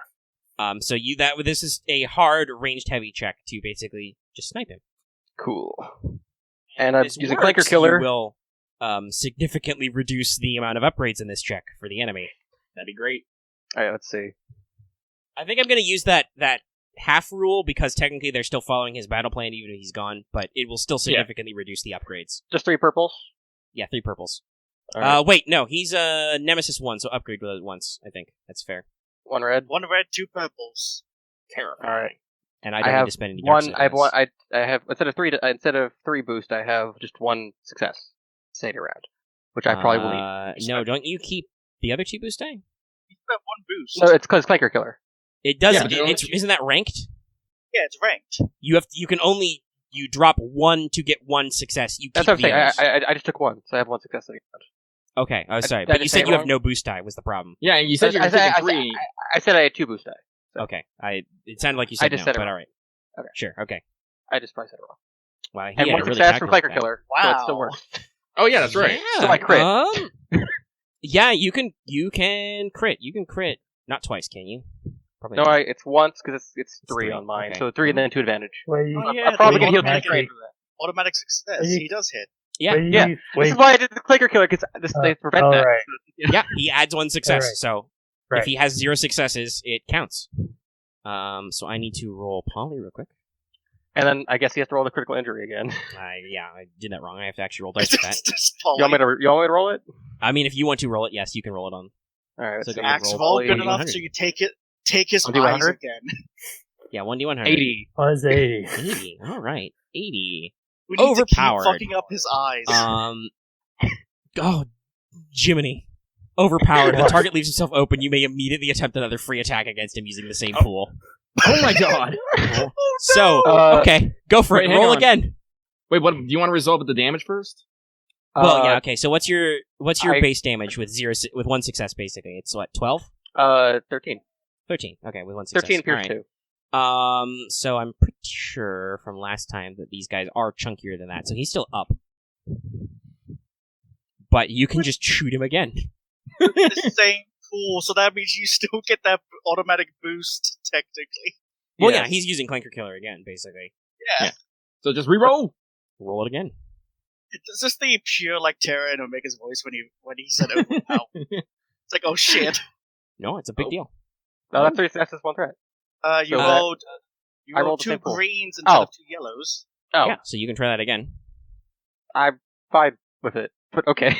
So this is a hard ranged heavy check to basically just snipe him. Cool. And I'm This using works, Clanker Killer. You will significantly reduce the amount of upgrades in this check for the enemy. That'd be great. Alright, let's see. I think I'm going to use that half rule because technically they're still following his battle plan even if he's gone, but it will still significantly reduce the upgrades. Just 3 purples. Yeah, 3 purples. Alright. Wait, no, he's Nemesis 1, so upgrade with it once, I think. That's fair. 1 red. 1 red, 2 purples. Terrifying. Alright. And I I don't need have to spend any dark I have side one. dice. I have instead of 3 boost, I have just 1 success. Stayed around, which I probably will need. No, don't you keep the other 2 boost die? You spent 1 boost. No, it's because Clanker Killer. It does. Yeah, but Isn't that ranked? Yeah, it's ranked. You drop 1 to get 1 success. You That's keep what I'm the saying. others. I just took 1, so I have 1 success. Okay, oh sorry, Did I but you just say said it you have wrong? no boost die was the problem. Yeah, and you said you were taking 3. I said I had 2 boost die. Okay, it sounded like you I said just no, said it but wrong. all right. Okay. Sure, okay. I just probably said it wrong. Wow, he And had 1 to really success from calculate Clanker that. Killer. So it still Wow. works. Oh yeah, that's right. Yeah, So I crit. yeah, you can crit. You can crit. Not twice, can you? Probably No, not. it's once because it's 3 3, on mine. okay. So 3 and then 2 advantage. Wait, you, Oh, yeah, I'm probably the gonna heal 2 automatic- strain for that. Automatic success. You- He does hit. Yeah, wait, Yeah. you- This wait, is why I did the Clanker Killer because they prevent that. right. yeah, he adds 1 success. Alright. So if Right. he has 0 successes, it counts. So I need to roll Poly real quick. And then I guess he has to roll the critical injury again. I did that wrong. I have to actually roll dice with that. Just You want me to roll it? I mean, if you want to roll it, yes, you can roll it on. All right. So Let's go see. ahead. Axe roll roll Poly good 1d100. enough so you take his I'll do eyes 100? again. Yeah, 1d100. 80. Was 80. 80. All right, 80. We need Overpowered. to keep fucking up his eyes. Oh, Jiminy. Overpowered. The target leaves himself open. You may immediately attempt another free attack against him using the same pool. Oh my god. So, okay, go for Wait, it. hang Roll on. again. Wait, what? Do you want to resolve with the damage first? Well, yeah, okay. So what's your I- base damage with 1 success? Basically, it's what 12, 13. 13. Okay, with 1 success. 13 pierce Alright. 2. So I'm pretty sure from last time that these guys are chunkier than that. So he's still up, but you can just shoot him again. The same pool, so that means you still get that automatic boost, technically. Well, Yes. yeah, he's using Clanker Killer again, basically. Yeah. Yeah. So just re-roll. Roll it again. It's just the pure, like, terror in Omega's voice when he said overpower. It's like, oh shit. No, it's a big Oh. deal. No, that's 3 successes, 1 threat. You So rolled... I rolled the 2 same pool. greens instead Oh. of 2 yellows. Oh, Yeah, so you can try that again. I'm fine with it. But okay.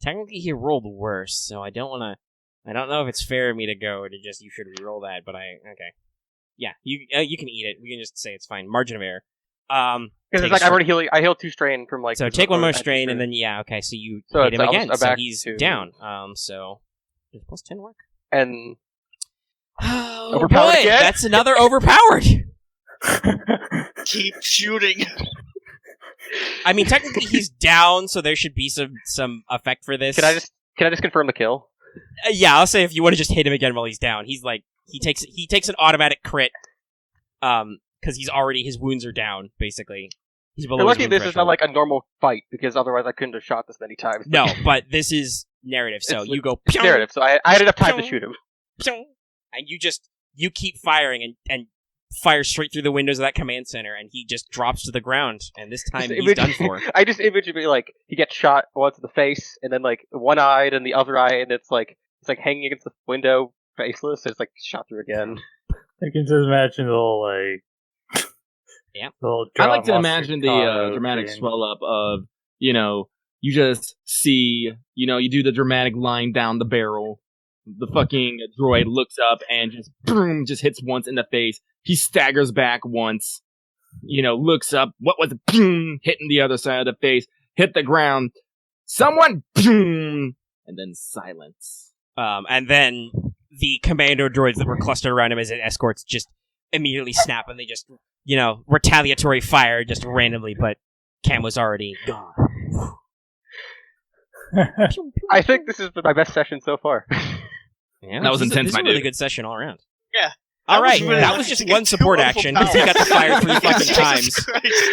Technically, he rolled worse, so I don't want to. I don't know if it's fair of me to go to just you should re-roll that, but okay. Yeah, you can eat it. We can just say it's fine. Margin of error. Because Take it's like stra- I've already I healed 2 strain from like. So this take one other more attack strain, strain. and then yeah, okay. So you So hit it's him almost again, a so back he's to- down. So does plus 10 work? And Oh Overpowered boy, again? that's another overpowered. Keep shooting. I mean, technically he's down, so there should be some effect for this. can I just confirm the kill? Yeah, I'll say if you want to just hit him again while he's down, he's like he takes an automatic crit, because his wounds are down basically. He's below You're his lucky wound this is not threshold. like a normal fight because otherwise I couldn't have shot this many times. No, but this is narrative, so It's you go It's pyong, narrative, so I had enough time to Pyong. shoot him. pyong, and you keep firing and fire straight through the windows of that command center, and he just drops to the ground, and this time Just he's done for. I just imagine it be like he gets shot once in the face, and then like one eye, and the other eye, and it's like hanging against the window, faceless. And it's like shot through again. I can just imagine the little, like... Yeah. Little I like to drop imagine the Chicago dramatic thing. swell up of, you just see, you do the dramatic line down the barrel. The fucking droid looks up and just boom, just hits once in the face. He staggers back once, looks up. What was it? Boom, hitting the other side of the face. Hit the ground. Someone, boom, and then silence. And then the commando droids that were clustered around him as escorts just immediately snap, and they just, retaliatory fire just randomly, but Camo's already gone. I think this has been my best session so far. Yeah, that was intense, this is my a really dude. good session all around. Yeah. All right, really that was just one support action. He got to fire 3 fucking times.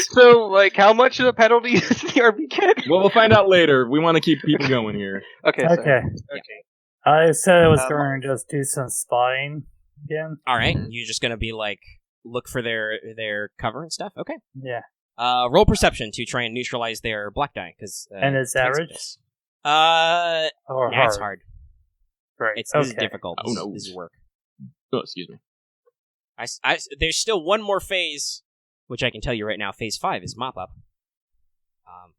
So, how much of a penalty does the RB get? Well, we'll find out later. We want to keep people going here. Okay. Okay. I said I was going to just do some spying again. All right, you're just gonna be look for their cover and stuff. Okay. Yeah. Roll perception to try and neutralize their black die, because and it's average. Or yeah, it's hard. Right. This okay. is difficult. Oh, no. This is work. Oh, excuse me. There's still one more phase, which I can tell you right now. Phase 5 is mop up,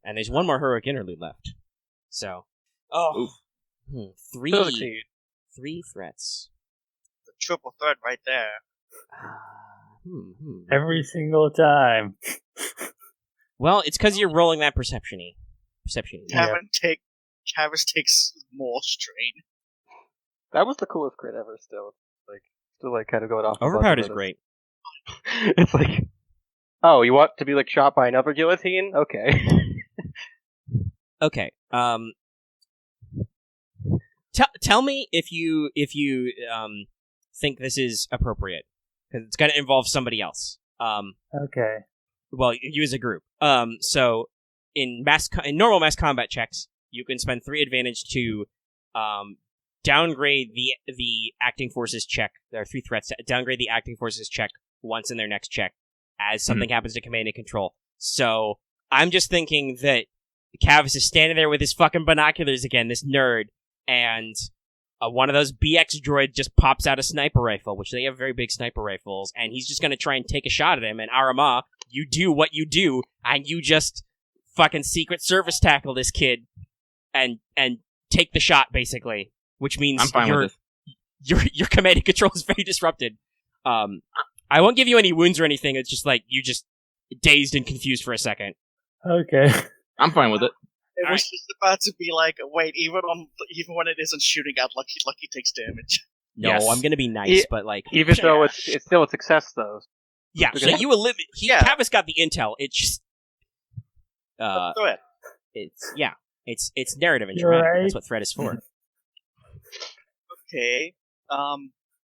and there's one more heroic interlude left. So, three threats. The triple threat right there. Every single time. Well, it's because you're rolling that perception-y. Kavis takes more strain. That was the coolest crit ever. Still kind of going off. Overpowered is great. It's oh, you want to be shot by another guillotine? Okay. Okay. Tell me if you think this is appropriate, because it's going to involve somebody else. Okay. Well, you as a group. So in normal mass combat checks, you can spend 3 advantage to downgrade the acting forces check. There are 3 threats to downgrade the acting forces check once in their next check as something happens to command and control. So I'm just thinking that Kavis is standing there with his fucking binoculars again, this nerd, and one of those BX droids just pops out a sniper rifle, which they have very big sniper rifles, and he's just going to try and take a shot at him. And Aramaa, you do what you do, and you just fucking Secret Service tackle this kid and take the shot, basically. Which means I'm fine with this. Your command and control is very disrupted. I won't give you any wounds or anything. It's just you just dazed and confused for a second. Okay. I'm fine with it. It was just about to be wait, even when it isn't shooting out, Lucky takes damage. No, Yes. I'm gonna be nice, but Even though it's still a success though. yeah. So you eliminate. Kavis got the intel. It's just Go ahead. It's narrative and dramatic. Right. That's what threat is for. Okay.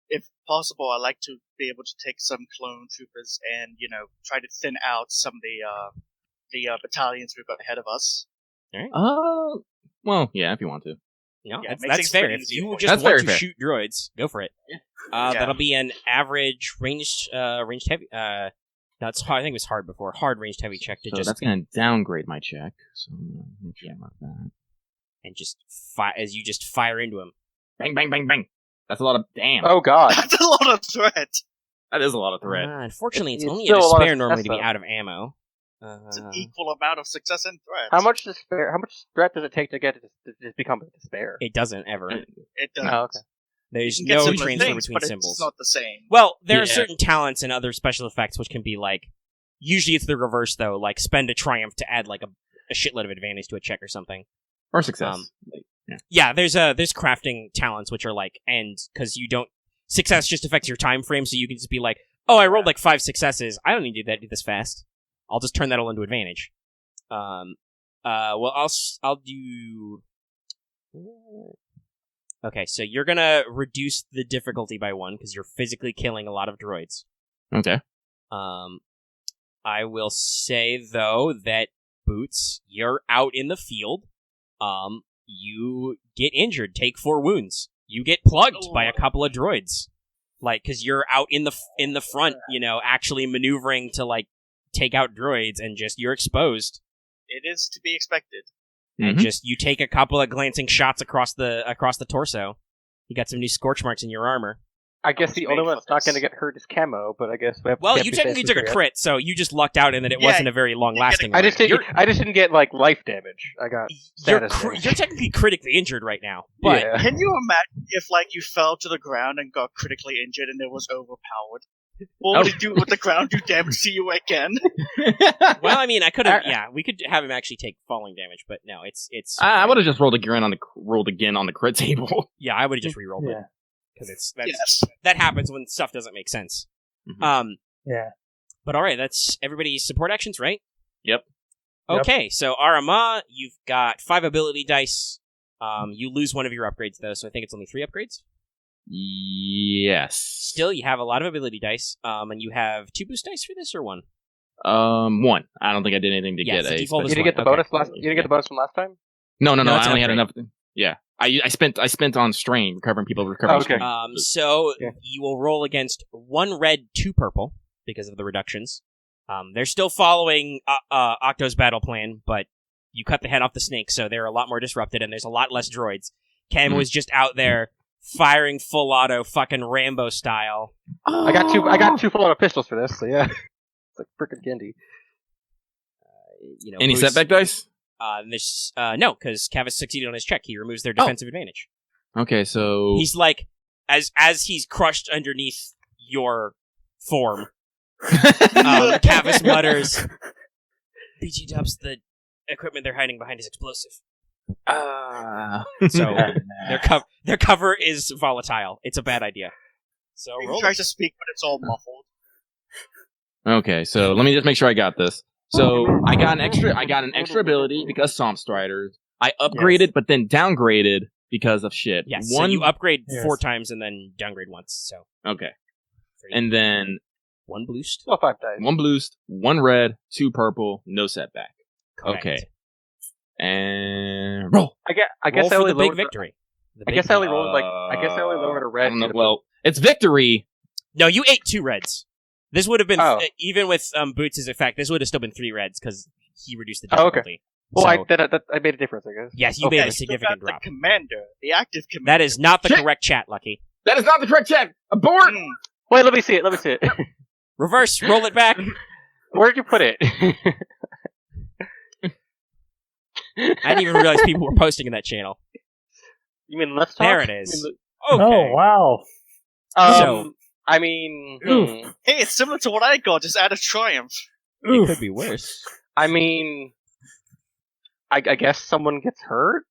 If possible, I'd like to be able to take some clone troopers and try to thin out some of the battalions we've got ahead of us. All right. Well, yeah, if you want to. No, Yeah, it makes that's things fair. pretty If easy you for you. just That's want very to fair. shoot droids, go for it. Yeah. That'll be an average ranged heavy. No, it's hard. I think it was hard before. Hard ranged heavy check to So just that's going to downgrade my check. So I'm going to make sure about that. and just as you just fire into him. Bang, bang, bang, bang. That's a lot of... Damn. Oh god. That's a lot of threat. That is a lot of threat. Unfortunately, it's It's only a still a lot of despair normally success, to be though. out of ammo. It's an equal amount of success and threat. How much threat does it take to get to just become a despair? It doesn't ever. It does. Oh, okay. There's You can get no similar transfer things, between but symbols. It's not the same. Well, there are Yeah. certain talents and other special effects which can be usually it's the reverse though, spend a triumph to add a shitload of advantage to a check or something. Or success. Yeah, there's crafting talents which are and because you don't success just affects your time frame, so you can just be oh, I rolled 5 successes. I don't need to do this fast. I'll just turn that all into advantage. Well, I'll do. Okay, so you're gonna reduce the difficulty by 1 because you're physically killing a lot of droids. Okay. I will say though that Boots, you're out in the field. You get injured, take 4 wounds. You get plugged by a couple of droids, because you're out in the front, actually maneuvering to take out droids, and you're exposed. It is to be expected. And you take a couple of glancing shots across the torso. You got some new scorch marks in your armor. I guess the only one that's not going to get hurt is Camo, but I guess we have Well, can't you be technically safe took a for crit, so you just lucked out in that it Yeah, wasn't a very long lasting. I just didn't get life damage. I got You're status damage. you're technically critically injured right now, but Yeah. Can you imagine if you fell to the ground and got critically injured and it was overpowered? What would he do with the ground do damage to you again? Well, I mean, I could have. Yeah, we could have him actually take falling damage, but no, it's. I would have just rolled again on the crit table. Yeah, I would have just re-rolled it Yeah. because Yes. that happens when stuff doesn't make sense. Mhm. Yeah. But all right, that's everybody's support actions, right? Yep. Okay, so Aramaa, you've got 5 ability dice. You lose one of your upgrades though, so I think it's only 3 upgrades. Yes. Still, you have a lot of ability dice, and you have 2 boost dice for this, or 1? 1. I don't think I did anything to Yes, get the a. default is You didn't get the Okay. bonus last. You didn't get the bonus from last time. No, No, it's I an only had upgrade. enough. Yeah, I spent on strain recovering people recovering. Oh, okay. strain. So Yeah. you will roll against 1 red, 2 purple because of the reductions. They're still following Octo's battle plan, but you cut the head off the snake, so they're a lot more disrupted, and there's a lot less droids. Camo is just out there firing full auto, fucking Rambo style. I got two full auto pistols for this. So yeah, it's like frickin' Gendy. Any Bruce- setback dice? No, because Kavis succeeded on his check. He removes their defensive advantage. Okay, so He's like, as he's crushed underneath your form, Kavis mutters, BG Dubs, the equipment they're hiding behind is explosive. So their cover is volatile. It's a bad idea. So He roll. tries to speak, but it's all muffled. Okay, so let me just make sure I got this. So I got an extra ability because Swamp Striders. I upgraded, but then downgraded because of shit. Yes, so you upgrade Yes. 4 times and then downgrade once. So Okay, and then 1 boost. Well, 5 dice. 1 boost, 1 red, 2 purple, no setback. Correct. Okay, and roll. I guess Roll I for only the big lowered. victory. The I big guess I only victory. rolled a I red. don't know, well, it's victory. No, you ate 2 reds. This would have been Oh. even with Boots' effect. This would have still been 3 reds because he reduced the Oh, okay. difficulty. Well, So, I made a difference, I guess. yes, you Okay. made a You still significant got drop. The commander, the active commander. That is not the Shit. correct chat, Lucky. That is not the correct check. Abort. Hmm. Wait, let me see it. Reverse, roll it back. Where did you put it? I didn't even realize people were posting in that channel. You mean let's talk? There it is. You Okay. Oh, wow. mean So- I mean, Oof. Hey, it's similar to what I got, just add a triumph. It Oof. could be worse. I mean, I guess someone gets hurt.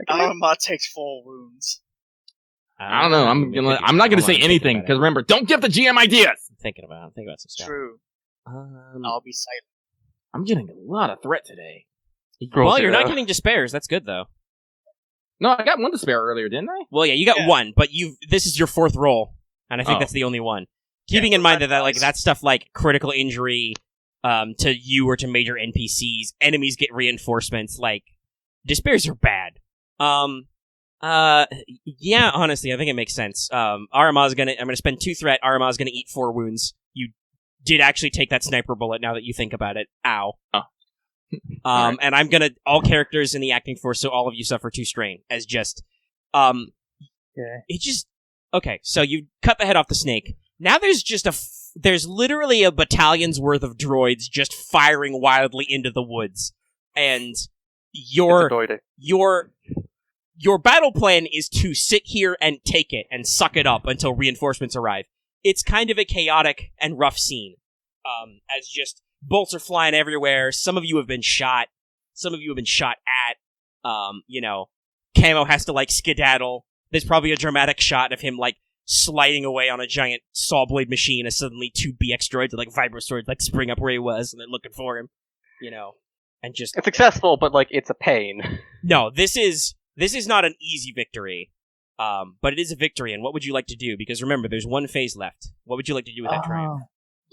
Aramaa takes 4 wounds. I don't know. I'm not gonna say anything because remember, don't give the GM ideas. I'm thinking about some stuff. True. I'll be silent. I'm getting a lot of threat today. Well, you're not Zero. getting despairs. That's good though. No, I got 1 to spare earlier, didn't I? Well, yeah, you got Yeah. 1, but this is your 4th roll, and I think Oh. that's the only one. Yeah, Keeping in well, mind that like nice. that stuff like critical injury to you or to major NPCs, enemies get reinforcements. Like despairs are bad. Yeah, honestly, I think it makes sense. I'm gonna spend 2 threat. Aramaa's gonna eat 4 wounds. You did actually take that sniper bullet. Now that you think about it, ow. Oh. And I'm gonna all characters in the acting force, so all of you suffer 2 strain as just Okay. it just okay. So you cut the head off the snake. Now there's just there's literally a battalion's worth of droids just firing wildly into the woods, and your battle plan is to sit here and take it and suck it up until reinforcements arrive. It's kind of a chaotic and rough scene, as just bolts are flying everywhere. Some of you have been shot. Some of you have been shot at. Camo has to like skedaddle. There's probably a dramatic shot of him like sliding away on a giant saw blade machine as suddenly 2 BX droids with like vibro swords like spring up where he was and they're looking for him, and just It's successful, but like it's a pain. no. This is not an easy victory, but it is a victory. And what would you like to do? Because remember, there's 1 phase left. What would you like to do with that triumph?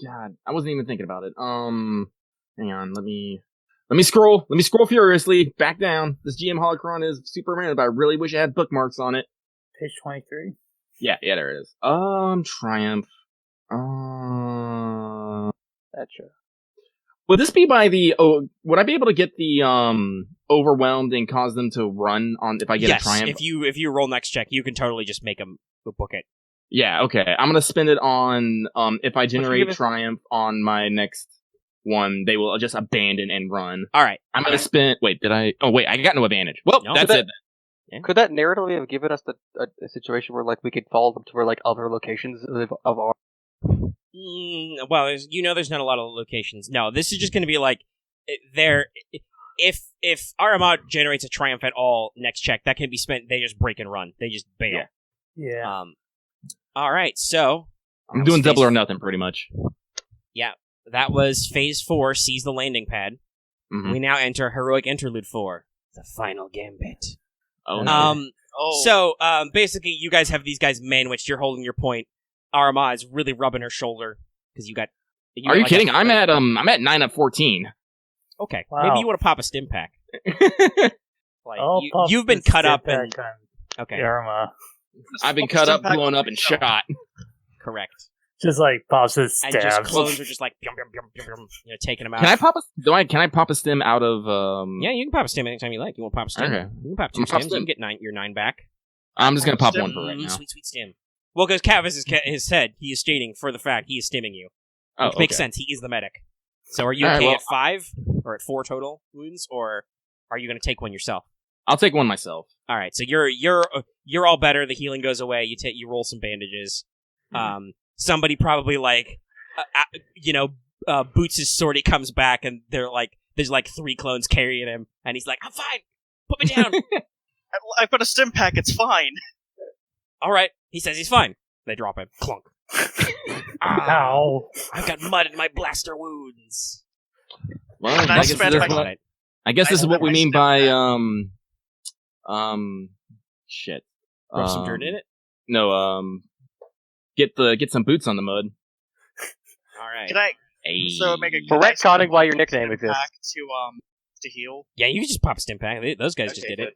God, I wasn't even thinking about it. Hang on, let me scroll. Let me scroll furiously back down. This GM holocron is super random, but I really wish I had bookmarks on it. Page 23. Yeah, there it is. Triumph. Gotcha. Would this be by the? Would I be able to get the overwhelmed and cause them to run on if I get Yes, a triumph? if you roll next check, you can totally just make them book it. Yeah, okay. I'm gonna spend it on if I generate give us- triumph on my next one, they will just abandon and run. All right. I'm gonna spend. Wait, did I? Oh wait, I got no advantage. Well, No. that's Did it. Could that narratively have given us a situation where like we could follow them to where like other locations of our? Well, there's not a lot of locations. No, this is just going to be like there. If Aramaa generates a triumph at all next check, that can be spent. They just break and run. They just bail. Yeah. All right, so I'm doing double or nothing, pretty much. Yeah, that was phase 4. Seize the landing pad. Mhm. We now enter heroic interlude 4, the final gambit. Oh no. So basically, you guys have these guys manwiched. You're holding your point. Aramaa is really rubbing her shoulder because you got. Are you kidding? I'm at 9 of 14. Okay, Wow. maybe you want to pop a stim pack. Like you've been the cut up stim and pack on okay, Aramaa. I've been cut up, blown up, and shot. correct. Just like pops his And just stabs. clones are just like yum, yum, yum, yum, yum, taking them out. Can I pop a? Can I pop a stim out of? Yeah, you can pop a stim anytime you like. You want to pop a stim? Okay. You can pop 2 I'm gonna pop stims. You stim. can get your 9 back. I'm just gonna pop Stim. one for right now. Sweet stim. Well, because Kavis has said he is stating for the fact he is stimming you. Oh, Which makes okay. sense. He is the medic. So are you All right, okay well- at 5 or at 4 total wounds, or are you going to take one yourself? I'll take one myself. All right. So you're all better. The healing goes away. You roll some bandages. Somebody probably Boots' sortie comes back, and there's like 3 clones carrying him, and he's like, "I'm fine. Put me down." I've got a stim pack. It's fine. All right. He says he's fine. They drop him. Clunk. Ow. I've got mud in my blaster wounds. Well, And I I guess, spent this, my- is what, I guess this is what we mean by shit. Rub some dirt in it. No, get some boots on the mud. All right. Can I? Hey. So make a For retconning why your nickname stim exists. pack to heal. Yeah, you can just pop a stim pack. Those guys just Okay, did it.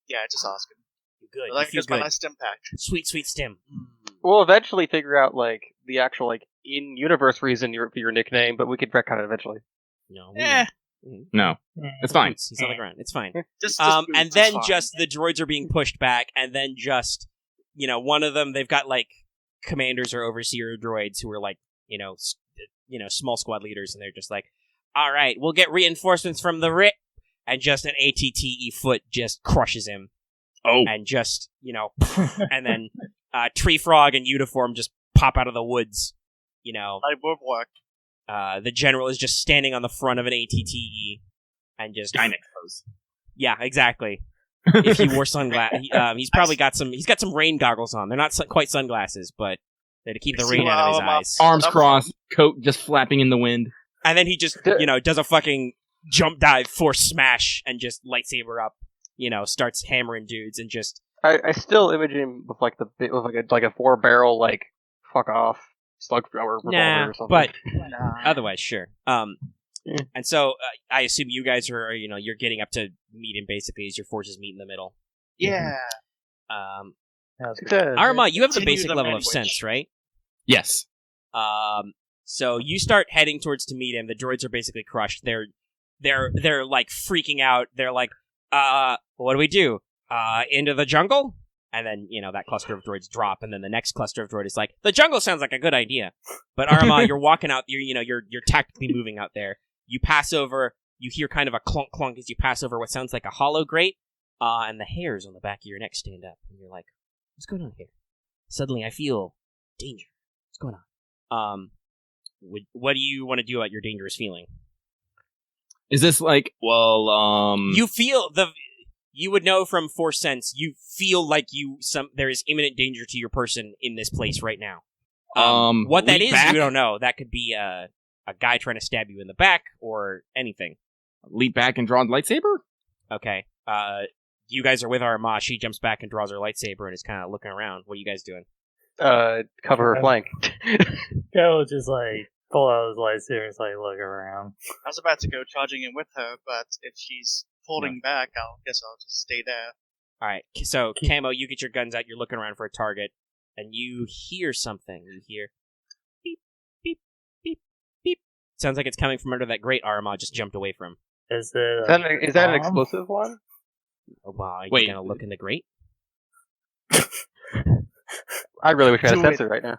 Yeah, just asking. You're good. I like you feel just my good. nice stim pack. Sweet stim. We'll eventually figure out like the actual like in-universe reason for your nickname, but we could retcon it eventually. No. No, it's fine. He's on the ground. It's fine. Just And boots, then it's fine. just the droids are being pushed back, and then just one of them, they've got like commanders or overseer droids who are like small squad leaders, and they're just like, all right, we'll get reinforcements from the RIP, and just an ATTE foot just crushes him. Oh, And just and then Tree Frog and Uniform just pop out of the woods. I would work. The general is just standing on the front of an ATTE and just Skynet pose. yeah, exactly. If he wore sunglasses, he's probably got some. He's got some rain goggles on. They're not quite sunglasses, but they're to keep the rain out of his eyes. Arms crossed, coat just flapping in the wind. And then he just does a fucking jump dive, force smash, and just lightsaber up. Starts hammering dudes and just. I still image him with like a 4-barrel like fuck off slug or revolver or something. But Nah. otherwise, sure. And so I assume you guys are, you're getting up to meet him basically as your forces meet in the middle. Yeah. Success. Aramaa, you have the Continue basic the level of language. sense, right? Yes. So you start heading towards to meet him. The droids are basically crushed. They're like freaking out. They're like, what do we do? Into the jungle? And then, that cluster of droids drop, and then the next cluster of droids is like, the jungle sounds like a good idea. But Aramaa, you're walking out, you're tactically moving out there. You pass over, you hear kind of a clunk clunk as you pass over what sounds like a hollow grate, and the hairs on the back of your neck stand up, and you're like, what's going on here? Suddenly I feel danger. What's going on? What do you want to do about your dangerous feeling? Is this like, You feel you would know from Force Sense, you feel like there is imminent danger to your person in this place right now. What that leap is, back? you don't know. That could be a guy trying to stab you in the back or anything. leap back and draw the lightsaber? Okay. You guys are with Aramaa. She jumps back and draws her lightsaber and is kind of looking around. What are you guys doing? Cover her flank. Go just like pull out his lightsaber and just like look around. I was about to go charging in with her, but if she's holding back, I guess I'll just stay there. All right. So, Camo, you get your guns out. You're looking around for a target, and you hear something. You hear beep, beep, beep, beep. Sounds like it's coming from under that grate Aramaa just jumped away from. Is it? Is that an bomb? explosive one? Oh, wow. Are you Wait. going to look in the grate? I really wish I had a Do it. sensor right now.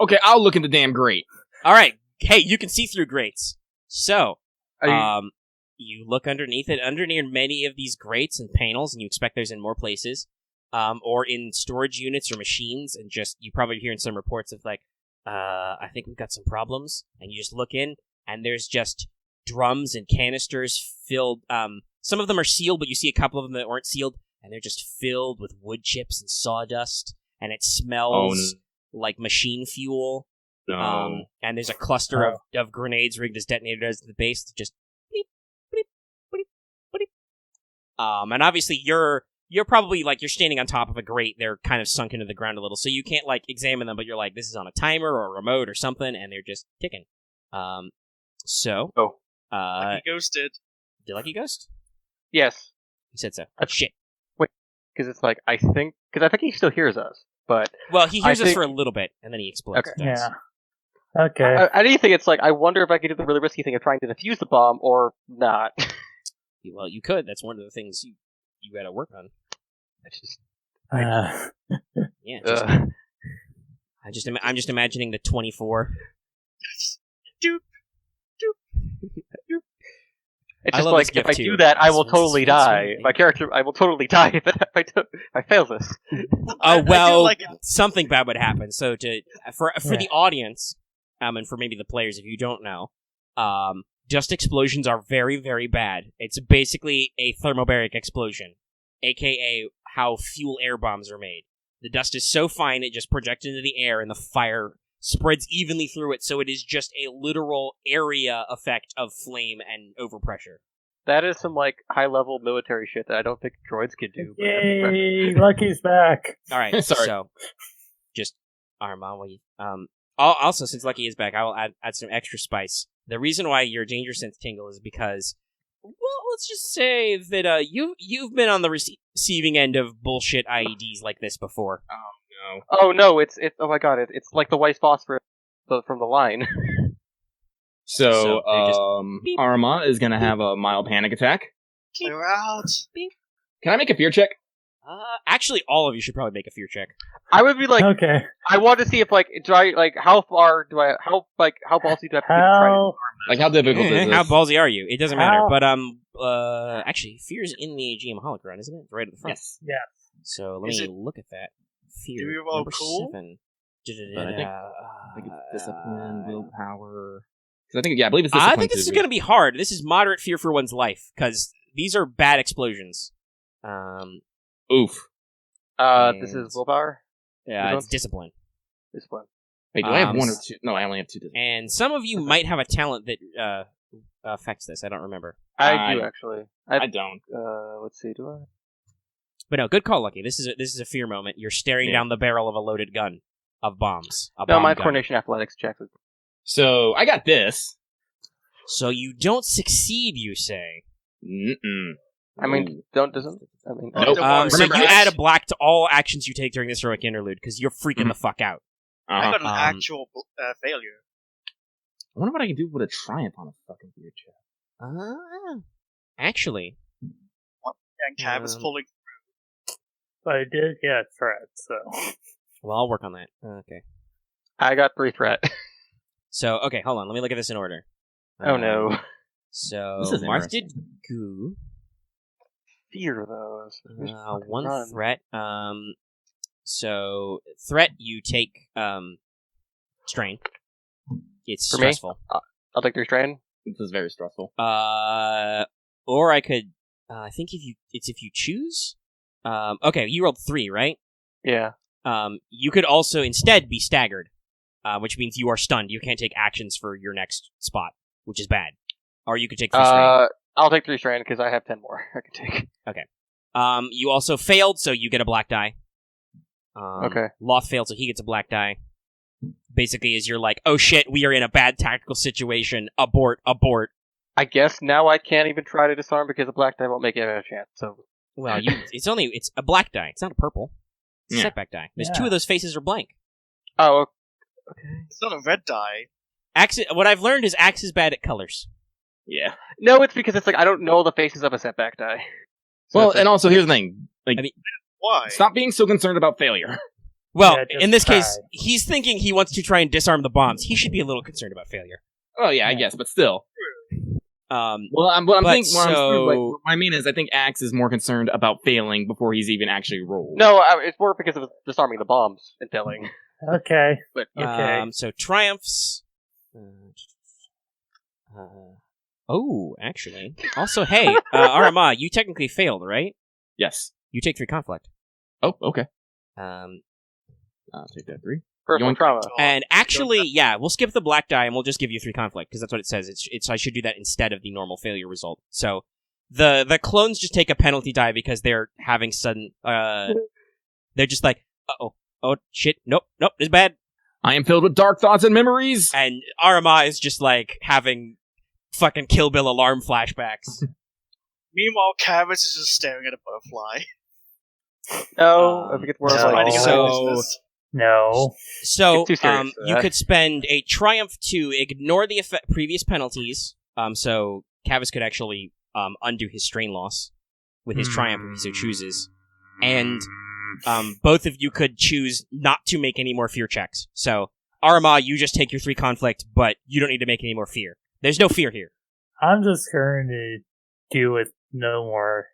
Okay, I'll look in the damn grate. All right. Hey, you can see through grates. So, Are you- you look underneath it. Underneath many of these grates and panels, and you expect there's in more places, or in storage units or machines, and just, you probably hearing some reports of like, I think we've got some problems. And you just look in, and there's just drums and canisters filled. Some of them are sealed, but you see a couple of them that weren't sealed, and they're just filled with wood chips and sawdust, and it smells like machine fuel. No. And there's a cluster of grenades rigged as detonators at the base that just beep, beep, beep, beep. And obviously you're probably like you're standing on top of a grate. They're kind of sunk into the ground a little, so you can't like examine them. But you're like, this is on a timer or a remote or something, and they're just ticking. Lucky ghosted. Did Lucky Ghost? Yes. He said so. That's- Shit. Because it's like, I think he still hears us, but... Well, he hears us think- for a little bit, and then he explodes. Okay. Yeah. Okay. Anything, it's like, I wonder if I could do the really risky thing of trying to defuse the bomb, or not. Well, you could. That's one of the things you gotta work on. It's just... Yeah. I'm just imagining the 24. Doop. It's I just love like, this if gift I too. do that, I will It's totally sweet. die. My character, I will totally die if I fail this. Oh well, like something bad would happen. So for the audience, and for maybe the players, if you don't know, dust explosions are very, very bad. It's basically a thermobaric explosion, aka how fuel air bombs are made. The dust is so fine it just projects into the air, and the fire spreads evenly through it, so it is just a literal area effect of flame and overpressure. That is some, like, high-level military shit that I don't think droids could do. But Yay! Lucky's back. All right, Sorry. so just Aramaa, also since Lucky is back, I will add some extra spice. The reason why your danger sense tingle is because, well, let's just say that you've been on the receiving end of bullshit IEDs like this before. No. Oh no, it's oh my god, it's like the white phosphorus from the line. So they're just beep. Aramaa is gonna have a mild panic attack. We're out. Can I make a fear check? Actually, all of you should probably make a fear check. I would be like, Okay. I want to see if like, how ballsy do I have to try to How? Like, how difficult is this? How ballsy are you? It doesn't matter. How- But actually, fear's in the GM holocron, isn't it? Right at the front. Yes. Yeah. So let Is me it- look at that. Fear. Do we roll number cool? 7. But I think it's discipline, willpower. Because I believe it's discipline. I think this is going to be hard. This is moderate fear for one's life, because these are bad explosions. Oof. This is willpower. Yeah, it's discipline. Discipline. Wait, do I have one or two? No, I only have two discipline. And some of you might have a talent that affects this. I don't remember. I do actually. I don't. Let's see. Do I? But no, good call, Lucky. This is a fear moment. You're staring down the barrel of a loaded gun of bombs. No, my gun. coordination athletics check. So I got this. So you don't succeed, you say. Mm-mm. I mean, doesn't. I mean, Nope. So Remember, you I- add a black to all actions you take during this heroic interlude because you're freaking the fuck out. I Uh-huh. got an Um, actual failure. I wonder what I can do with a triumph on a fucking fear check. Actually, And Kavis pulling. But I did get a threat, so. well, I'll work on that. Okay. I got 3 threat. So, okay, hold on. Let me look at this in order. Oh no. So, This is Marth did interesting. goo. Fear though. One run. threat. So, threat, you take strain. It's For me? stressful. I'll take 3 strain. This is very stressful. Or I could. I think if you choose. Okay, you rolled 3, right? Yeah. You could also instead be staggered, which means you are stunned. You can't take actions for your next spot, which is bad. Or you could take 3 strain. I'll take 3 strain because I have 10 more I can take. You also failed, so you get a black die. Okay. Loth failed, so he gets a black die. Basically, as you're like, oh shit, we are in a bad tactical situation. Abort. I guess now I can't even try to disarm because the black die won't make it a chance. So Well, it's a black die. It's not a purple. It's a Yeah. setback die. There's Yeah. 2 of those faces are blank. oh, okay. It's not a red die. What I've learned is Axe is bad at colors. Yeah. No, it's because it's like I don't know the faces of a setback die. So Well, it's like- and also here's the thing. Like, I mean- Why? stop being so concerned about failure. Well, Yeah, just in this case, try. he's thinking he wants to try and disarm the bombs. He should be a little concerned about failure. Oh yeah, I Yeah. guess, but still. Um, Well, I'm But thinking. so- What I mean is, I think Axe is more concerned about failing before he's even actually rolled. no, it's more because of disarming the bombs and failing. Okay. But Okay. So triumphs. Oh, actually. Also, hey, Aramaa, you technically failed, right? Yes. You take 3 conflict. Oh, okay. Um, I'll take that 3. personal Yoink. trauma. and actually, yeah, we'll skip the black die and we'll just give you 3 conflict because that's what it says. It's I should do that instead of the normal failure result. So the clones just take a penalty die because they're having sudden. They're just like, oh shit, nope, this is bad. I am filled with dark thoughts and memories. And Aramaa is just like having fucking Kill Bill alarm flashbacks. Meanwhile, Kavis is just staring at a butterfly. No, I think it's more no. of like Minding his own So- business. No. So It's too serious for you that. could spend a triumph to ignore the previous penalties. So Kavis could actually undo his strain loss with his triumph if he so chooses. And both of you could choose not to make any more fear checks. So Aramaa, you just take your 3 conflict, but you don't need to make any more fear. There's no fear here. I'm just going to do with no more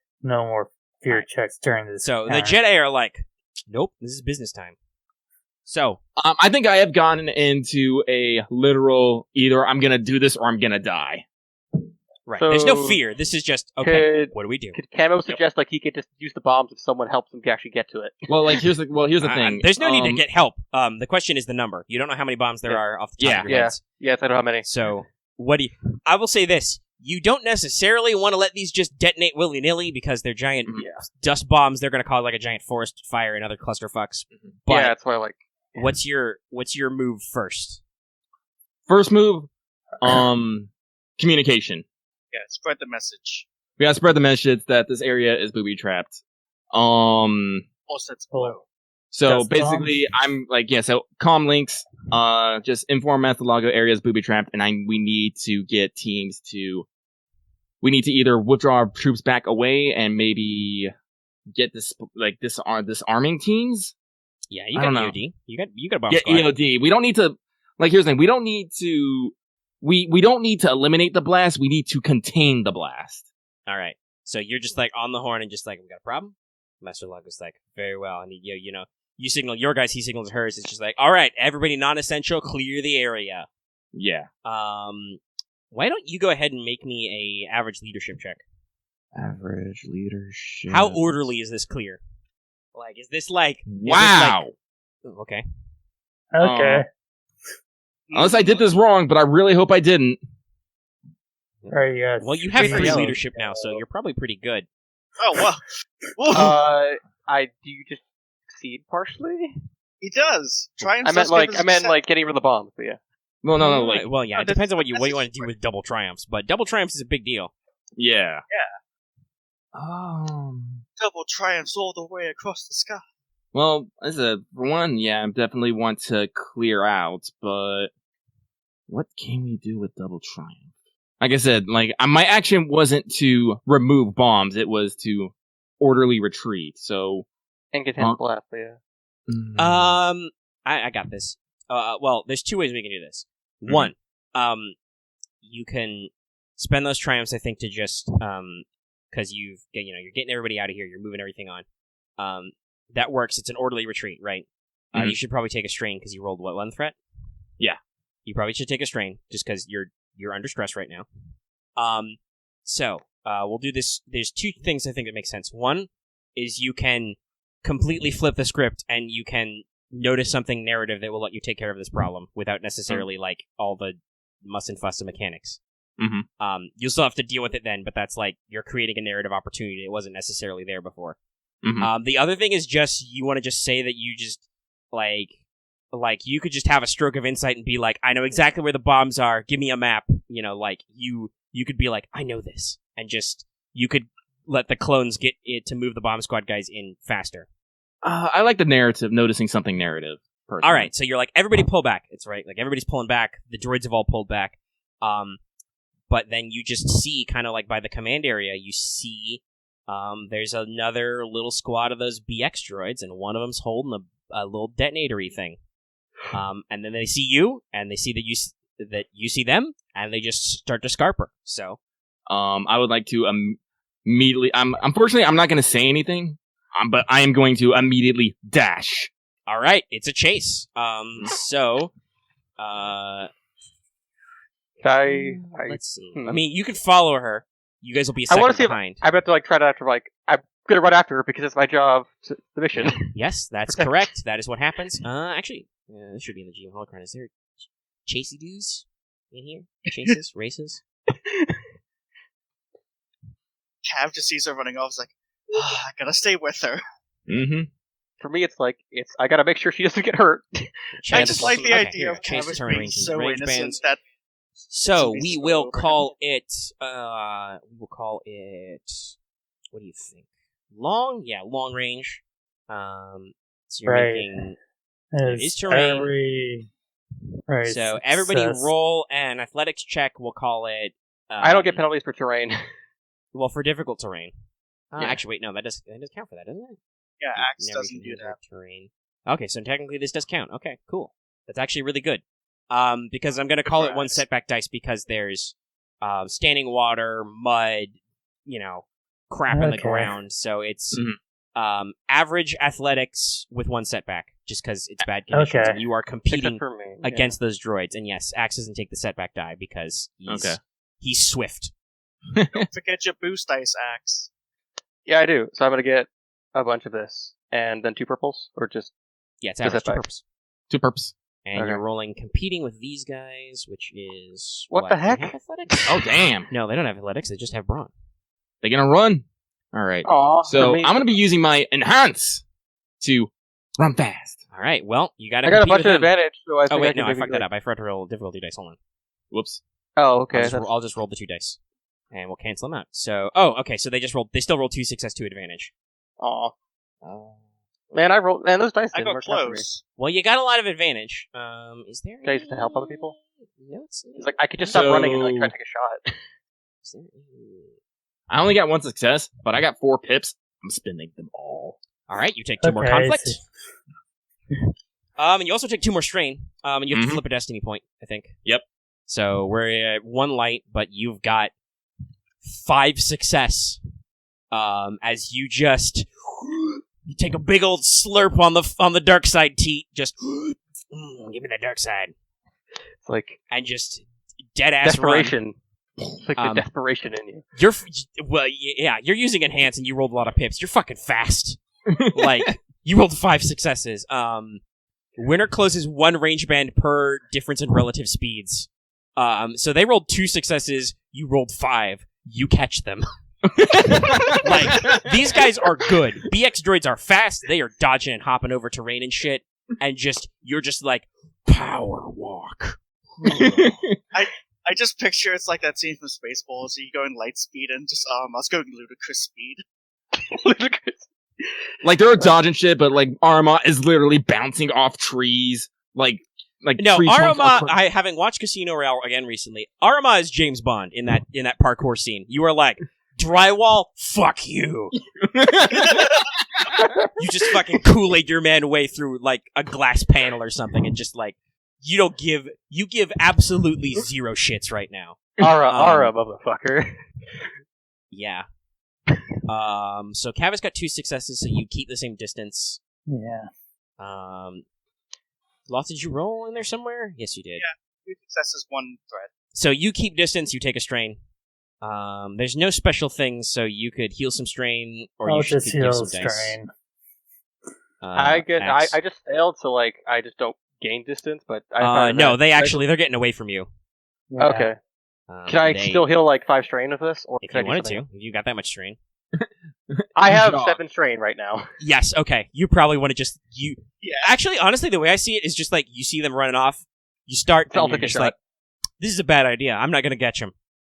fear checks during this. So the turn. Jedi are like, nope, this is business time. So I think I have gotten into a literal either I'm gonna do this or I'm gonna die. right, So- there's no fear. This is just okay. Could- What do we do? Could Camo suggest like he could just use the bombs if someone helps him actually get to it? Well, like here's the thing. There's no need to get help. The question is the number. You don't know how many bombs there Yeah. are off the top of your Yeah. heads. Yes, I don't know how many. So what do you? I will say this: you don't necessarily want to let these just detonate willy nilly because they're giant dust bombs. They're going to cause like a giant forest fire and other clusterfucks. But Yeah, that's why like what's your move first? First move, communication. Yeah, spread the message. We gotta spread the message that this area is booby trapped. Or sets Cool. below. So Just basically, I'm like, so comm links, just inform Mathalago area is booby trapped, and we need to get teams to, we need to either withdraw our troops back away and maybe get disarming teams. Yeah, you I got don't know. EOD. You got a bomb Get squad. EOD. We don't need to, like, here's the thing, we don't need to, we don't need to eliminate the blast, we need to contain the blast. All right. So you're just like on the horn and just like, we got a problem? Master Log is like, very well. And you signal your guys, he signals hers. It's just like, all right, everybody non-essential, clear the area. Yeah. Why don't you go ahead and make me a average leadership check? Average leadership. How orderly is this clear? Like, is this like... Wow. Ooh, okay. Okay. Unless I did this wrong, but I really hope I didn't. Right, yeah. Well, you have Pretty free yellow. leadership now, so you're probably pretty good. Oh, well. Woo. do you just succeed partially? He does. Try and I meant success. like getting rid of the bombs. But yeah. Well, no, like, Well, yeah, No, it depends on what you that's want to do with double triumphs, but double triumphs is a big deal. yeah. double triumphs all the way across the sky. Well, as a for one, yeah, I definitely want to clear out, but what can we do with double triumph? Like I said, like my action wasn't to remove bombs; it was to orderly retreat. So, And contain the blast. But yeah. I got this. Well, there's 2 ways we can do this. Mhm. One, you can spend those triumphs, I think, to just because you're getting everybody out of here, you're moving everything on. That works. It's an orderly retreat, right? Mhm. You should probably take a strain because you rolled what, 1 threat? Yeah. You probably should take a strain just because you're under stress right now. So we'll do this. There's 2 things I think that make sense. One is you can completely flip the script and you can notice something narrative that will let you take care of this problem without necessarily like all the muss and fuss of mechanics. Mhm. You'll still have to deal with it then, but that's like you're creating a narrative opportunity that wasn't necessarily there before. Mhm. The other thing is just you want to just say that you just like you could just have a stroke of insight and be like, I know exactly where the bombs are. Give me a map. Like you could be like, I know this, and just you could let the clones get it to move the bomb squad guys in faster. I like the narrative, noticing something narrative. Personally. All right, so you're like, everybody pull back. It's right, like everybody's pulling back. The droids have all pulled back. But then you just see, kind of like by the command area, you see there's another little squad of those BX droids, and one of them's holding a little detonator-y thing. And then they see you, and they see that you see them, and they just start to scarper. So, I would like to immediately. Unfortunately, I'm not going to say anything, but I am going to immediately dash All right, it's a chase. So, let's see. I mean, you can follow her. You guys will be a second behind. I bet to like try to after like I'm gonna run after her because it's my job. To the mission. Yes, that's correct. That is what happens. Actually, this should be in the GM holocron. Is there chasey doos in here? Chases, races. Cav just sees her running off. Is like, I gotta stay with her. Mm-hmm. For me, it's like I gotta make sure she doesn't get hurt. I just like the idea of Chase Kavis turn being range so range innocent bands. that. So It's we so will over call it. We'll call it. What do you think? Long? Yeah, long range. So you're making. It is terrain. Right. So everybody roll an athletics check. We'll call it. I don't get penalties for terrain. Well, for difficult terrain. Yeah. Actually, wait, no, that does count for that, doesn't it? Yeah, Axe doesn't do that. Terrain. Okay, so technically this does count. Okay, cool. That's actually really good. Because I'm going to call it one setback dice because there's standing water, mud, crap on the ground. So it's average athletics with one setback, just because it's bad conditions. And you are competing against those droids. And yes, Axe doesn't take the setback die because he's swift. Don't forget your boost dice, Axe. Yeah, I do. So I'm gonna get a bunch of this, and then 2 purples, or just it's average 2 purples. 2 purples. And you're rolling competing with these guys, which is what the heck? They have athletics? Oh damn! No, they don't have athletics. They just have brawn. They're gonna run. All right. Aww, so I'm gonna be using my enhance to run fast. All right. Well, you got to. I got a bunch of advantage. So I think I fucked that up. I forgot to roll difficulty dice. Hold on. Whoops. Oh, okay. I'll just roll the 2 dice, and we'll cancel them out. So, okay. So they still rolled 2 success, 2 advantage. Aw. Man, those dice didn't I got work out for me. close. Well, you got a lot of advantage. Is there? Guys to help other people? No, It's like I could just stop running and like try to take a shot. I only got 1 success, but I got 4 pips. I'm spending them all. All right, you take 2 more conflict. And you also take 2 more strain. And you have to flip a destiny point, I think. Yep. So we're at 1 light, but you've got 5 success. As you just you take a big old slurp on the dark side, teat. Just give me that dark side. It's like and just dead ass desperation. Run. It's like the desperation in you. You're using enhance, and you rolled a lot of pips. You're fucking fast. Like you rolled 5 successes. Winner closes 1 range band per difference in relative speeds. So they rolled 2 successes. You rolled 5. You catch them. Like these guys are good. BX droids are fast. They are dodging and hopping over terrain and shit. And you're just like power walk. I just picture it's like that scene from Spaceballs. So you going light speed and just I was going ludicrous speed. Like they're dodging shit, but like Aramaa is literally bouncing off trees. Like no, Aramaa. Having watched Casino Royale again recently, Aramaa is James Bond in that parkour scene. You are like drywall, fuck you. You just fucking Kool-Aid your man way through like a glass panel or something, and just like you give absolutely 0 shits right now. Ara, motherfucker. Yeah. So Kavis got 2 successes, so you keep the same distance. Yeah. Loth, did you roll in there somewhere? Yes, you did. Yeah, 2 successes, 1 threat. So you keep distance, you take a strain. There's no special things, so you could heal some strain, or you should give some strain. I just failed, so like I just don't gain distance, but no, they're getting away from you. Yeah. Okay. Can I still heal like 5 strain of this, or if you wanted to? If you got that much strain. I have 7 strain right now. Yes. Okay. You probably want to just Yeah. Actually, honestly, the way I see it is just like you see them running off. You start. And you're just like, this is a bad idea. I'm not going to catch him.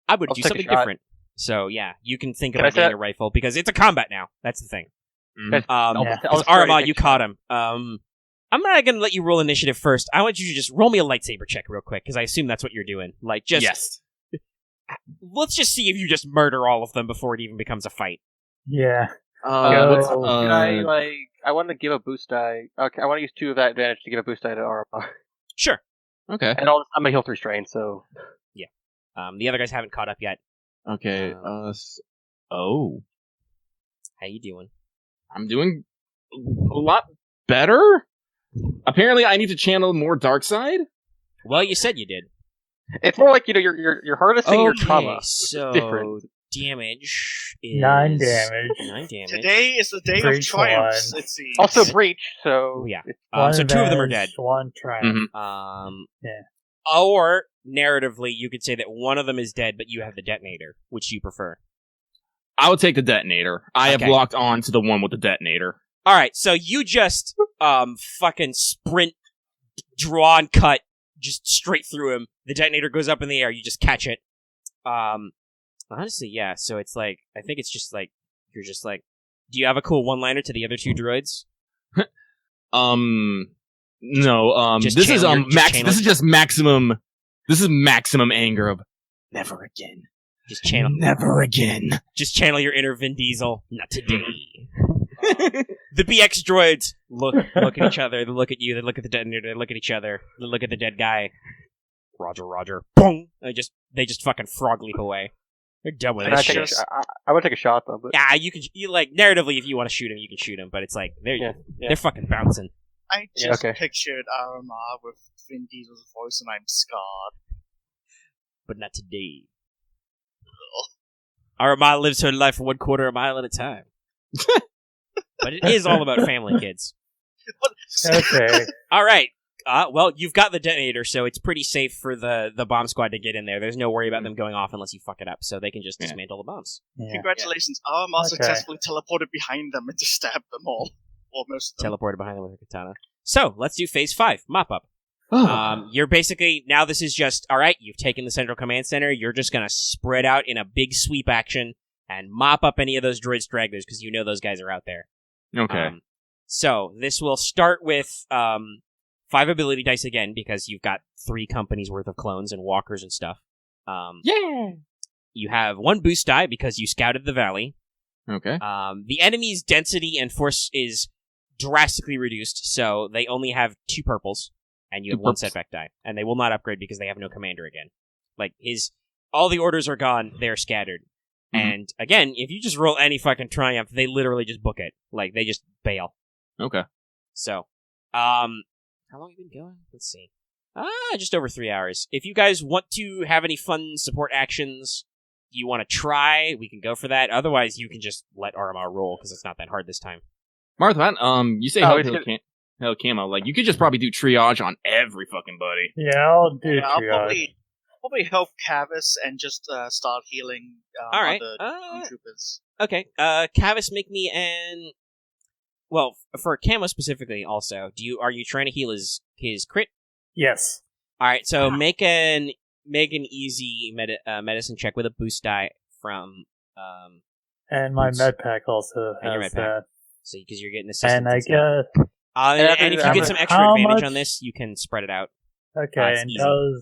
I would do something different. So yeah, you can think about getting a rifle because it's a combat now. That's the thing. Because Aramaa, you caught him. I'm not going to let you roll initiative first. I want you to just roll me a lightsaber check real quick because I assume that's what you're doing. Like just. Yes. Let's just see if you just murder all of them before it even becomes a fight. Yeah. I want to give a boost die. Okay, I want to use 2 of that advantage to give a boost die to Aramaa. Sure. Okay. And I'm gonna heal 3 strain, so yeah. The other guys haven't caught up yet. Okay. How you doing? I'm doing a lot better. Apparently, I need to channel more dark side. Well, you said you did. It's more like you're harnessing your trauma, which so is different. damage is 9 damage. 9 damage. Today is the day of Breach triumphs, one. it seems. Also breach, so Oh, yeah. One So 2 of them are dead. advantage, 1 triumph. Mhm. Yeah. Or narratively, you could say that one of them is dead, but you have the detonator. Which do you prefer? I would take the detonator. I have Okay. locked on to the one with the detonator. All right, so you just fucking sprint, draw and cut just straight through him. The detonator goes up in the air. You just catch it. Honestly, yeah. So it's like I think it's just like you're just like. Do you have a cool one-liner to the other 2 droids? No. Just This is channel your- just max. channel- This is just maximum. This is maximum anger of never again. Just channel. Never again. Just channel your inner Vin Diesel. Not today. The BX droids look at each other. They look at you. They look at the detonator. They look at each other. They look at the dead guy. Roger. Boom. They just fucking frog leap away. They're done with And this I, shit. I would take a shot though, but Yeah, you like narratively if you want to shoot him, you can shoot him. But it's like they're fucking bouncing. I Yeah, just okay. pictured Aramaa with Vin Diesel's voice and I'm scarred. But not today. Aramaa lives her life 1/4 mile at a time. But it is all about family, kids. Okay. All right. Well, you've got the detonator, so it's pretty safe for the bomb squad to get in there. There's no worry about them going off unless you fuck it up, so they can just dismantle the bombs. Yeah. Congratulations, Aramaa Okay. successfully teleported behind them and just stabbed them all. Or most of them. Teleported behind them with her katana. So, let's do phase 5, mop up. Oh. You're basically, now this is just, alright, you've taken the central command center, you're just gonna spread out in a big sweep action and mop up any of those droid stragglers, because you know those guys are out there. Okay. So, this will start with 5 ability dice again, because you've got 3 companies worth of clones and walkers and stuff. Yeah. You have 1 boost die, because you scouted the valley. Okay. The enemy's density and force is drastically reduced, so they only have 2 purples, and you have 1 setback die. And they will not upgrade because they have no commander again. Like, all the orders are gone, they're scattered. And, again, if you just roll any fucking triumph, they literally just book it. Like, they just bail. Okay. So, how long have you been going? Let's see. Just over 3 hours. If you guys want to have any fun support actions you want to try, we can go for that. Otherwise, you can just let Aramaa roll, because it's not that hard this time. Marth, you say Oh, hell camo. Like, you could just probably do triage on every fucking buddy. Yeah, I'll do Yeah, I'll triage. probably help Kavis and just start healing All right. other troopers. Okay. Kavis, make me an... Well, for Camo specifically, also, are you trying to heal his crit? Yes. All right. So make an easy medicine check with a boost die from And my Oops. med pack also And your has med pack. that. So because you're getting assistance. And I stuff. get... And if you get some extra How advantage much- on this, you can spread it out. Okay, it's and easy.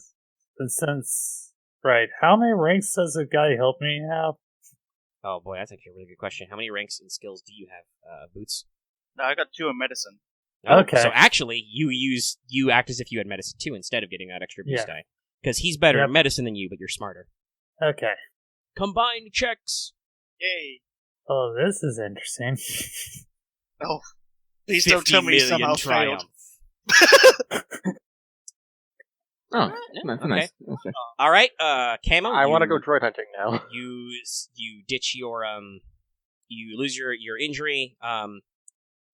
since... Right, how many ranks does a guy help me have? Oh boy, that's actually a really good question. How many ranks and skills do you have, Boots? No, I got 2 in medicine. Oh, Okay. So actually, you act as if you had medicine too instead of getting that extra boost Yeah. die. Because he's better Yep. at medicine than you, but you're smarter. Okay. Combined checks. Yay! Oh, this is interesting. Please don't tell 50 me you million somehow triumph. failed. Oh, Yeah, nice. okay. Nice. Okay. All right, Camo. I want to go droid hunting now. You ditch your you lose your injury.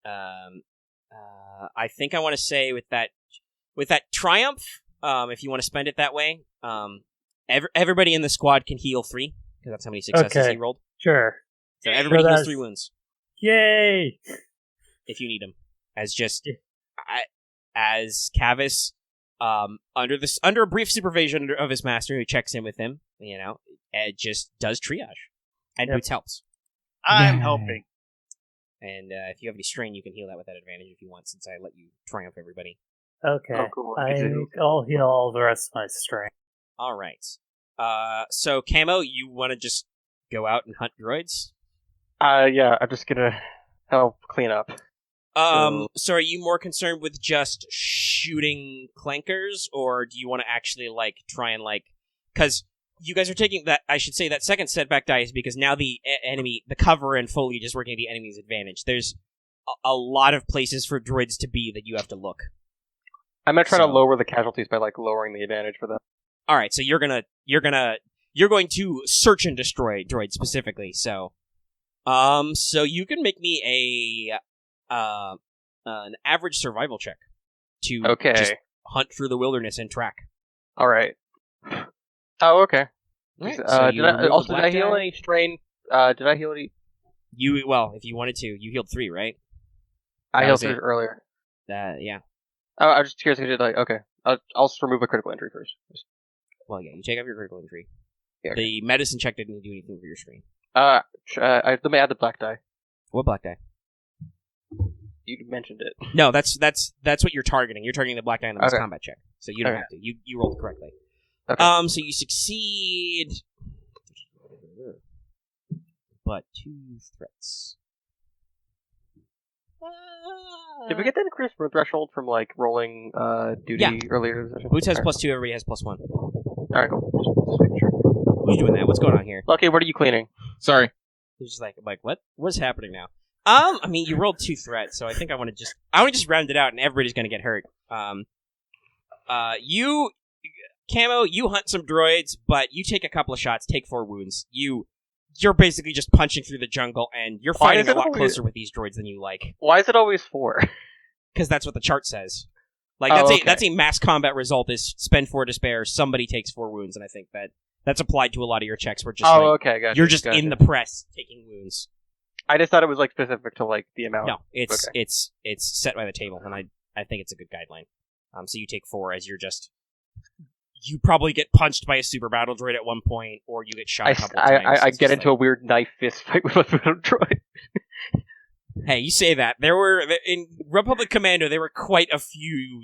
I think I want to say with that triumph, if you want to spend it that way, everybody in the squad can heal 3 because that's how many successes Okay. he rolled. Sure. So everybody So heals that's- 3 wounds Yay! if you need them. As just Yeah. as Kavis, under a brief supervision of his master who checks in with him, it just does triage, and Yep. Boots helps. I'm Yay. helping. And if you have any strain, you can heal that with that advantage if you want, since I let you triumph everybody. Okay. Oh, cool. Good to know. I'll heal all the rest of my strength. All right. So Camo, you want to just go out and hunt droids? Yeah, I'm just gonna help clean up. So are you more concerned with just shooting clankers, or do you want to actually try and because you guys are taking that? I should say that second setback die is because now the enemy, the cover and foliage is working at the enemy's advantage. There's a lot of places for droids to be that you have to look. I'm gonna try to So- lower the casualties by like lowering the advantage for them. All right, so you're going to search and destroy droids specifically. So you can make me an average survival check to Okay. just hunt through the wilderness and track. All right. Oh, okay. Right, so you remove the Did black I heal die. any strain? Did I heal any? If you wanted to, you healed 3, right? I That healed was it. it earlier. Yeah. Oh, I was just curious if you did like. Okay, I'll just remove a critical injury first. Well, yeah, you take off your critical injury. Yeah, okay. The medicine check didn't do anything for your screen. Let me add the black die. What black die? You mentioned it. No, that's what you're targeting. You're targeting the black die on the Okay. combat check, so you don't Okay. have to. You rolled correctly. Okay. So you succeed, but 2 threats. Did we get that increased threshold from like rolling duty Yeah. earlier? Boots has +2. Everybody has +1. All right, cool. Just making sure. Who's doing that? What's going on here? Lucky, what are you cleaning? Sorry. It's just like what's happening now? I mean, you rolled 2 threats, so I think I want to just round it out, and everybody's gonna get hurt. You, Camo, you hunt some droids, but you take a couple of shots, take 4 wounds. You're basically just punching through the jungle, and you're Why fighting is a it lot always- closer with these droids than you like, Why is it always 4? because that's what the chart says. Like Oh, okay. that's a mass combat result. Is spend 4 despair, somebody takes 4 wounds, and I think that's applied to a lot of your checks. Where just Okay, gotcha. you're just gotcha. in the press taking wounds. I just thought it was like specific to like the amount. No, it's Okay. it's set by the table, and I think it's a good guideline. So you take 4 as you probably get punched by a super battle droid at one point, or you get shot a couple of times. I It's get just into a weird knife fist fight with a droid. Hey, you say that. There were in Republic Commando, there were quite a few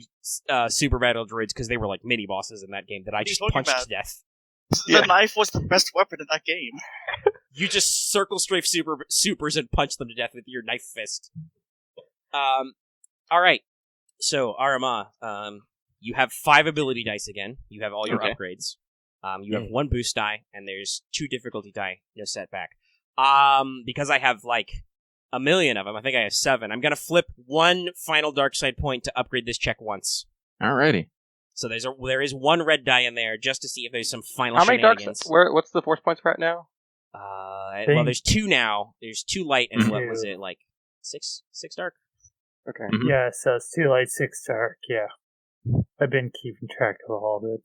super battle droids because they were like mini bosses in that game that I What are you just talking punched about? to death. Yeah. The knife was the best weapon in that game. You just circle strafe supers and punch them to death with your knife fist. All right. So Aramaa, you have 5 ability dice again. You have all your Okay. upgrades. You have 1 boost die, and there's 2 difficulty die. No setback. Because I have like a million of them. I think I have 7. I'm gonna flip 1 final dark side point to upgrade this check once. Alrighty. So there is 1 red die in there just to see if there's some final How many dark? shenanigans. What's the force points we're at now? Well, there's 2 now. There's 2 light and what Two. was it, like 6 dark? Okay. Mhm. Yeah, so it's 2 light, 6 dark, yeah. I've been keeping track of all of it.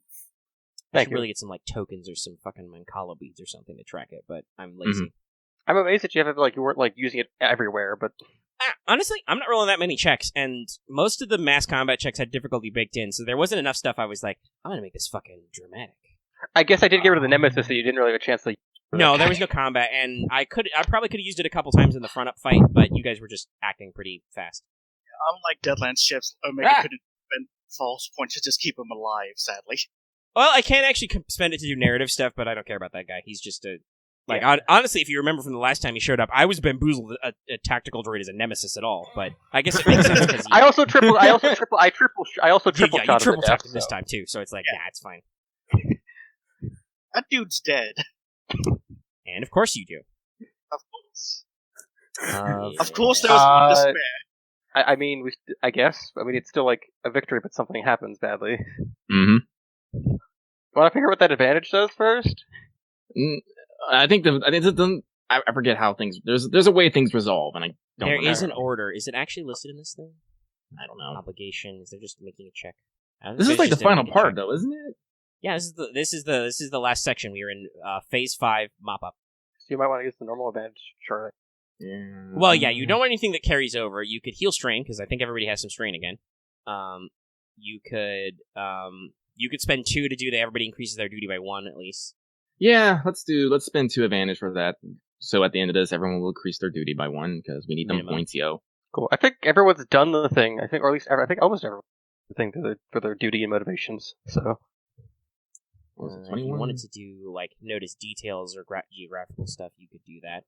I Thank should you. really get some like tokens or some fucking Mancala beads or something to track it, but I'm lazy. I'm amazed that you weren't like using it everywhere, but Honestly, I'm not rolling that many checks, and most of the mass combat checks had difficulty baked in, so there wasn't enough stuff I was like, I'm gonna make this fucking dramatic. I guess I did get rid of the nemesis, so you didn't really have a chance to. No, there was no combat, and I probably could have used it a couple times in the front up fight, but you guys were just acting pretty fast. Unlike Deadlands ships, Omega couldn't spend false points to just keep him alive, sadly. Well, I can actually spend it to do narrative stuff, but I don't care about that guy. He's just a like. Yeah. Honestly, if you remember from the last time he showed up, I was bamboozled a tactical droid as a nemesis at all. But I guess it makes sense because I also triple you shot triple him to tapped death, him this so. time too. So it's like, yeah, it's fine. That dude's dead. And of course you do. Of course. Uh, Of course there was despair. I mean, I guess. I mean, it's still like a victory, but something happens badly. Mm-hmm. Want to figure out what that advantage does first? I forget how things. There's a way things resolve, and I don't. There remember. is an order. Is it actually listed in this thing? I don't know. Obligations. They're just making a check. This is like the Just didn't final make a part, check. though, isn't it? Yeah, this is the last section. We are in phase 5 mop up. So you might want to use the normal advantage, sure. Yeah. Well, yeah, you don't want anything that carries over. You could heal strain because I think everybody has some strain again. You could spend 2 to do that. Everybody increases their duty by 1 at least. Yeah, let's spend 2 advantage for that. So at the end of this, everyone will increase their duty by 1 because we need them Minimum. points, yo. Cool. I think everyone's done the thing. I think almost everyone the thing for their duty and motivations. So What was it, If you 21? wanted to do like notice details or geographical stuff, you could do that.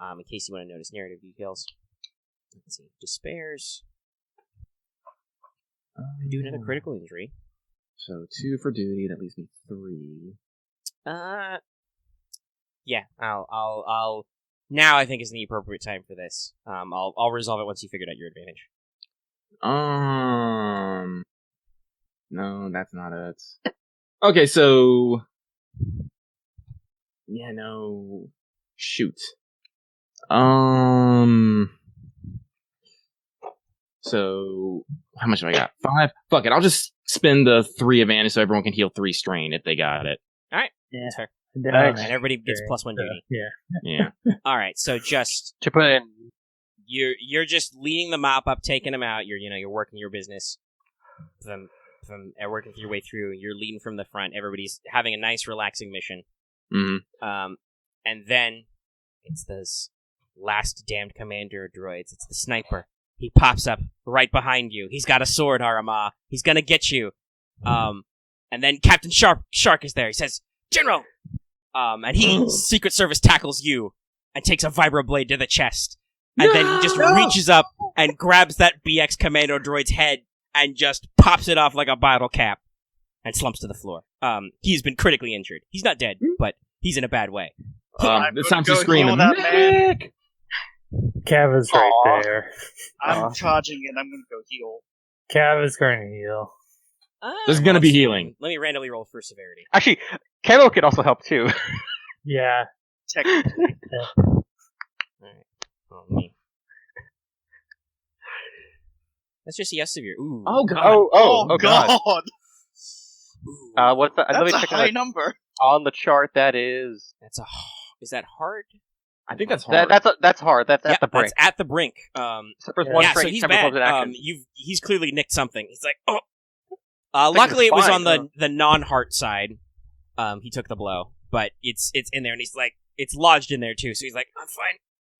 In case you want to notice narrative details. Let's see, despairs. Do another critical injury. So 2 for duty. That leaves me 3. Yeah, I'll Now I think is the appropriate time for this. I'll resolve it once you figured out your advantage. No, that's not it. Okay, so yeah, no, shoot. So how much do I got? 5. Fuck it, I'll just spend the 3 advantage so everyone can heal 3 strain if they got it. All right, Yeah. that's fair. Nice. And everybody gets +1 duty. Yeah. Yeah. All right, so just To put in. you're just leading the mop up, taking them out. You're working your business from working your way through. You're leading from the front. Everybody's having a nice, relaxing mission. Mm-hmm. And then it's this last damned commander of droids. It's the sniper. He pops up right behind you. He's got a sword, Aramaa. He's gonna get you. And then Captain Shark is there. He says, "General!" And he Secret Service tackles you and takes a vibroblade to the chest. And then he just reaches up and grabs that BX Commando droid's head and just pops it off like a bottle cap and slumps to the floor. He's been critically injured. He's not dead, but he's in a bad way. It's time to go scream, heal that man. "Medic!" Cav is right there. I'm charging in. I'm gonna go heal. Cav is going to heal. There's gonna be healing. Let me randomly roll for severity. Actually, Camo could also help too. Yeah. Technically. Alright. Oh, me. Let's just see how severe. Ooh. Oh god. Oh god. Ooh. What's that? Let me That's a check high number. on the chart. That is. Is that hard? I think that's hard. That's hard. That's at the brink. That's at the brink. Suffers Yeah. one Yeah, so strength, he's temper bad. clubs in action. He's clearly nicked something. He's like, oh. Like Luckily, his it was spine, on the non-heart side. He took the blow, but it's in there, and he's like, it's lodged in there too. So he's like, I'm fine.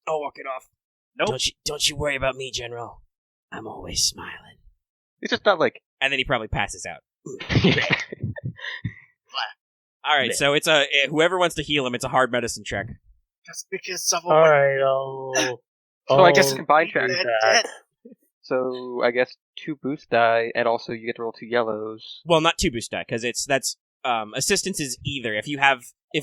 I'll walk it off. Nope. Don't you worry about me, General. I'm always smiling. It's just not like. And then he probably passes out. Yeah. All right, so it's whoever wants to heal him, it's a hard medicine check. Just because of Alright, So I guess combined check. that. So I guess 2 boost die, and also you get to roll 2 yellows. Well, not 2 boost die, because that's assistance is either if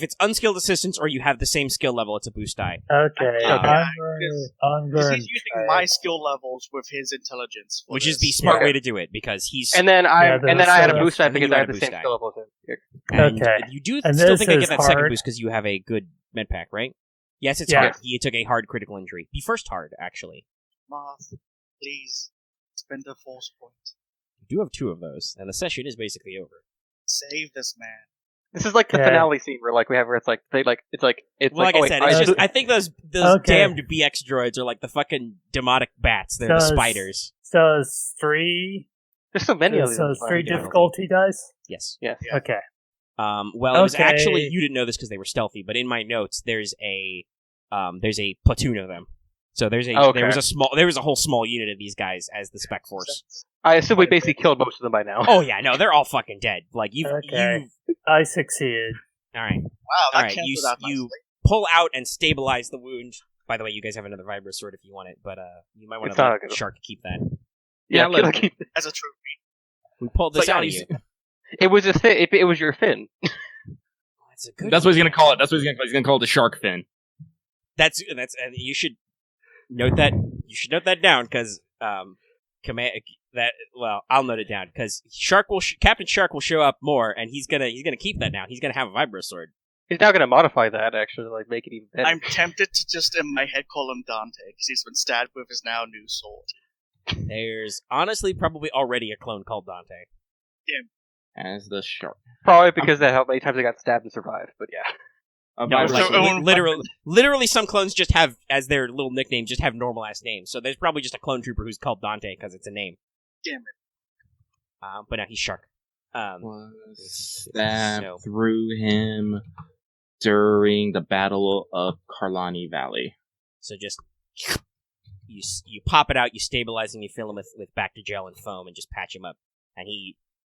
it's unskilled assistance or you have the same skill level, it's a boost die. Okay, Yeah, I'm Because going he's using my skill levels with his intelligence. For Which is this. the smart Yeah. way to do it, because he's And then I had a boost die and then because you I had had a the boost same die. skill level as him. and Okay. you do And still this think I is get that second hard. boost because you have a good med pack, right? Yes, it's Yeah. hard. You took a hard critical injury. The first hard, actually. Marth, please spend a force point. You do have 2 of those, and the session is basically over. Save this man. This is like the Okay. finale scene where it's like Well, like like, I oh, wait, said, it's just I think those Okay. damned BX droids are like the fucking demonic bats. They're the Does- spiders. So it's 3. there's so many of these. So it's 3 Yeah. difficulty dice? Yes. Yes. Yeah. Okay. Well, it was Okay. actually you didn't know this because they were stealthy, but in my notes there's a platoon of them. So there was a whole small unit of these guys as the spec force. I assume we basically killed most of them by now. Oh yeah, no, they're all fucking dead. Like you, Okay. I succeeded. all right, Wow, all that right. canceled out nicely. You pull out and stabilize the wound. By the way, you guys have another vibro sword if you want it, but you might want It's to not let good. Shark keep that. yeah, Yeah, like, As a trophy. We pulled It's this like, out of you you. it was a fin. It was your fin. That's a good. That's what he's gonna call it. He's gonna call it the shark fin. That's and you should note that. You should note that down because command that. Well, I'll note it down because Captain Shark will show up more, and he's gonna keep that now. He's gonna have a vibro sword. He's now going to modify that actually, like make it even better. I'm tempted to just in my head call him Dante because he's been stabbed with his now new sword. There's honestly probably already a clone called Dante. As the shark. Probably because of how many times I got stabbed and survived. But yeah, No, Vibro like, sword. literally, some clones just have as their little nickname, just have normal ass names. So there's probably just a clone trooper who's called Dante because it's a name. Damn it. But now he's Shark. Was stabbed So- through him during the Battle of Karlani Valley. So just you pop it out, you stabilize him, you fill him with back to gel and foam, and just patch him up. And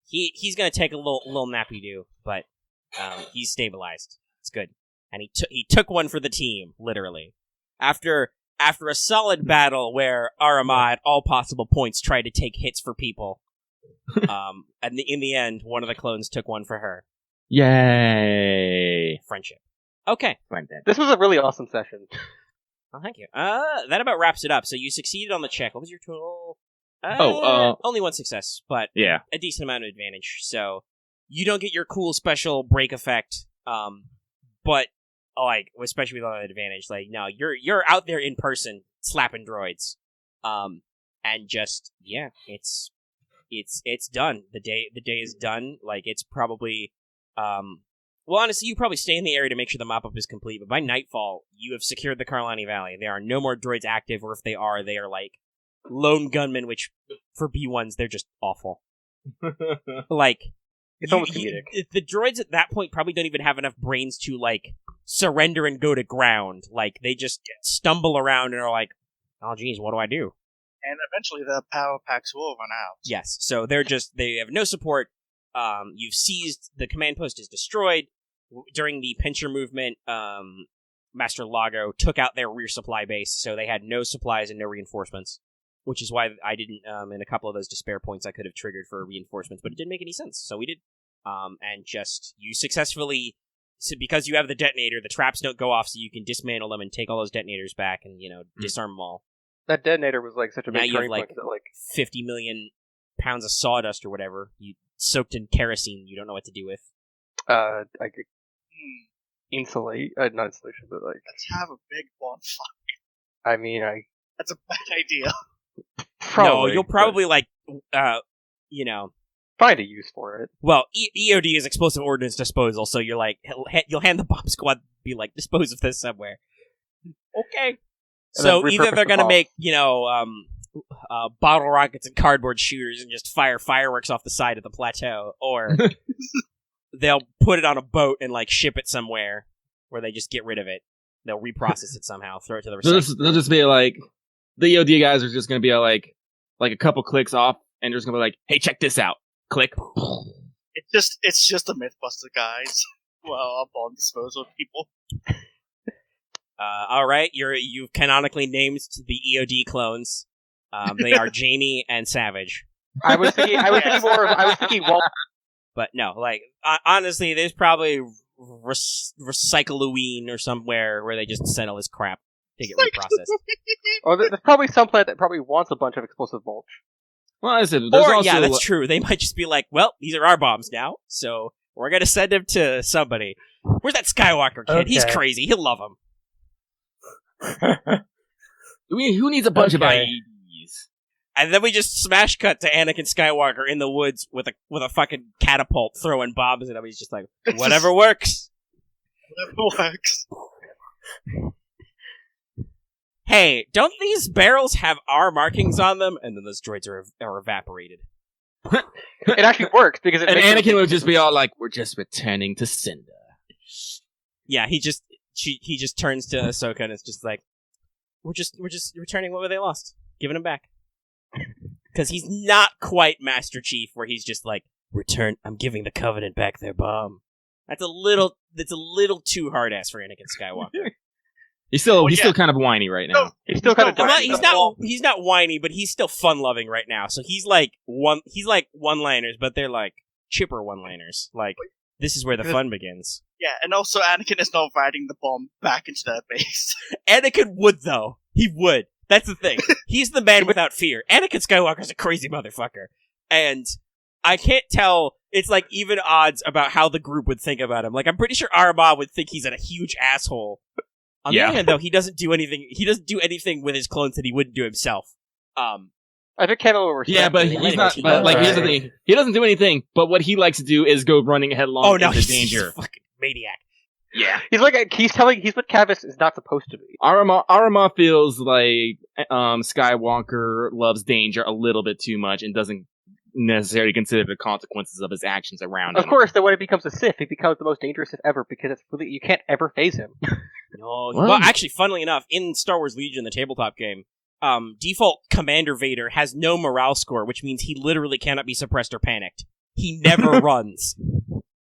he's gonna take a little nappy do, but he's stabilized. It's good. And he took one for the team, literally. After a solid battle where Aramaa at all possible points tried to take hits for people, and in the end, one of the clones took one for her. Yay! Friendship. Okay. Fine then. this was a really awesome session. Oh, thank you. That about wraps it up. So you succeeded on the check. What was your total? Only one success, but Yeah. a decent amount of advantage. So you don't get your cool special break effect. But like, especially with all that advantage, like, no, you're out there in person slapping droids. And just, yeah, it's done. The day is done. Like, it's probably, well, honestly, you probably stay in the area to make sure the mop-up is complete, but by nightfall, you have secured the Karlani Valley. There are no more droids active, or if they are like lone gunmen, which, for B1s, they're just awful. Like, It's almost comedic. The droids at that point probably don't even have enough brains to, like, surrender and go to ground. Like, they just stumble around and are like, oh, geez, what do I do? And eventually the power packs will run out. Yes, so they have no support. You've seized, the command post is destroyed. During the pincher movement, Master Lago took out their rear supply base, so they had no supplies and no reinforcements, which is why I didn't, in a couple of those despair points I could have triggered for reinforcements, but it didn't make any sense, so we did. And just, you successfully, so because you have the detonator, the traps don't go off, so you can dismantle them and take all those detonators back and, disarm them all. That detonator was like such a Now big you have, turning point. That, like, 50 million pounds of sawdust or whatever, you soaked in kerosene you don't know what to do with. I could insulate, not insulation, but like, Let's have a big bonfire. I mean, That's a bad idea. probably. No, you'll probably, find a use for it. well, EOD is explosive ordnance disposal, so you're like, you'll hand the bomb squad, be like, dispose of this somewhere. Okay. And So then either repurpose they're the gonna bomb. make, bottle rockets and cardboard shooters and just fire fireworks off the side of the plateau, or they'll put it on a boat and, like, ship it somewhere where they just get rid of it. They'll reprocess it somehow, throw it to the recycling. They'll just be like, the EOD guys are just gonna be like a couple clicks off, and they're just gonna be like, hey, check this out. Click. It's just the Mythbuster guys. Well, bomb disposal people. All right, you've canonically named the EOD clones. They are Jamie and Savage. I was thinking Walt. But no, like, honestly, there's probably Recycloween or somewhere where they just send all this crap to get reprocessed. Or there's probably some planet that probably wants a bunch of explosive mulch. Well, I said, there's Or, also, yeah, that's true. They might just be like, well, these are our bombs now, so we're gonna send them to somebody. Where's that Skywalker kid? He's Okay. crazy. He'll love him. Who needs a bunch of Okay. IEDs? And then we just smash cut to Anakin Skywalker in the woods with a fucking catapult throwing bombs at him. He's just like, whatever works. Whatever works. Hey, don't these barrels have R markings on them? And then those droids are evaporated. It actually works because it And makes Anakin would just be all like, we're just returning to Cinder. Yeah, he just turns to Ahsoka and it's just like, we're just returning what they lost, giving them back. Because he's not quite Master Chief, where he's just like, I'm giving the Covenant back their bomb. That's a little too hard ass for Anakin Skywalker. He's still kind of whiny right now. He's still kind of He's not whiny, but he's still fun loving right now. So he's like one-liners, but they're like chipper one-liners. Like, this is where the fun begins. Yeah, and also Anakin is not riding the bomb back into their base. Anakin would, though. He would. That's the thing. He's the man without fear. Anakin Skywalker's a crazy motherfucker. And I can't tell, it's like even odds about how the group would think about him. Like, I'm pretty sure Aramaa would think he's a huge asshole. On the other hand, though, he doesn't do anything with his clones that he wouldn't do himself. I think Camo will respect. Yeah, but it. he's not. But like, here's the thing: he doesn't do anything. But what he likes to do is go running headlong into he's danger. a fucking maniac. Yeah, He's what Kavis is not supposed to be. Aramaa feels like Skywalker loves danger a little bit too much and doesn't necessarily consider the consequences of his actions around him. Of course, then when it becomes a Sith, he becomes the most dangerous Sith ever because it's really you can't ever phase him. No, What? well, actually, funnily enough, in Star Wars Legion, the tabletop game, default Commander Vader has no morale score, which means he literally cannot be suppressed or panicked. He never runs.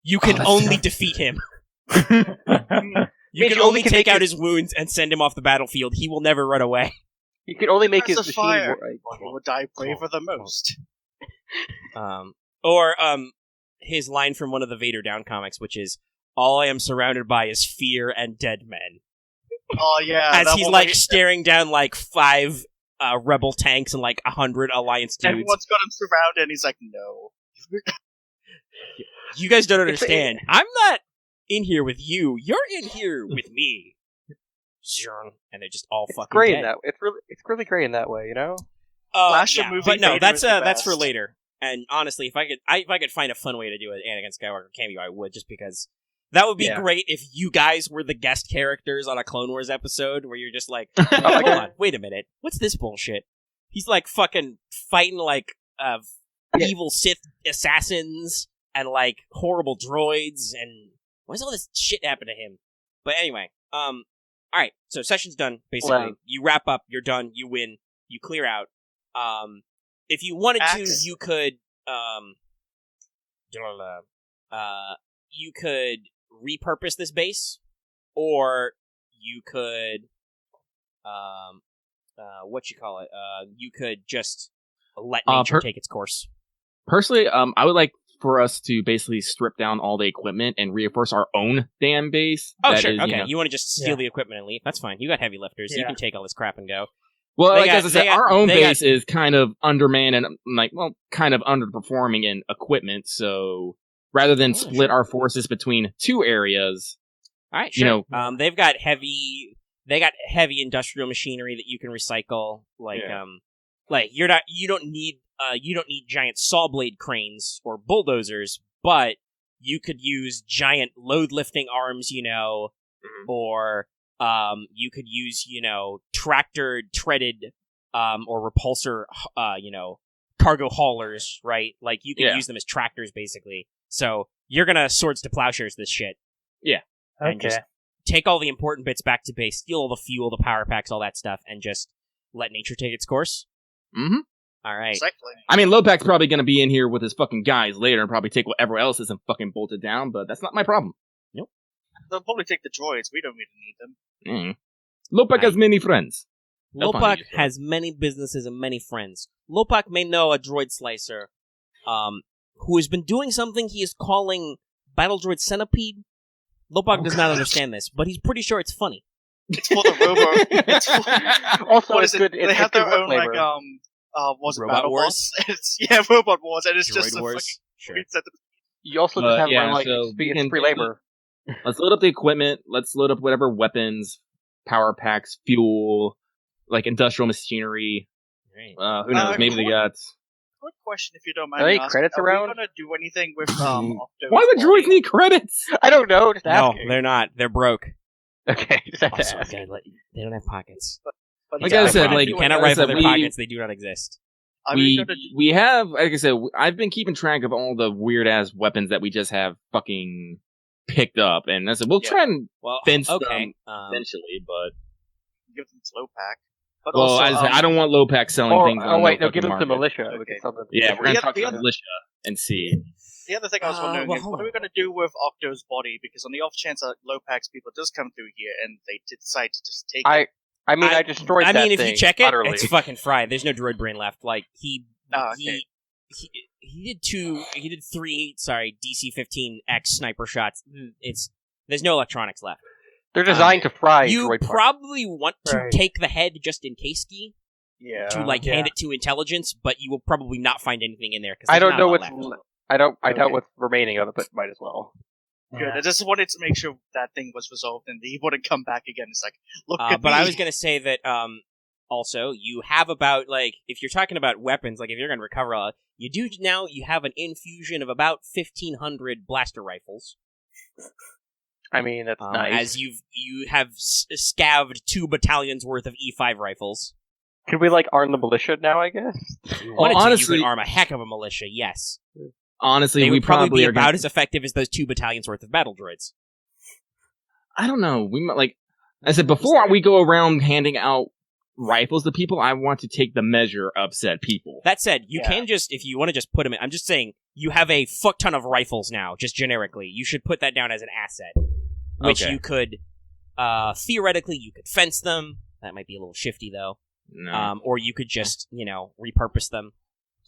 You can only defeat him. You can only take out his wounds and send him off the battlefield. He will never run away. You can only make his As a machine fire. work. One will die braver the most. Or his line from one of the Vader Down comics, which is, "All I am surrounded by is fear and dead men." Oh yeah, As that he's one like where staring down like 5 rebel tanks and like 100 alliance dudes. everyone's got him surrounded, and he's like, "No." You guys don't It's- understand. I'm not in here with you. You're in here with me. Zhurn. And they're just all It's fucking great dead. in that. It's really great in that way, you know. Slasher Yeah, movie but no, Vader that's is the that's for best. later. And honestly, if I could find a fun way to do an Anakin Skywalker cameo, I would, just because that would be Yeah. great if you guys were the guest characters on a Clone Wars episode where you're just like, my hold God. on, wait a minute, what's this bullshit? He's like fucking fighting like Yeah. evil Sith assassins and like horrible droids, and why's all this shit happen to him? But anyway, all right, so session's done. Basically, Well- you wrap up, you're done, you win, you clear out. If you wanted to, Axe. you could you could repurpose this base, or you could you could just let nature take its course. Personally, I would like for us to basically strip down all the equipment and reinforce our own damn base. Oh, That sure. is, Okay. You want to just steal Yeah. the equipment and leave? That's fine. You got heavy lifters. You Yeah. can take all this crap and go. Well, They like got- as I said, they got- our own they got- base is kind of undermanned and kind of underperforming in equipment. So rather than split our forces between 2 areas, All right. You Sure. know- They've got heavy. They got heavy industrial machinery that you can recycle. Like Yeah. like you don't need giant saw blade cranes or bulldozers, but you could use giant load lifting arms, or you could use, tractor treaded or repulsor cargo haulers, right? Like you can Yeah. use them as tractors basically. So you're gonna swords to plowshares this shit. And Okay. just take all the important bits back to base, steal all the fuel, the power packs, all that stuff, and just let nature take its course. Mm-hmm. All right. Exactly. I mean, Lopak's probably going to be in here with his fucking guys later and probably take whatever else isn't fucking bolted down, but that's not my problem. They'll probably take the droids. We don't really need them. Lopak has many friends. They'll find Lopak you, so. has many businesses and many friends. Lopak may know a droid slicer who has been doing something he is calling Battle Droid Centipede. Lopak does not understand this, but he's pretty sure it's funny. It's for the robo. It's for, Also, what it's is it? good. They have their own labor. was it Robot Battle Wars? Boss? It's Robot Wars, and it's Droid just a Wars. Sure. fucking set of- You also just have yeah, like so we it's can- free labor. Let's load up the equipment. Let's load up whatever weapons, power packs, fuel, like industrial machinery. Right. Who knows? Maybe they quick- got... Quick question, if you don't mind. Are me there any asking, credits are around? we gonna do anything with Octo's Why would body? droids need credits? I don't know. Just No, asking. they're not. They're broke. Okay, just have to Also, ask. they don't have pockets. But Like yeah, I said, are like- you we cannot like I rifle said, their we- pockets. They do not exist. we gonna we have, like I said, I've been keeping track of all the weird ass weapons that we just have fucking picked up, and I said we'll Yeah. try and Well, fence okay. them eventually. But give them slow pack? But well, also, as I said, I don't want Lopak selling things. Oh on wait, no no, give them fucking to market. militia. We Okay. get something. Yeah, we're gonna The talk other- to the militia and see. the other thing I was wondering well, is, hold what are on. we gonna do with Octo's body? Because on the off chance that Lopak's people does come through here and they decide to just take it. I destroyed I that mean, if thing you check it, utterly. it's fucking fried. There's no droid brain left. Like he okay. he did 3 DC-15X sniper shots. There's no electronics left. They're designed to fry You droid parts. probably want to Right. take the head just in case, Ski, Yeah. to like Yeah. hand it to intelligence, but you will probably not find anything in there because I don't know what's. left. I doubt Okay. what's remaining of it, but might as well. Good. Yeah. I just wanted to make sure that thing was resolved and he wouldn't come back again. It's like, look at But me. I was gonna say that also you have about like if you're talking about weapons, like if you're gonna recover, you have an infusion of about 1,500 blaster rifles. I mean, that's nice. As you have scavved 2 battalions worth of E5 rifles. Could we like arm the militia now? I guess. If you wanted to, honestly- you could arm a heck of a militia. Yes, Honestly, they we would probably be are about gonna, as effective as those 2 battalions worth of battle droids. I don't know. We might, like I said before, we go around handing out rifles to people. I want to take the measure of said people. That said, you Yeah. can just if you want to just put them in. I'm just saying you have a fuck ton of rifles now, just generically. You should put that down as an asset, which Okay. you could theoretically you could fence them. That might be a little shifty though. No. Or you could just repurpose them.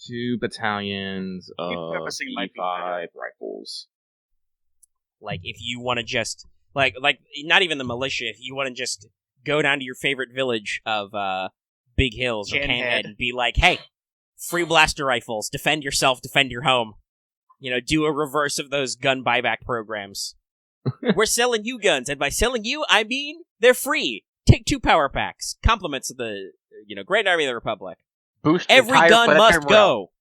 2 battalions of Repurposing might be E5 rifles. Like if you want to just like not even the militia. If you want to just go down to your favorite village of Big Hills or Canhead. Canhead and be like, hey, free blaster rifles, defend yourself, defend your home. Do a reverse of those gun buyback programs. We're selling you guns, and by selling you, I mean they're free. Take 2 power packs. Compliments of the, Grand Army of the Republic. Boost Every entire gun planetary must morale. go.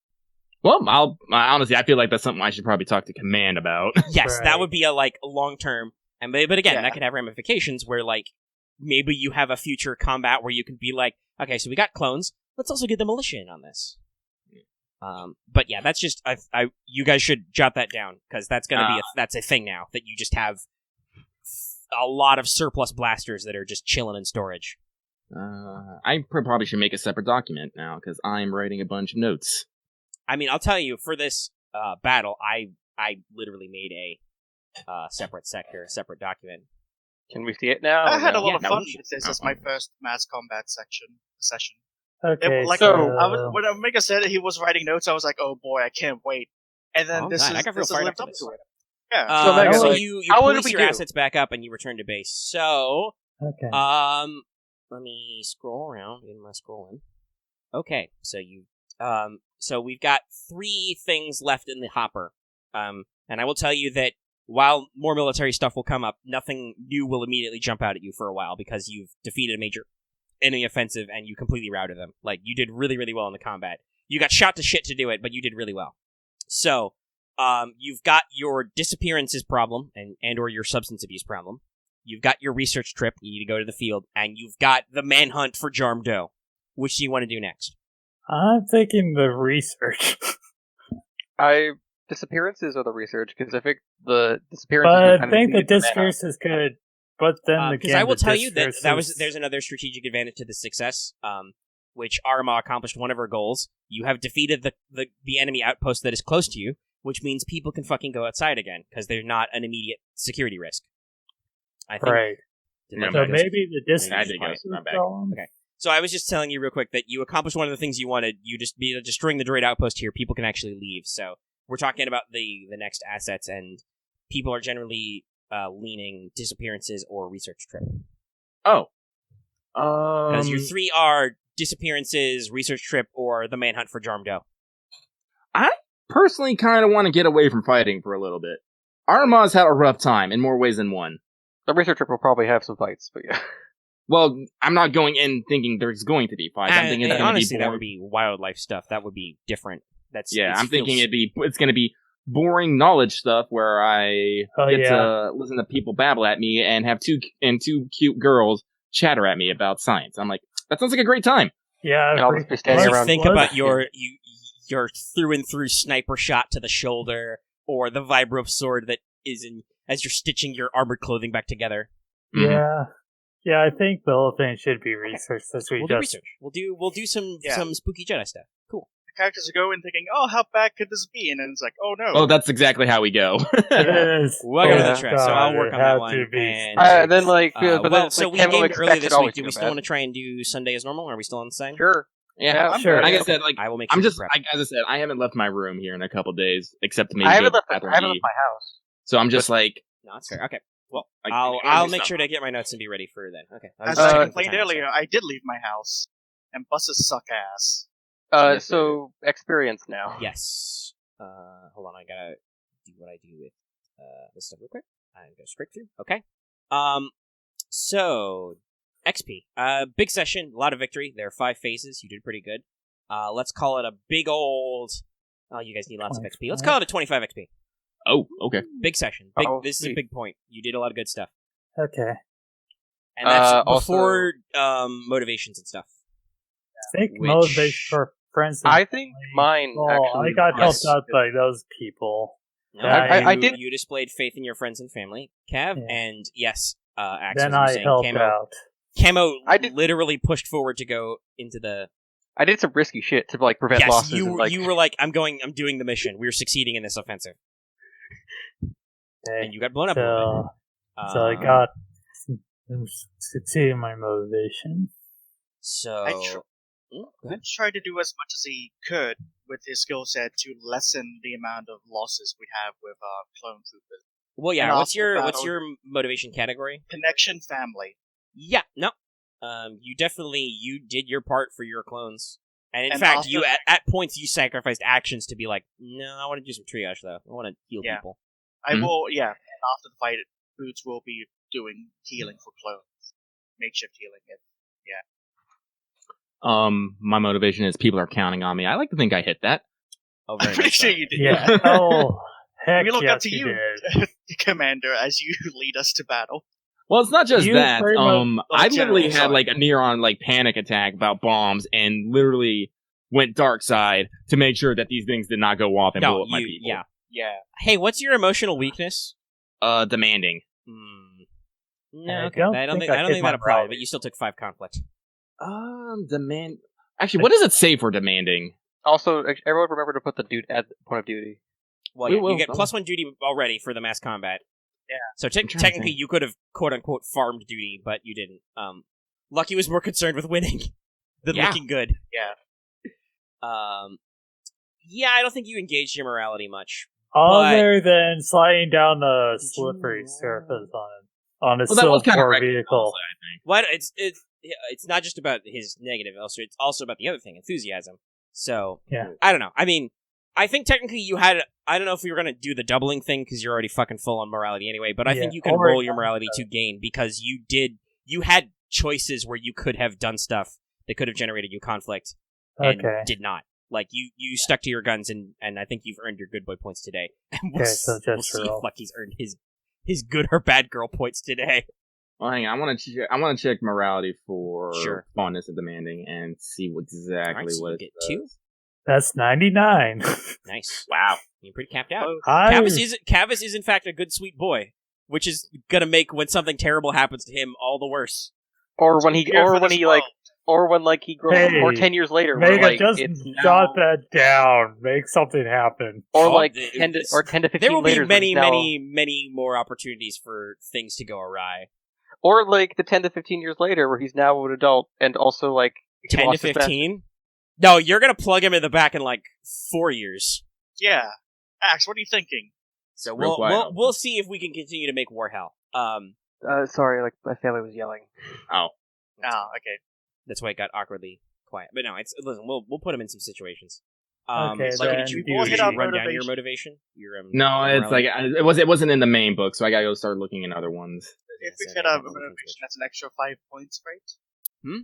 Well, honestly, I feel like that's something I should probably talk to Command about. Yes, Right. that would be a long-term, but again, Yeah. that could have ramifications where, maybe you have a future combat where you can be like, okay, so we got clones, let's also get the militia in on this. But yeah, that's just, you guys should jot that down, because that's gonna be that's a thing now, that you just have a lot of surplus blasters that are just chilling in storage. I probably should make a separate document now, because I'm writing a bunch of notes. I mean, I'll tell you, for this battle, I literally made a separate sector, a separate document. Can we see it now? I or had a no? lot of no, fun we should- with this as my first mass combat session. Okay, Like, so- when Omega said he was writing notes, I was like, "Oh boy, I can't wait!" And then Oh, this God, I is got real this has fired lived up up for to it. Yeah. So, Omega, So like, you how would police we your do? assets back up and you return to base. So, okay. let me scroll around in my scrolling. Okay, so we've got 3 things left in the hopper. And I will tell you that while more military stuff will come up, nothing new will immediately jump out at you for a while, because you've defeated a major enemy offensive and you completely routed them. You did really, really well in the combat. You got shot to shit to do it, but you did really well. So, you've got your disappearances problem and or your substance abuse problem. You've got your research trip, you need to go to the field, and you've got the manhunt for Jarmdo. Which do you want to do next? I'm thinking the research. Disappearances or the research? Because I think the disappearances. But would I kind of think the lead to manhunt. disappearance is good. But then Because again, I will the tell you that disappearance is- there's another strategic advantage to this success, which Aramaa accomplished one of her goals. You have defeated the enemy outpost that is close to you, which means people can fucking go outside again, because they're not an immediate security risk. I think. right. Did I Yeah, So do this? maybe the distance I did go. is I'm back. gone. Okay. So I was just telling you real quick that you accomplished one of the things you wanted. You just be destroying the droid outpost here. People can actually leave. So we're talking about the next assets, and people are generally leaning disappearances or research trip. Oh. Because your 3 are disappearances, research trip, or the manhunt for Jarmdo. Personally kind of want to get away from fighting for a little bit. Aramaa's had a rough time in more ways than one. The research trip will probably have some fights, but yeah. Well, I'm not going in thinking there's going to be fights. I'm thinking it's And going to be honestly, that boring. would be wildlife stuff. That would be different. I'm thinking it's going to be boring knowledge stuff where I get to listen to people babble at me and have two cute girls chatter at me about science. I'm like, that sounds like a great time. Yeah. And I'll just be standing Once you around. think What? about your through and through sniper shot to the shoulder, or the vibro sword that is in as you're stitching your armored clothing back together. Mhm. Yeah. Yeah, I think the whole thing should be research this week. We'll do research. We'll do some spooky Jedi stuff. Cool. The characters go in thinking, "Oh, how bad could this be?" And then it's like, "Oh no." Oh, that's exactly how we go. It is. Welcome to Yeah. the trek. So I'll work on that one. And, Then like, but well, then so like, we Camo gamed early expects this it always week. Do to we go still bad. want to try and do Sunday as normal? Are we still on the same? Sure. Yeah, I'm sure. ready. Like I said, I will make sure I'm to just prep. as I said, I haven't left my room here in a couple days, except to maybe I go haven't to left. the I bathroom haven't to left eat. my house. So I'm just like, No, that's fair. Okay. Well, Like, I'll maybe make stuff. sure to get my notes and be ready for then. Okay. I was As just I checking for complained time, so- earlier, I did leave my house, and buses suck ass. So experience now. Yes. Hold on, I gotta do what I do with this stuff real quick. I'm gonna scrape through. Okay. So XP. Big session, a lot of victory. There are 5 phases. You did pretty good. Let's call it a big old. Oh, you guys need lots of XP. Let's call it a 25 XP. oh, okay. Big session. This is a sweet. big point. You did a lot of good stuff, Okay. and that's Also- before motivations and stuff. I think Which- motivation for friends. And I think mine Oh, actually. I got yes. helped out by those people. No, I did- You displayed faith in your friends and family, Cav, Yeah. and yes, Axe, Then as you were I saying, helped Camo. out. Camo I did- literally pushed forward to go into the. I did some risky shit to like prevent Yes, losses. you and, like, you were like, I'm doing the mission. We're succeeding in this offensive, Okay. and you got blown up a little bit. So I got succeeding my motivation. So. I tr- Go He ahead. tried to do as much as he could with his skill set to lessen the amount of losses we have with clone troopers. Well, yeah. And What's also your battle- what's your motivation category? Connection family. Yeah, no, You definitely did your part for your clones, and in And fact, also- you at points you sacrificed actions to be like, no, I want to do some triage though. I want to heal Yeah. people. I Mhm. will, yeah. After the fight, Boots will be doing healing for clones, makeshift healing. My motivation is people are counting on me. I like to think I hit that. Oh, I'm very pretty much sure so. you did. Yeah. Oh, heck We look yes, up to you, did. Commander, as you lead us to battle. Well, it's not just You that. very much- I literally General, had sorry. like a near-on like panic attack about bombs, and literally went dark side to make sure that these things did not go off and blow No, up my people. yeah. Yeah. Hey, what's your emotional weakness? Demanding. No, I okay. don't I don't think think I hit that my applied, morality. but you still took 5 conflict. Demand. Actually, what does it say for demanding? Also, everyone remember to put the dude at the point of duty. Well, We yeah, will, you get though. +1 duty already for the mass combat. Yeah. So trying to technically, think. you could have quote unquote farmed duty, but you didn't. Lucky was more concerned with winning than Yeah. looking good. Yeah. Yeah, I don't think you engaged your morality much. Other than sliding down the Did you slippery know? surface on a Well, that was kind of silver reckless, vehicle. also, I think. What it's not just about his negative, it's also about the other thing, enthusiasm. So Yeah. I don't know. I mean, I think technically you had. I don't know if we were gonna do the doubling thing because you're already fucking full on morality anyway. But I think Yeah, you can or- roll your morality to gain because you had choices where you could have done stuff that could have generated you conflict and Okay. did not. Like you stuck to your guns and I think you've earned your good boy points today. And Okay, so we'll just see roll. if Lucky's earned his good or bad girl points today. Well, hang on. I want to check morality for Sure. fondness and demanding and see what exactly Alright, so what you it get does. 2. That's 99. Nice. Wow. You're pretty capped out. Oh, Kavis is in fact a good sweet boy, which is gonna make when something terrible happens to him all the worse. Or when he, here or for when this he world. like, or when like he grows, Hey, or 10 years later, where Mega, like just it's jot now, that down. Make something happen. or Oh, like it- 10 to, it's- or 10 to 15 There will later, be many, where he's now- many more opportunities for things to go awry. or like the 10 to 15 years later, where he's now an adult and also like he 10 to lost his best- 15? No, you're gonna plug him in the back in like 4 years. Yeah. Axe, what are you thinking? So Real quiet out we'll see if we can continue to make war hell. Sorry, like my family was yelling. Oh, okay. That's why it got awkwardly quiet. But no, listen. We'll put him in some situations. Okay, Lucky, then did you do- hit our run down your motivation. motivation? Your No, your it's like morality? it wasn't in the main book, so I gotta go start looking in other ones. If Yes, we I hit know, our I'm looking motivation, into it. that's an extra 5 points, right? Hmm?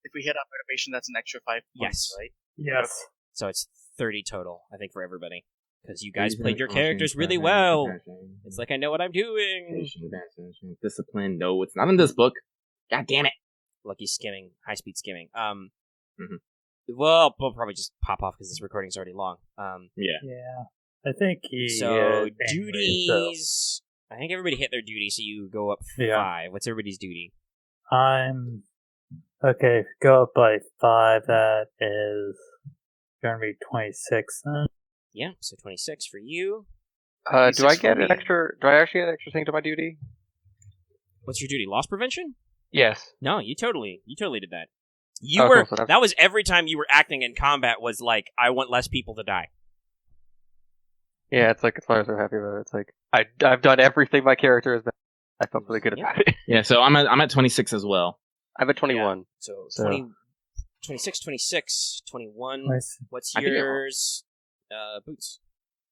If we hit our motivation, that's an extra 5 points, Yes. right? Yes. So it's 30 total, I think, for everybody. Because you guys played your characters really well. It's like I know what I'm doing. Discipline. No, it's not in this book. God damn it. Lucky skimming, high speed skimming. Mhm. Well, we'll probably just pop off because this recording's already long. Yeah. Yeah. I think he So is anyway, so duties. I think everybody hit their duty, so you go up Yeah. 5. What's everybody's duty? I'm okay. Go up by 5. That is going to be 26 then. Yeah, so 26 for you. Do I 26 get for an me. extra? Do I actually get an extra thing to my duty? What's your duty? Loss prevention? Yes. No, you totally did that. You Oh, were cool, so that was every time you were acting in combat was like I want less people to die. Yeah, it's like as far as I'm happy about it, it's like I've done everything my character has been. I felt really good Yeah. about it. Yeah, so I'm at 26 as well. I'm at 21. So, So- 20, 26, 26, 21. Nice. What's I think it- yours? Boots.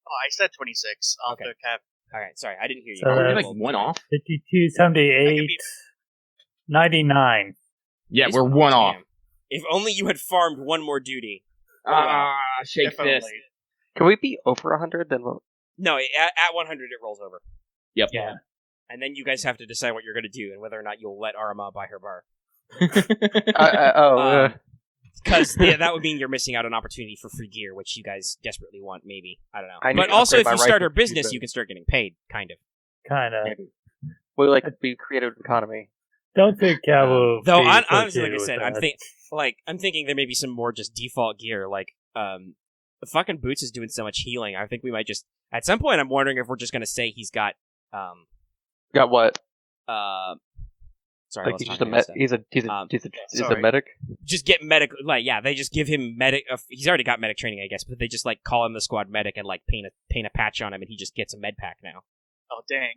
Oh, I said 26 after Okay. Cap. All right, sorry, I didn't hear you. So Are we that's- like one off? 52, 78, 99. Yeah, This we're one off. damn. If only you had farmed one more duty. Shake Definitely. fist. Can we be over 100? Then we'll... No, at 100 it rolls over. Yep. Yeah. And then you guys have to decide what you're going to do and whether or not you'll let Aramaa buy her bar. Because that would mean you're missing out on opportunity for free gear, which you guys desperately want, maybe. I don't know. I need But to also, upgrade if my you start rifle her to business, better. you can start getting paid, kind of. Kind of. we like be creative economy. Don't think Camo. Though, be honestly, like I associated said, with that. I'm thinking there may be some more just default gear, like, the fucking Boots is doing so much healing. I think we might just, at some point, I'm wondering if we're just going to say he's got, Got what? sorry, Like let's he's just talk a about he's a sorry. medic. just get medic, like, yeah, they just give him medic, he's already got medic training, I guess, but they just, like, call him the squad medic and, like, paint a patch on him, and he just gets a med pack now. Oh, dang.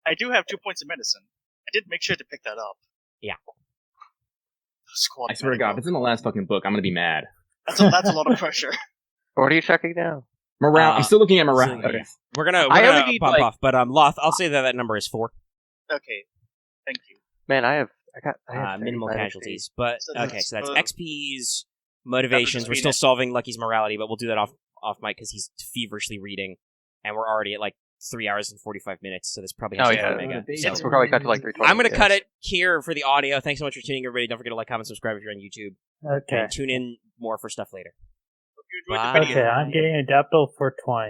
I do have 2 points of medicine. I did make sure to pick that up. Squad I swear to God, if medical. it's in the last fucking book, I'm gonna be mad. That's a lot of pressure. What are you checking now? Morale. I'm still looking at morale. so, Okay. We're gonna I only need, bump like- off, but Loth, I'll say that number is 4. Okay, thank you. Man, I have Minimal 35 casualties, but So okay, that's, so that's uh, XP's motivations. We're between still it. solving Lucky's morality, but we'll do that off mic because he's feverishly reading, and we're already at like 3 hours and 45 minutes, so this probably has Oh, to yeah. be mega. Yes, So we'll probably cut to like 320. I'm gonna yeah. cut it here for the audio. Thanks so much for tuning in, everybody. Don't forget to like, comment, subscribe if you're on YouTube, Okay. and tune in more for stuff later. Hope you enjoyed Bye. the video. Okay, I'm getting adaptable for 20.